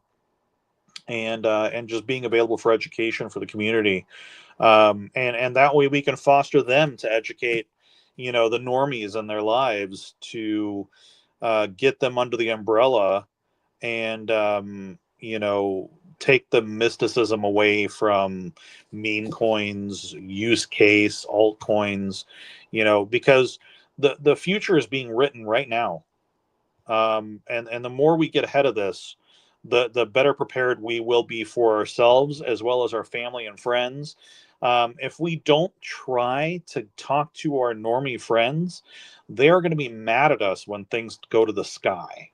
Speaker 3: and just being available for education for the community, and that way we can foster them to educate the normies in their lives, to get them under the umbrella, and take the mysticism away from meme coins, use case, altcoins, because the future is being written right now. And the more we get ahead of this, the better prepared we will be for ourselves as well as our family and friends. If we don't try to talk to our normie friends, they're going to be mad at us when things go to the sky.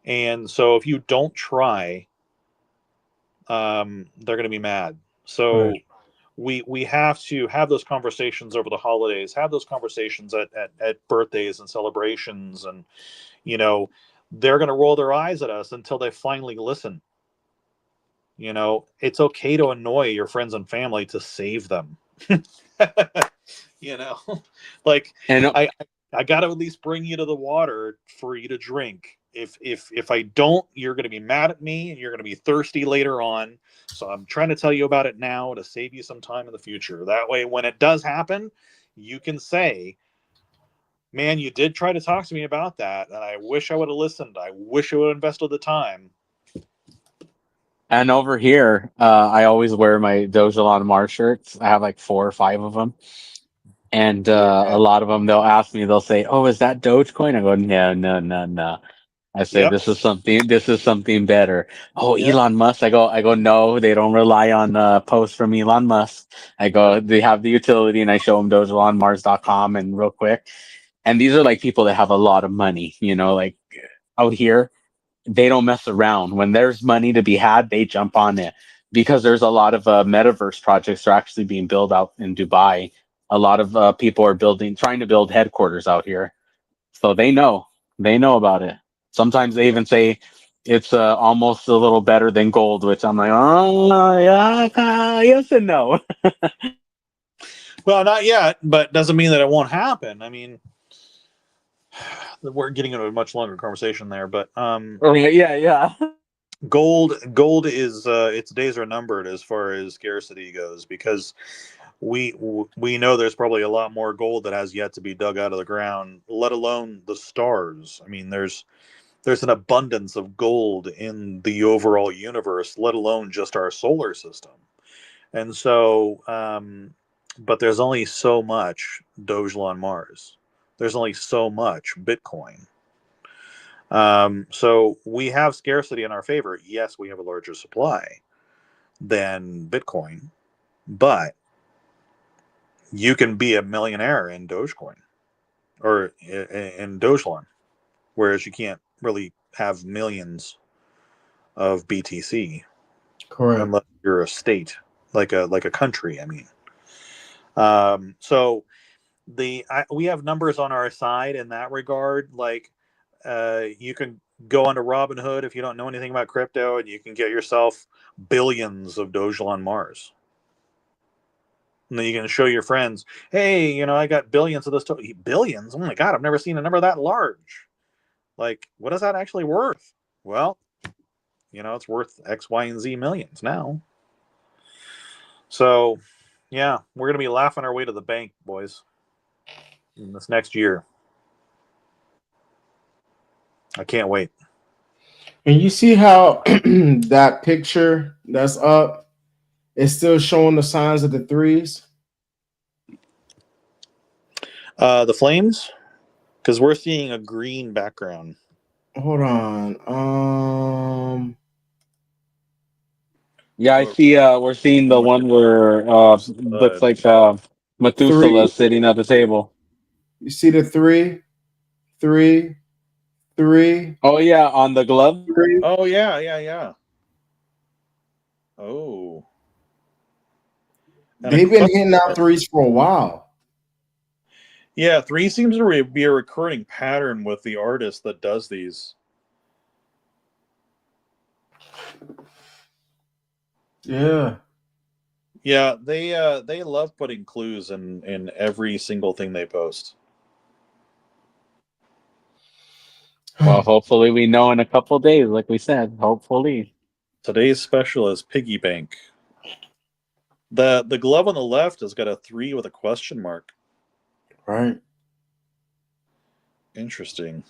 Speaker 3: And so if you don't try, they're going to be mad. So
Speaker 1: Right.
Speaker 3: we have to have those conversations over the holidays, have those conversations at birthdays and celebrations, and they're going to roll their eyes at us until they finally listen. It's okay to annoy your friends and family to save them. you know like
Speaker 2: And
Speaker 3: I got to at least bring you to the water for you to drink. If I don't, you're going to be mad at me and you're going to be thirsty later on. So I'm trying to tell you about it now to save you some time in the future. That way, when it does happen, you can say, Man, you did try to talk to me about that, and I wish I would have listened. I wish I would have invested the time.
Speaker 2: And over here, I always wear my Dogelon Mars shirts. I have like 4 or 5 of them. And a lot of them, they'll ask me, they'll say, "Oh, is that Dogecoin?" I go, "No, no, no, no." I say,
Speaker 3: Yep.
Speaker 2: "This is something better." Oh,
Speaker 3: Yep.
Speaker 2: Elon Musk. I go, "No, they don't rely on posts from Elon Musk." I go, "They have the utility," and I show them DogelonMars.com and real quick. And these are like people that have a lot of money, like out here they don't mess around. When there's money to be had, they jump on it because there's a lot of metaverse projects that are actually being built out in Dubai. A lot of people are trying to build headquarters out here, so they know about it. Sometimes they even say it's almost a little better than gold, which I'm like, oh yeah, yes and no.
Speaker 3: Well, not yet, but doesn't mean that it won't happen. I mean, we're getting into a much longer conversation there, but
Speaker 2: Yeah.
Speaker 3: gold is its days are numbered as far as scarcity goes, because we know there's probably a lot more gold that has yet to be dug out of the ground, let alone the stars. I mean, there's an abundance of gold in the overall universe, let alone just our solar system. And so but there's only so much Dogelon Mars. There's only so much Bitcoin. So we have scarcity in our favor. Yes, we have a larger supply than Bitcoin, but you can be a millionaire in Dogecoin or in Dogelon, whereas you can't really have millions of BTC
Speaker 1: Correct.
Speaker 3: unless you're a state, like a country. I mean, so we have numbers on our side in that regard. Like, you can go onto Robinhood if you don't know anything about crypto, and you can get yourself billions of Dogelon Mars. And then you can show your friends, hey, I got billions of this. Billions? Oh my God, I've never seen a number that large. Like, what is that actually worth? Well, it's worth X, Y, and Z millions now. So, yeah, we're going to be laughing our way to the bank, boys, in this next year. I can't wait.
Speaker 1: And you see how that picture that's up is still showing the signs of the threes?
Speaker 3: The flames? Because we're seeing a green background.
Speaker 1: Hold on.
Speaker 2: Yeah, I see. We're seeing the one where looks like Methuselah
Speaker 1: Three.
Speaker 2: sitting at the table.
Speaker 1: You see the three? Three.
Speaker 2: Oh yeah, on the glove.
Speaker 1: Three.
Speaker 3: Oh, yeah. Oh. And
Speaker 1: They've been hitting out threes for a while.
Speaker 3: Yeah, 3 seems to be a recurring pattern with the artist that does these.
Speaker 1: Yeah.
Speaker 3: Yeah, they love putting clues in every single thing they post.
Speaker 2: Well, hopefully we know in a couple days, like we said. Hopefully.
Speaker 3: Today's special is Piggy Bank. The glove on the left has got a 3 with a question mark.
Speaker 1: Right.
Speaker 3: Interesting.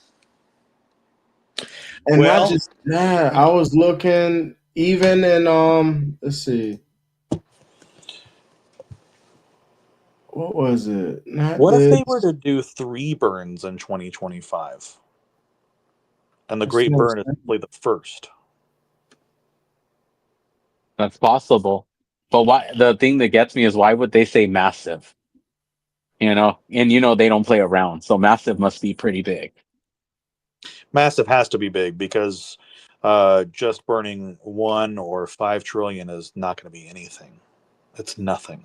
Speaker 1: And
Speaker 3: Well,
Speaker 1: not just that, I was looking even in let's see. What was it? Not
Speaker 3: what if
Speaker 1: this.
Speaker 3: they were to do 3 burns in 2025? And the
Speaker 1: That's
Speaker 3: Great
Speaker 1: no
Speaker 3: Burn is
Speaker 1: sense.
Speaker 3: simply the first.
Speaker 2: That's possible. But why? The thing that gets me is why would they say massive? And they don't play around, so massive must be pretty big.
Speaker 3: Massive has to be big because just burning 1 or 5 trillion is not going to be anything. It's nothing.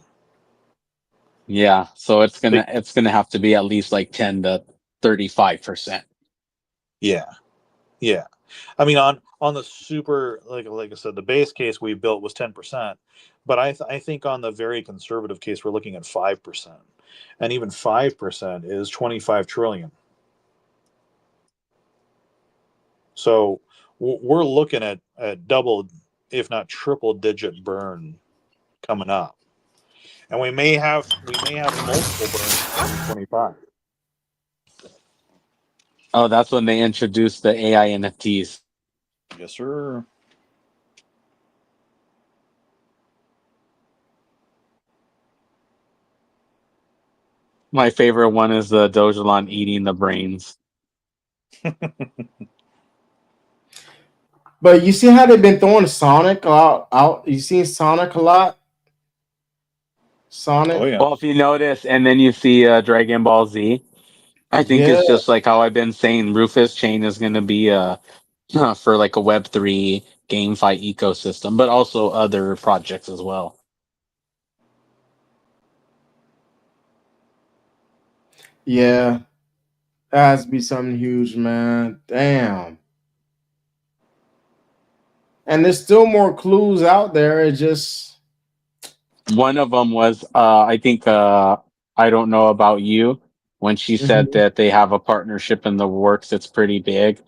Speaker 2: Yeah, so it's gonna have to be at least like 10 to 35%.
Speaker 3: Yeah. I mean, on the super, like I said, the base case we built was 10%, but I think on the very conservative case we're looking at 5%, and even 5% is 25 trillion. So we're looking at double, if not triple digit burn coming up, and we may have multiple burns in 2025.
Speaker 2: Oh, that's when they introduced the AI NFTs.
Speaker 3: Yes, sir.
Speaker 2: My favorite one is the Dogelon eating the brains.
Speaker 1: But you see how they've been throwing Sonic out. You seen Sonic a lot?
Speaker 3: Oh
Speaker 1: Sonic?
Speaker 3: yeah.
Speaker 2: Well, if you notice, and then you see Dragon Ball Z, I think
Speaker 1: Yeah,
Speaker 2: it's just like how I've been saying. Rufus Chain is going to be for like a Web3 GameFi ecosystem, but also other projects as well.
Speaker 1: yeah. That has to be something huge, man. Damn. And there's still more clues out there. It just
Speaker 2: One of them was, I think, I don't know about you, when she said
Speaker 1: Mhm.
Speaker 2: that they have a partnership in the works. It's pretty big.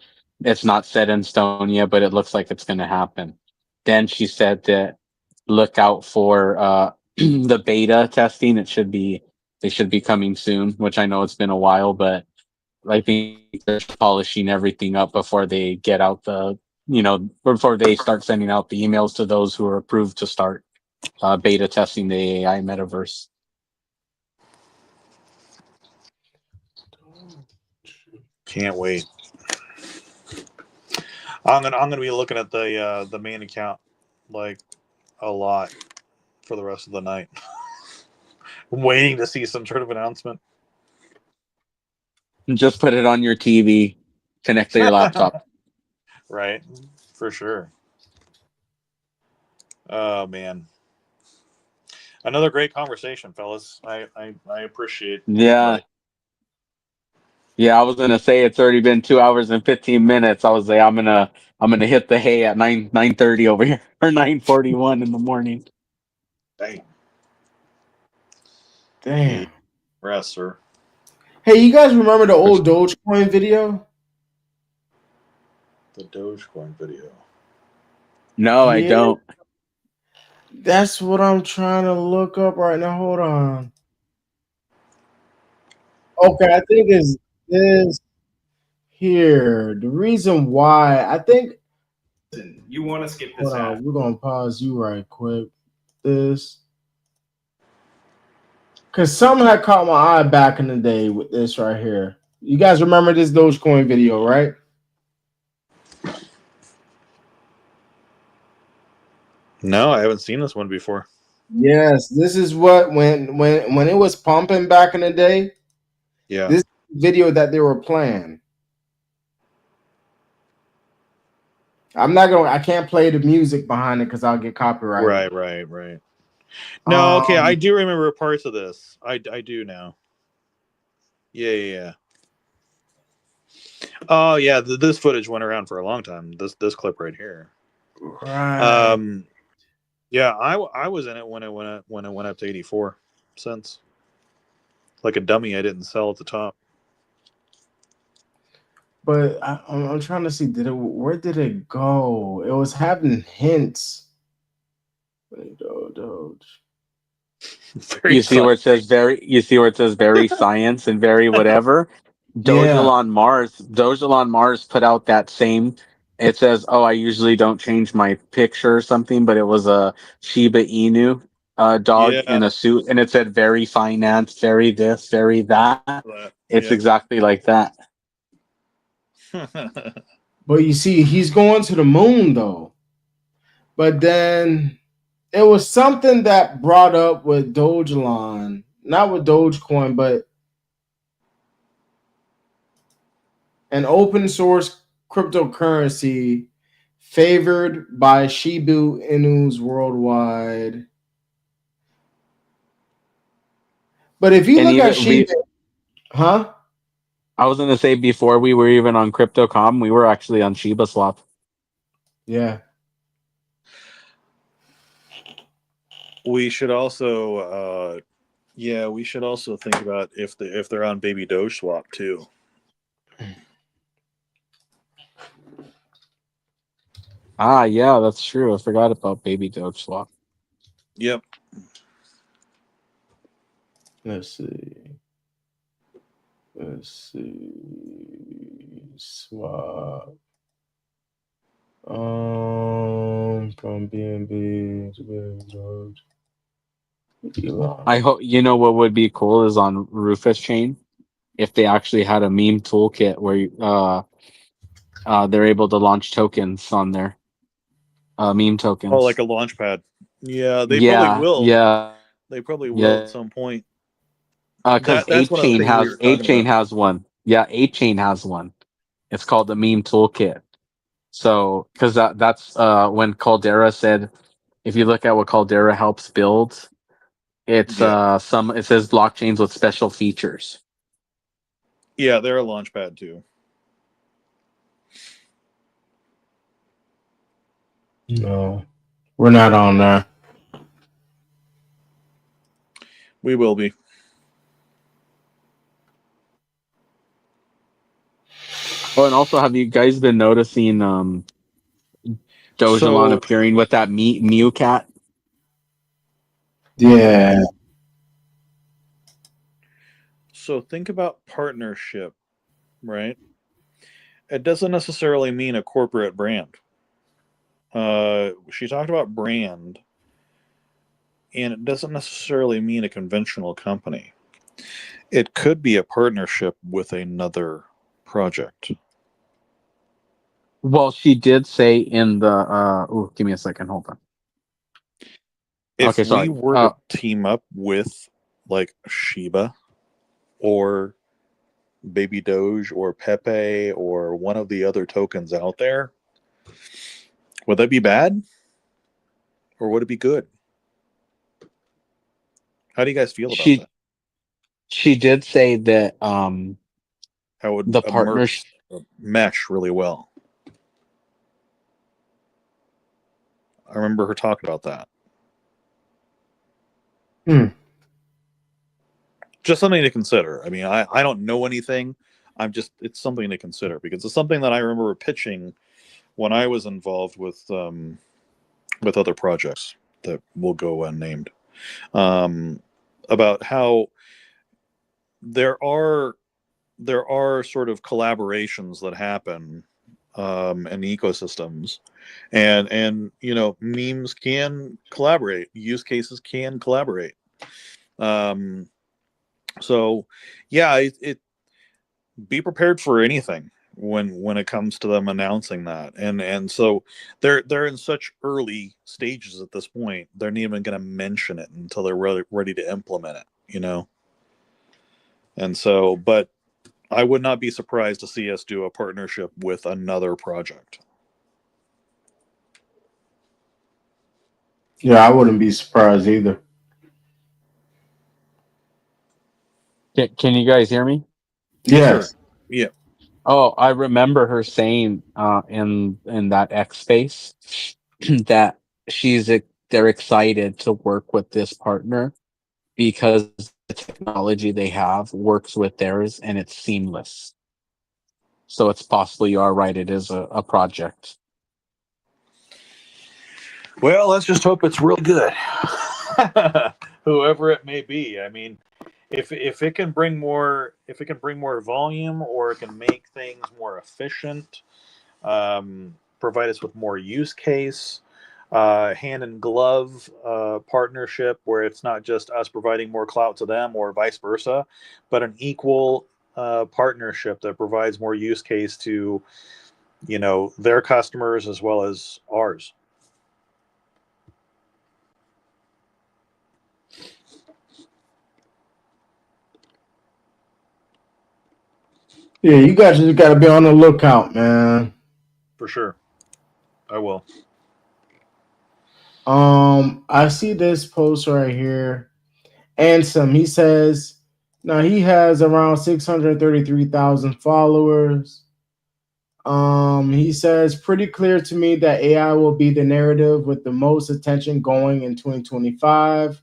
Speaker 2: It's not set in stone yet, but it looks like it's going to happen. Then she said that look out for the beta testing. They should be coming soon, which I know it's been a while, but I think they're polishing everything up before they get out before they start sending out the emails to those who are approved to start beta testing the AI metaverse.
Speaker 3: Can't wait. I'm gonna be looking at the main account like a lot for the rest of the night. I'm waiting to see some sort of announcement.
Speaker 2: Just put it on your TV, connect to your laptop.
Speaker 3: Right, for sure. Oh man, another great conversation, fellas. I appreciate
Speaker 2: Yeah.
Speaker 3: like
Speaker 2: Yeah, I was gonna say it's already been 2 hours and 15 minutes. I was like, I'm gonna hit the hay at 9:30 over here or 9:41 in the morning.
Speaker 3: dang. Yeah,
Speaker 1: damn.
Speaker 3: rest, sir.
Speaker 1: Hey, you guys remember the old Dogecoin video?
Speaker 3: The Dogecoin video.
Speaker 2: No, I
Speaker 1: Yeah,
Speaker 2: don't.
Speaker 1: that's what I'm trying to look up right now. Hold on. Okay, I think it's this here. The reason why I think
Speaker 7: You want to skip this
Speaker 1: hold
Speaker 7: ad.
Speaker 1: on, we're gonna pause you right quick. This because something had caught my eye back in the day with this right here. You guys remember this Dogecoin video, right?
Speaker 3: No, I haven't seen this one before.
Speaker 1: Yes, this is what when it was pumping back in the day.
Speaker 3: Yeah.
Speaker 1: This video that they were playing. I can't play the music behind it because I'll get copyrighted.
Speaker 3: Right. No, okay, I do remember parts of this. I do now. Yeah. Oh yeah, this footage went around for a long time. This clip right here.
Speaker 1: Right.
Speaker 3: Yeah, I was in it when it went up to 84 cents. Like a dummy, I didn't sell at the top.
Speaker 1: But I'm trying to see, where did it go? It was having hints. Doge.
Speaker 3: Very
Speaker 2: You see where it
Speaker 3: classic.
Speaker 2: says very science and very whatever.
Speaker 1: Yeah.
Speaker 2: Dogelon Mars put out that same. It says, "Oh, I usually don't change my picture or something," but it was a Shiba Inu dog
Speaker 3: Yeah.
Speaker 2: in a suit, and it said "very finance, very this, very that." It's
Speaker 3: Yep.
Speaker 2: exactly like that.
Speaker 1: But you see, he's going to the moon though. But then it was something that brought up with Dogelon, not with Dogecoin, but an open source cryptocurrency favored by Shibu Inus worldwide. But if you
Speaker 2: And
Speaker 1: look at
Speaker 2: even
Speaker 1: Shibu, huh?
Speaker 2: I was gonna say before we were even on CryptoCom, we were actually on Shiba Swap.
Speaker 1: Yeah.
Speaker 3: We should also we should also think about if they're on Baby Doge Swap too.
Speaker 2: Ah, yeah, that's true. I forgot about Baby Doge Swap.
Speaker 3: Yep.
Speaker 1: Let's see. Let's see. swap. From BNB to Doge.
Speaker 2: I hope what would be cool is on Rufus chain if they actually had a meme toolkit where they're able to launch tokens on there, meme tokens.
Speaker 3: Oh, like a launch pad. Yeah, they
Speaker 2: yeah,
Speaker 3: probably will.
Speaker 2: yeah,
Speaker 3: They probably
Speaker 2: yeah.
Speaker 3: will at some point.
Speaker 2: Because
Speaker 3: That's one of the things we were talking
Speaker 2: 8chain
Speaker 3: about.
Speaker 2: has one. Yeah, 8chain has one. It's called the meme toolkit. So, because that's when Caldera said, if you look at what Caldera helps build, it's
Speaker 3: Yeah.
Speaker 2: it says blockchains with special features.
Speaker 3: Yeah, they're a launch pad too.
Speaker 1: No, we're not on there.
Speaker 3: We will be.
Speaker 2: Oh, and also, have you guys been noticing Dogelon
Speaker 3: So-
Speaker 2: appearing with that Mew cat?
Speaker 1: Yeah.
Speaker 3: So think about partnership, right? It doesn't necessarily mean a corporate brand. She talked about brand, and it doesn't necessarily mean a conventional company. It could be a partnership with another project.
Speaker 2: Well, she did say in the give me a second, hold on.
Speaker 3: If
Speaker 2: Okay, sorry.
Speaker 3: we were to team up with like SHIB or Baby Doge or Pepe or one of the other tokens out there, would that be bad? Or would it be good? How do you guys feel about that?
Speaker 2: She did say that
Speaker 3: How would
Speaker 2: the partners
Speaker 3: mesh really well? I remember her talking about that. Just something to consider. I mean, I don't know anything. It's something to consider because it's something that I remember pitching when I was involved with other projects that will go unnamed, about how there are sort of collaborations that happen in ecosystems, and memes can collaborate, use cases can collaborate. So yeah, it be prepared for anything when it comes to them announcing that, and so they're in such early stages at this point. They're not even going to mention it until they're ready to implement it, and so, but I would not be surprised to see us do a partnership with another project.
Speaker 1: Yeah, I wouldn't be surprised either.
Speaker 2: Can you guys hear me?
Speaker 1: Yes.
Speaker 3: Sure. Yeah.
Speaker 2: Oh, I remember her saying in that X space that they're excited to work with this partner because the technology they have works with theirs and it's seamless. So it's possible you are right. It is a project.
Speaker 3: Well, let's just hope it's real good. Whoever it may be. I mean, if it can bring more volume, or it can make things more efficient, provide us with more use case, hand in glove partnership where it's not just us providing more clout to them or vice versa, but an equal partnership that provides more use case to their customers as well as ours.
Speaker 1: Yeah, you guys just got to be on the lookout, man.
Speaker 3: For sure. I will.
Speaker 1: I see this post right here. Ansem, he says, now he has around 633,000 followers. He says, pretty clear to me that AI will be the narrative with the most attention going in 2025,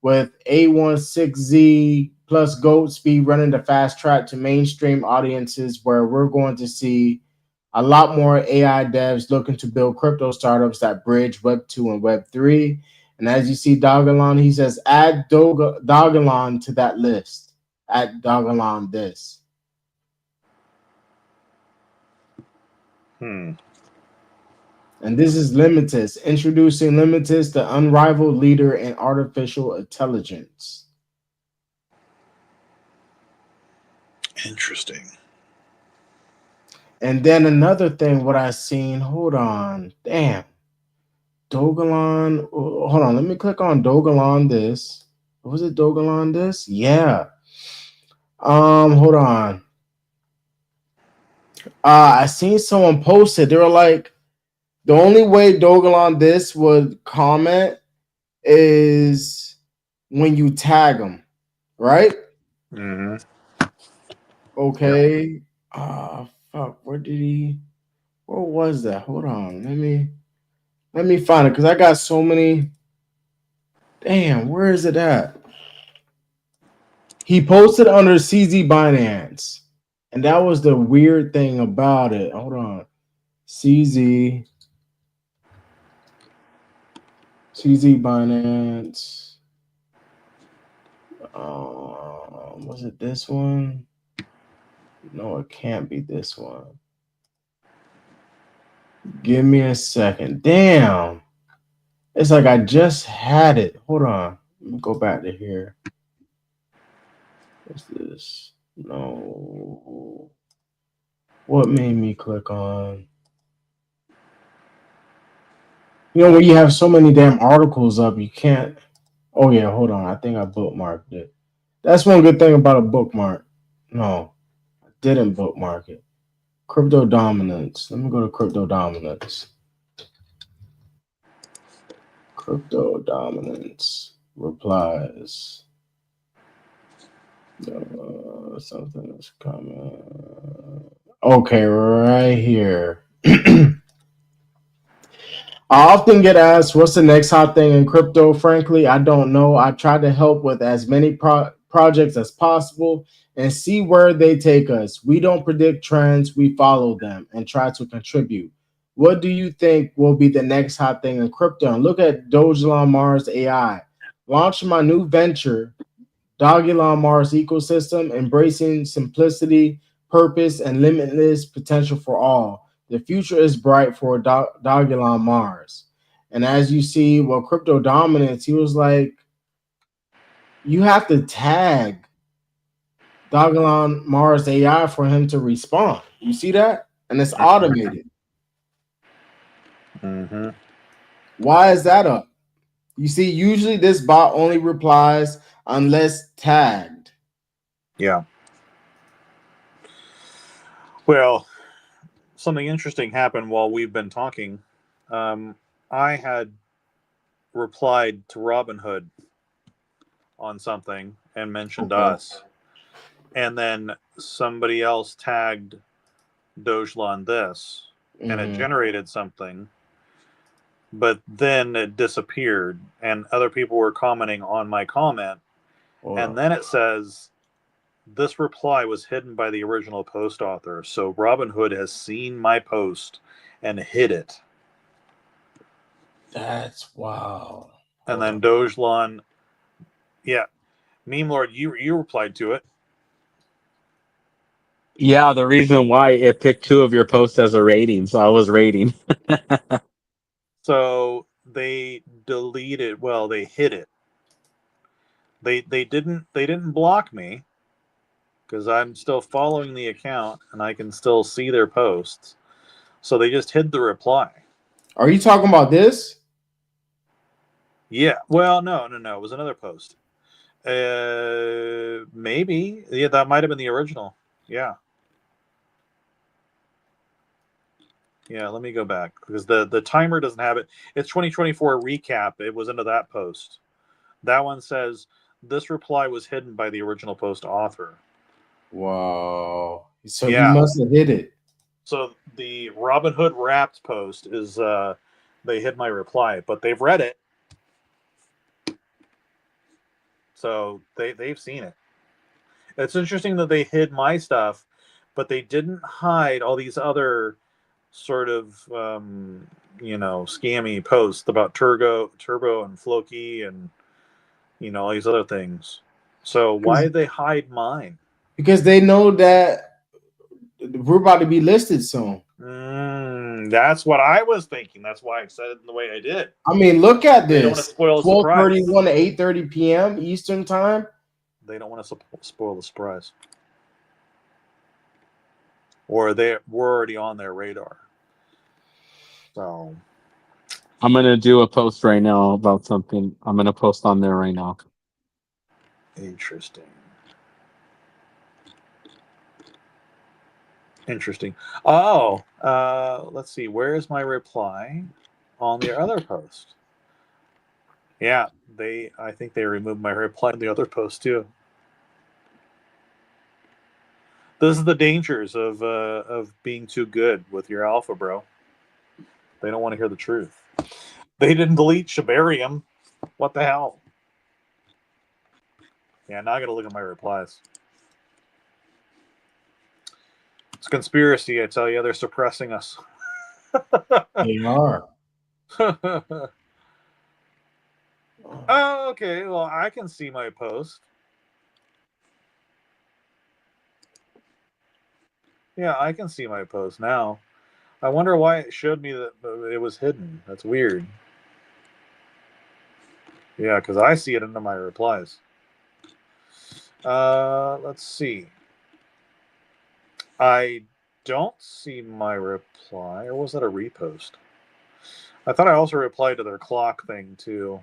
Speaker 1: with A16Z plus Goat Speed running the fast track to mainstream audiences, where we're going to see a lot more AI devs looking to build crypto startups that bridge Web 2 and Web 3. And as you see, Dogelon, he says, add Dogelon to that list. Add Dogelon this.
Speaker 3: Hmm.
Speaker 1: And this is Limitless, introducing Limitless, the unrivaled leader in artificial intelligence.
Speaker 3: Interesting.
Speaker 1: And then another thing, what I seen, hold on, damn. Dogelon, hold on, let me click on Dogelon this. Was it Dogelon this? Yeah. Hold on. I seen someone posted, they were like, the only way Dogelon this would comment is when you tag them, right?
Speaker 3: Mm-hmm.
Speaker 1: Okay. Fuck, where was that? Hold on. Let me find it because I got so many. Damn, where is it at? He posted under CZ Binance. And that was the weird thing about it. Hold on. CZ Binance. Was it this one? No, it can't be this one. Give me a second. Damn. It's like I just had it. Hold on. Let me go back to here. What's this? No. What made me click on? You know, when you have so many damn articles up, you can't. Oh, yeah. Hold on. I think I bookmarked it. That's one good thing about a bookmark. No, I didn't bookmark it. Crypto dominance. Let me go to crypto dominance. Crypto dominance replies. Something is coming. Okay, right here. I often get asked, what's the next hot thing in crypto? Frankly, I don't know. I try to help with as many projects as possible and see where they take us. We don't predict trends, we follow them and try to contribute. What do you think will be the next hot thing in crypto? And look at Dogelon Mars AI. Launching my new venture, Dogelon Mars ecosystem, embracing simplicity, purpose, and limitless potential for all. The future is bright for Dogelon Mars. And as you see, well, crypto dominance, he was like, you have to tag Dogelon Mars AI for him to respond. You see that? And it's automated.
Speaker 3: Mm-hmm.
Speaker 1: Why is that up? You see, usually this bot only replies unless tagged.
Speaker 3: Yeah. Well, something interesting happened while we've been talking. I had replied to Robinhood on something and mentioned us. And then somebody else tagged Dogelon this, and it generated something. But then it disappeared, and other people were commenting on my comment. And then it says, this reply was hidden by the original post author. So Robinhood has seen my post and hid it.
Speaker 1: That's wow.
Speaker 3: And then Dogelon, yeah, Meme Lord, you replied to it.
Speaker 2: Yeah, the reason why it picked 2 of your posts as a rating, so I was rating.
Speaker 3: So they deleted. Well, they hid it. They didn't block me because I'm still following the account and I can still see their posts. So they just hid the reply.
Speaker 1: Are you talking about this?
Speaker 3: Yeah. Well, no. It was another post. Maybe. Yeah, that might have been the original. Yeah. Yeah, let me go back because the timer doesn't have it. It's 2024 recap. It was into that post. That one says this reply was hidden by the original post author.
Speaker 1: Wow. So he must have hid it.
Speaker 3: So the Robinhood Wrapped post is they hid my reply, but they've read it. So they've seen it. It's interesting that they hid my stuff, but they didn't hide all these other sort of scammy posts about Turbo and Floki and all these other things. So why did they hide mine?
Speaker 1: Because they know that we're about to be listed soon.
Speaker 3: That's what I was thinking. That's why I said it in the way I did.
Speaker 1: I mean, look at
Speaker 3: They don't want to
Speaker 1: this.
Speaker 3: spoil the surprise.
Speaker 1: 12:31 to 8:30 p.m. Eastern time.
Speaker 3: They don't want to spoil the surprise. Or we're already on their radar. So
Speaker 2: I'm gonna do a post right now about something. I'm gonna post on there right now.
Speaker 3: interesting. Oh, let's see. Where's my reply on the other post? Yeah, I think they removed my reply on the other post too. This is the dangers of being too good with your alpha, bro. They don't want to hear the truth. They didn't delete Shibarium. What the hell? Yeah, now I gotta look at my replies. It's a conspiracy, I tell you. They're suppressing us.
Speaker 1: They are.
Speaker 3: Oh, okay. Well, I can see my post. Yeah, I can see my post now. I wonder why it showed me that it was hidden. That's weird. Yeah, because I see it in my replies. Let's see. I don't see my reply. Or was that a repost? I thought I also replied to their clock thing, too.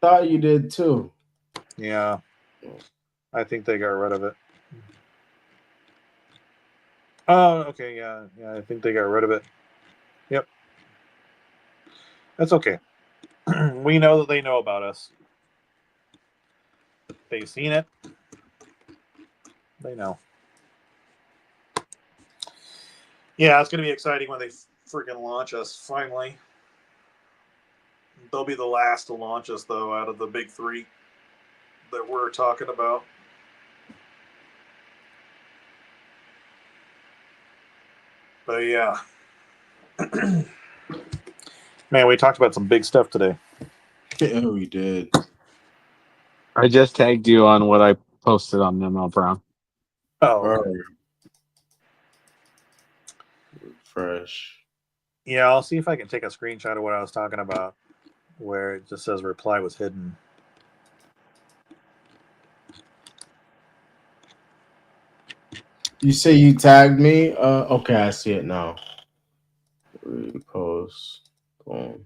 Speaker 1: Thought you did too.
Speaker 3: Yeah. I think they got rid of it. Oh, okay, yeah. Yeah, I think they got rid of it. Yep. That's okay. We know that they know about us. They've seen it. They know. Yeah, it's going to be exciting when they freaking launch us, finally. They'll be the last to launch us, though, out of the big three that we're talking about. But yeah. Man, we talked about some big stuff today.
Speaker 1: Yeah, we did.
Speaker 2: I just tagged you on what I posted on Memo Brown.
Speaker 3: Oh, okay.
Speaker 1: Fresh.
Speaker 3: Yeah, I'll see if I can take a screenshot of what I was talking about, where it just says reply was hidden.
Speaker 1: You say you tagged me? Okay, I see it now. Repost. Boom.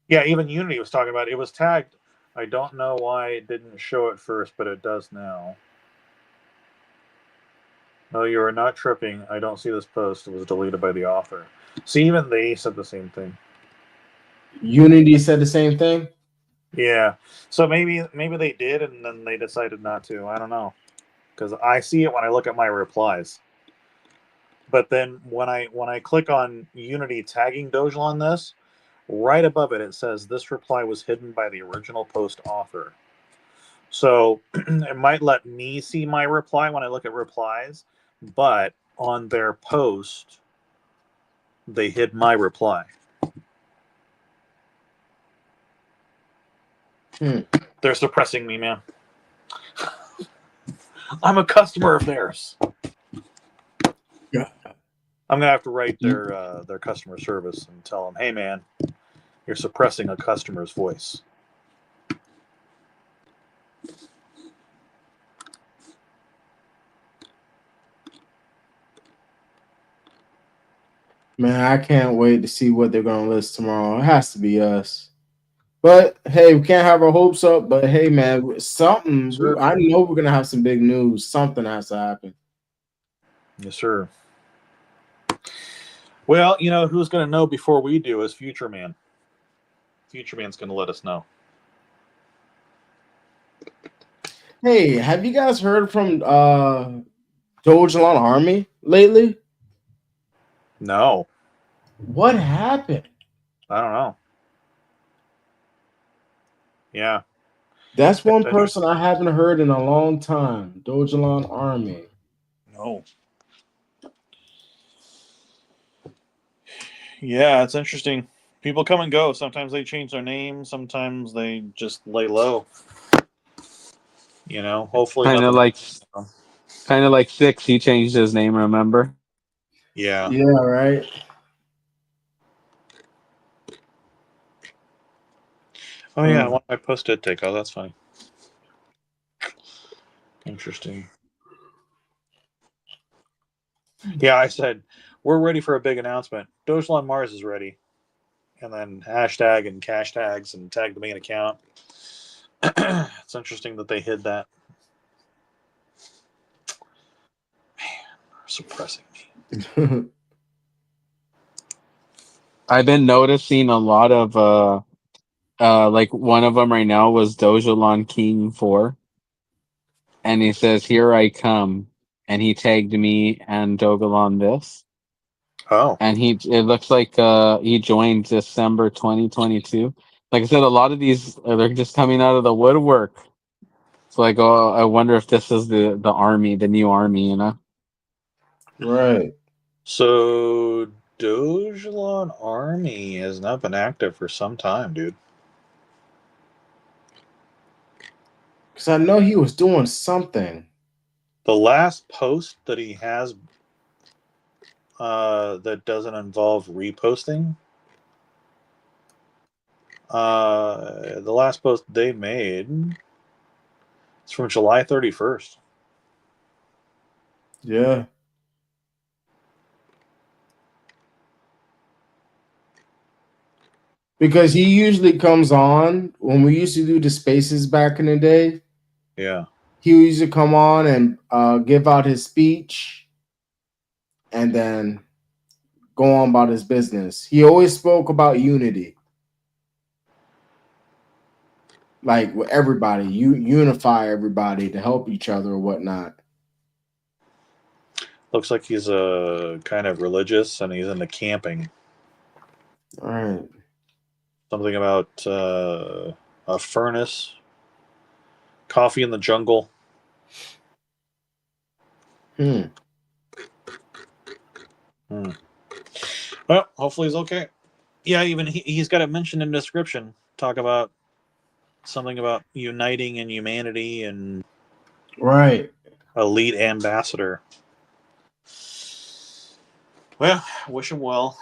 Speaker 3: Yeah, even Unity was talking about it. It was tagged. I don't know why it didn't show it first, but it does now. No, you are not tripping. I don't see this post. It was deleted by the author. See, even they said the same thing.
Speaker 1: Unity said the same thing?
Speaker 3: Yeah. So maybe they did, and then they decided not to. I don't know. Because I see it when I look at my replies. But then when I click on Unity tagging Dogelon on this, right above it, it says this reply was hidden by the original post author. So it might let me see my reply when I look at replies, but on their post, they hid my reply. They're suppressing me, man. I'm a customer of theirs.
Speaker 1: Yeah.
Speaker 3: I'm gonna have to write their customer service and tell them, hey, man, you're suppressing a customer's voice.
Speaker 1: Man, I can't wait to see what they're going to list tomorrow. It has to be us. But, hey, we can't have our hopes up. But, hey, man, something.
Speaker 3: Sure.
Speaker 1: I know we're going to have some big news. Something has to happen.
Speaker 3: Yes, sir. Well, you know, who's going to know before we do is Future Man. Future Man's going to let us know.
Speaker 1: Hey, have you guys heard from Dogelon Army lately?
Speaker 3: No.
Speaker 1: What happened?
Speaker 3: I don't know. Yeah.
Speaker 1: That's one person I haven't heard in a long time. Dogelon Army.
Speaker 3: No. Yeah, it's interesting. People come and go. Sometimes they change their name. Sometimes they just lay low. You know, hopefully
Speaker 2: Kind of like Six. He changed his name. Remember?
Speaker 3: Yeah.
Speaker 1: Yeah, right.
Speaker 3: Oh yeah, well, I posted take. Oh, that's funny. Interesting. Yeah, I said we're ready for a big announcement. Dogelon Mars is ready, and then hashtag and cash tags and tag the main account. It's interesting that they hid that. Man, they're suppressing me.
Speaker 2: I've been noticing a lot of like one of them right now was Dogelon King 4, and he says, "Here I come," and he tagged me and Dogelon this,
Speaker 3: Oh,
Speaker 2: and it looks like he joined December 2022. Like I said, a lot of these they're just coming out of the woodwork. It's like, oh, I wonder if this is the army, the new army, you know?
Speaker 1: Right.
Speaker 3: so Dogelon Army has not been active for some time, dude.
Speaker 1: Because I know he was doing something.
Speaker 3: The last post that he has that doesn't involve reposting, the last post they made is from July 31st.
Speaker 1: Yeah. Because he usually comes on when we used to do the spaces back in the day.
Speaker 3: Yeah.
Speaker 1: He used to come on and give out his speech and then go on about his business. He always spoke about unity. Like with everybody, you unify everybody to help each other or whatnot.
Speaker 3: Looks like he's a kind of religious and he's into camping.
Speaker 1: All right.
Speaker 3: Something about a furnace, coffee in the jungle.
Speaker 1: Hmm.
Speaker 3: Well, hopefully he's okay. Yeah, even he's got it mentioned in the description. Talk about something about uniting and humanity and
Speaker 1: Right.
Speaker 3: elite ambassador. Well, wish him well.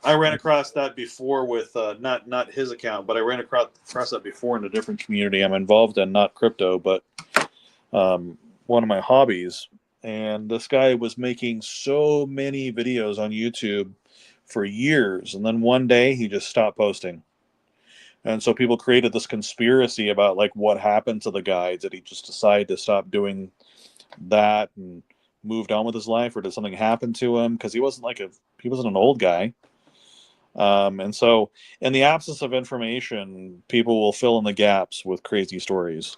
Speaker 3: I ran across that before with not his account, but I ran across that before in a different community I'm involved in, not crypto, but one of my hobbies. And this guy was making so many videos on YouTube for years, and then one day he just stopped posting. And so people created this conspiracy about like what happened to the guy. Did he just decide to stop doing that and moved on with his life, or did something happen to him? Because he wasn't an old guy. And so, in the absence of information, people will fill in the gaps with crazy stories.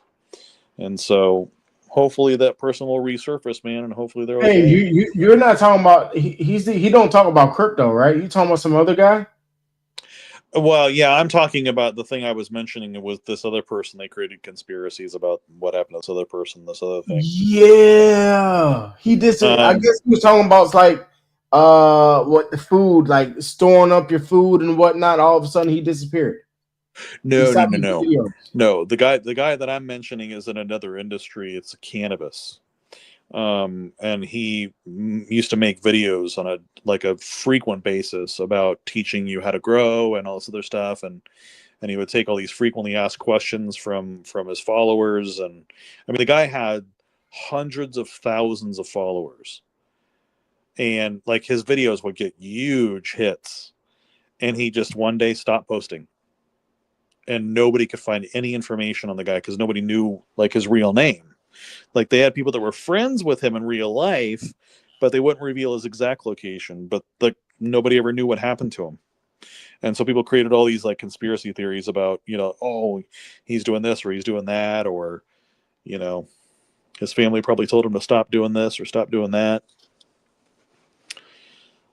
Speaker 3: And so, hopefully, that person will resurface, man, and hopefully they're
Speaker 1: Hey,
Speaker 3: okay.
Speaker 1: you're not talking about he don't talk about crypto, right? You talking about some other guy?
Speaker 3: Well, yeah, I'm talking about the thing I was mentioning. It was this other person. They created conspiracies about what happened to this other person, this other thing.
Speaker 1: Yeah, he did. I
Speaker 3: Um,
Speaker 1: guess he was talking about like what the food, like storing up your food and whatnot. All of a sudden, he disappeared. He
Speaker 3: no, no,
Speaker 1: stopped
Speaker 3: no,
Speaker 1: making
Speaker 3: no,
Speaker 1: videos.
Speaker 3: no. The guy that I'm mentioning is in another industry. It's cannabis. And he used to make videos on a frequent basis about teaching you how to grow and all this other stuff, and he would take all these frequently asked questions from his followers. And I mean, the guy had hundreds of thousands of followers, and like his videos would get huge hits, and he just one day stopped posting, and nobody could find any information on the guy because nobody knew like his real name. Like they had people that were friends with him in real life, but they wouldn't reveal his exact location. But like nobody ever knew what happened to him. And so people created all these like conspiracy theories about, oh, he's doing this or he's doing that, or, you know, his family probably told him to stop doing this or stop doing that.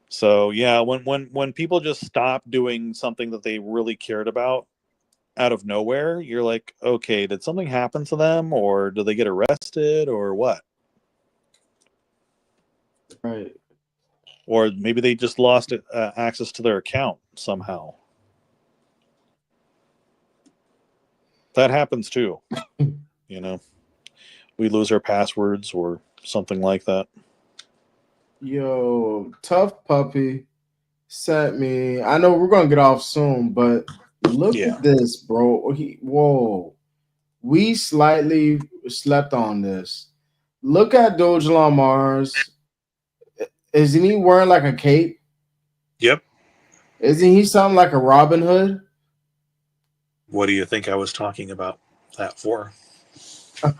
Speaker 3: So yeah, when people just stop doing something that they really cared about out of nowhere, you're like, okay, did something happen to them, or did they get arrested, or what?
Speaker 1: Right.
Speaker 3: Or maybe they just lost access to their account somehow. That happens too. You know, we lose our passwords or something like that.
Speaker 1: Yo, Tough Puppy sent me. I know we're gonna get off soon, but look
Speaker 3: Yeah.
Speaker 1: at this, bro. Whoa. We slightly slept on this. Look at Dogelon Mars. Isn't he wearing like a cape?
Speaker 3: Yep.
Speaker 1: Isn't he something like a Robin Hood?
Speaker 3: What do you think I was talking about that for? I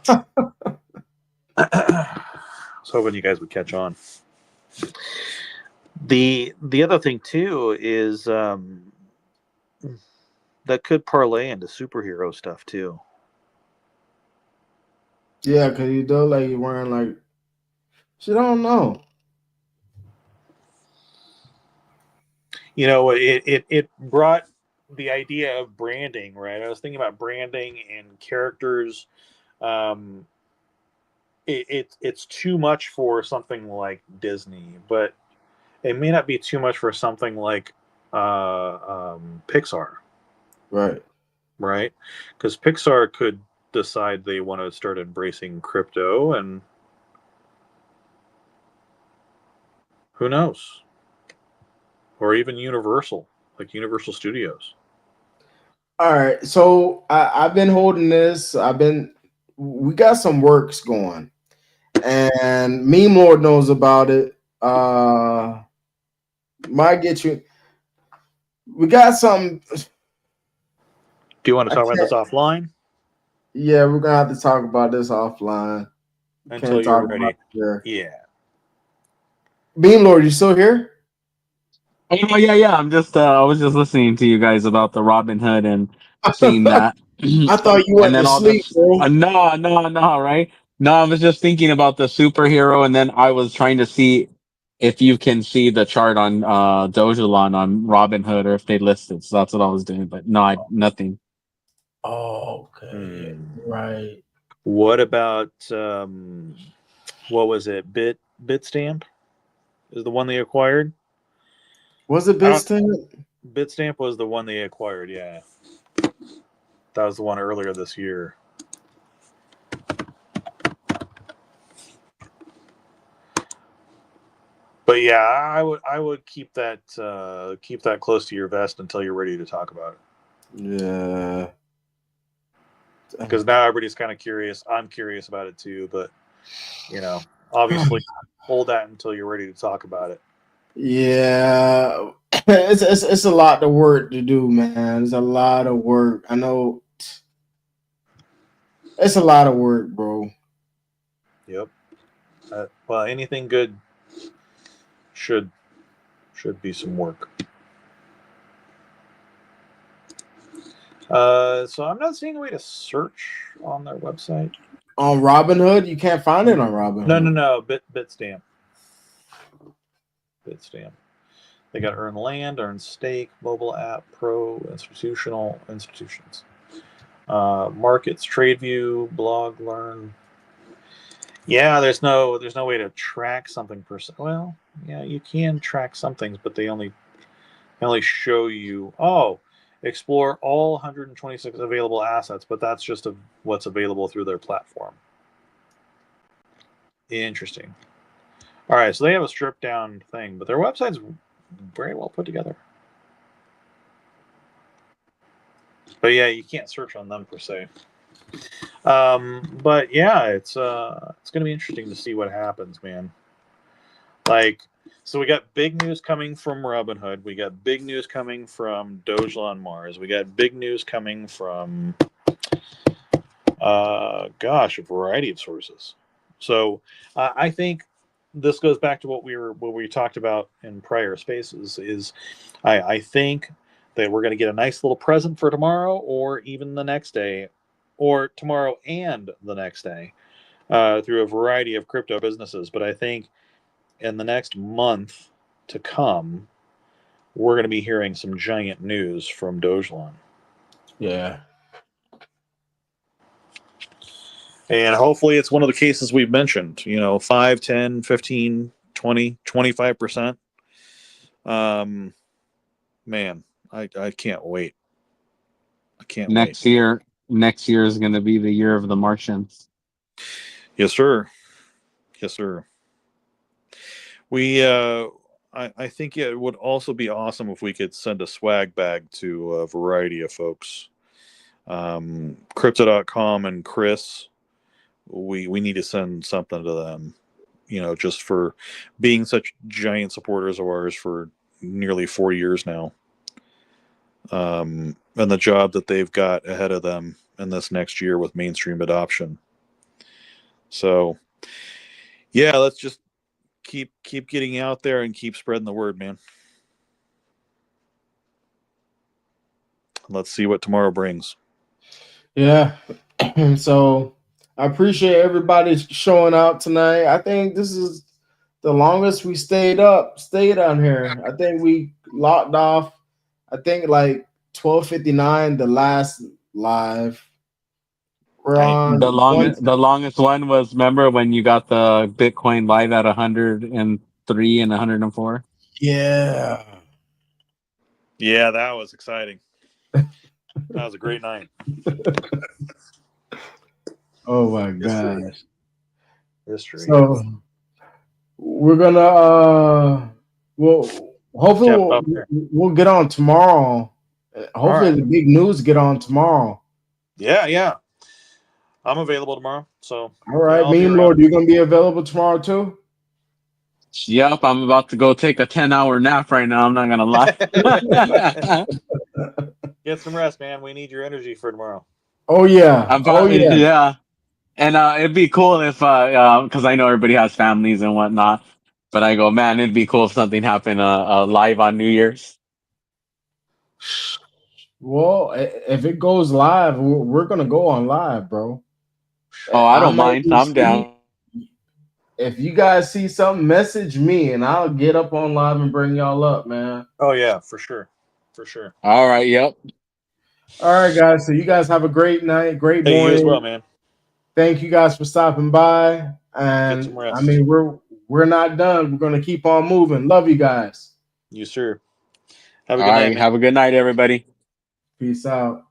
Speaker 3: was hoping you guys would catch on. The other thing too is that could parlay into superhero stuff too.
Speaker 1: Yeah, because he does like he's wearing like shit, I don't know.
Speaker 3: You know, it brought the idea of branding, right? I was thinking about branding and characters. It's too much for something like Disney, but it may not be too much for something like Pixar,
Speaker 1: Right.
Speaker 3: right? Because Pixar could decide they want to start embracing crypto, and who knows? Or even Universal, like Universal Studios.
Speaker 1: All right. So I've been holding this. We got some works going. And Meme Lord knows about it. Might get you. We got some.
Speaker 3: Do you want to
Speaker 1: I
Speaker 3: talk about this
Speaker 1: can't.
Speaker 3: offline
Speaker 1: Yeah, we're gonna have to talk about this offline.
Speaker 3: until
Speaker 1: Can't
Speaker 3: you're
Speaker 1: talk about
Speaker 3: ready?
Speaker 1: it here.
Speaker 3: Yeah.
Speaker 1: Meme Lord, you still here?
Speaker 2: Oh yeah. I'm just I was just listening to you guys about the Robin Hood and seeing that,
Speaker 1: I thought you
Speaker 2: and
Speaker 1: went
Speaker 2: then
Speaker 1: to
Speaker 2: all
Speaker 1: sleep,
Speaker 2: this.
Speaker 1: bro.
Speaker 2: No, right? No, I was just thinking about the superhero, and then I was trying to see if you can see the chart on Dogelon on Robin Hood, or if they listed. So that's what I was doing, but no, nothing.
Speaker 1: Oh, okay. Right.
Speaker 3: What about what was it? Bitstamp is the one they acquired.
Speaker 1: Was it
Speaker 3: I don't.
Speaker 1: Bitstamp?
Speaker 3: Bitstamp was the one they acquired. Yeah, that was the one earlier this year. But yeah, I would keep that close to your vest until you're ready to talk about it.
Speaker 1: Yeah.
Speaker 3: Because now everybody's kind of curious. I'm curious about it too, but you know, obviously, hold that until you're ready to talk about it.
Speaker 1: Yeah. It's a lot of work to do, man. It's a lot of work. I know. It's a lot of work, bro.
Speaker 3: Yep. Well, anything good should be some work. So I'm not seeing a way to search on their website.
Speaker 1: On Robinhood, you can't find it on Robinhood.
Speaker 3: No. Bitstamp. Bitstamp. They got Earn Land, Earn Stake, mobile app, pro, institutions, markets, TradeView, blog, learn. Yeah, there's no way to track something per se. Well, yeah, you can track some things, but they only show you. Oh, explore all 126 available assets, but that's just what's available through their platform. Interesting. All right, so they have a stripped down thing, but their website's very well put together. But yeah, you can't search on them per se. But yeah, it's going to be interesting to see what happens, man. Like, so we got big news coming from Robinhood. We got big news coming from Dogelon Mars. We got big news coming from a variety of sources. So I think this goes back to what we talked about in prior spaces. Is I think that we're going to get a nice little present for tomorrow, or even the next day, or tomorrow and the next day, through a variety of crypto businesses. But I think in the next month to come, we're going to be hearing some giant news from Dogelon.
Speaker 1: Yeah.
Speaker 3: And hopefully it's one of the cases we've mentioned, 5, 10, 15, 20, 25%. Man, I can't wait. I can't wait.
Speaker 2: Next year is going to be the year of the Martians.
Speaker 3: Yes, sir. Yes, sir. We I think it would also be awesome if we could send a swag bag to a variety of folks. Crypto.com and Chris, we need to send something to them, you know, just for being such giant supporters of ours for nearly 4 years now. And the job that they've got ahead of them in this next year with mainstream adoption. So yeah, let's just keep getting out there and keep spreading the word, man. Let's see what tomorrow brings.
Speaker 1: Yeah. So I appreciate everybody showing out tonight. I think this is the longest we stayed on here. I think we locked off, I think like 12:59, the last live. We're on
Speaker 2: The longest one was, remember when you got the Bitcoin live at 103 and 104?
Speaker 1: Yeah.
Speaker 3: Yeah, that was exciting. That was a great night.
Speaker 1: Oh my
Speaker 3: History.
Speaker 1: gosh.
Speaker 3: History.
Speaker 1: So we're gonna hopefully we'll get on tomorrow. Hopefully the big news get on tomorrow.
Speaker 3: Yeah. I'm available tomorrow. So
Speaker 1: all right,
Speaker 3: yeah,
Speaker 1: me and Lord, you're gonna be available tomorrow too?
Speaker 2: Yep, I'm about to go take a 10-hour nap right now. I'm not gonna lie.
Speaker 3: Get some rest, man. We need your energy for tomorrow.
Speaker 1: Oh yeah.
Speaker 2: Yeah. And it'd be cool if because I know everybody has families and whatnot. But I go, man, it'd be cool if something happened live on New Year's.
Speaker 1: Well, if it goes live, we're gonna go on live, bro.
Speaker 2: Oh, I don't mind. I'm down.
Speaker 1: If you guys see something, message me and I'll get up on live and bring y'all up, man.
Speaker 3: Oh yeah, for sure.
Speaker 2: All right, yep.
Speaker 1: All right, guys. So you guys have a great night, great morning.
Speaker 3: You as well, man.
Speaker 1: Thank you guys for stopping by. And
Speaker 3: get some rest.
Speaker 1: I mean, we're not done. We're gonna keep on moving. Love you guys.
Speaker 3: You sir. Have a good night, man.
Speaker 2: Have a good night, everybody.
Speaker 1: Peace out.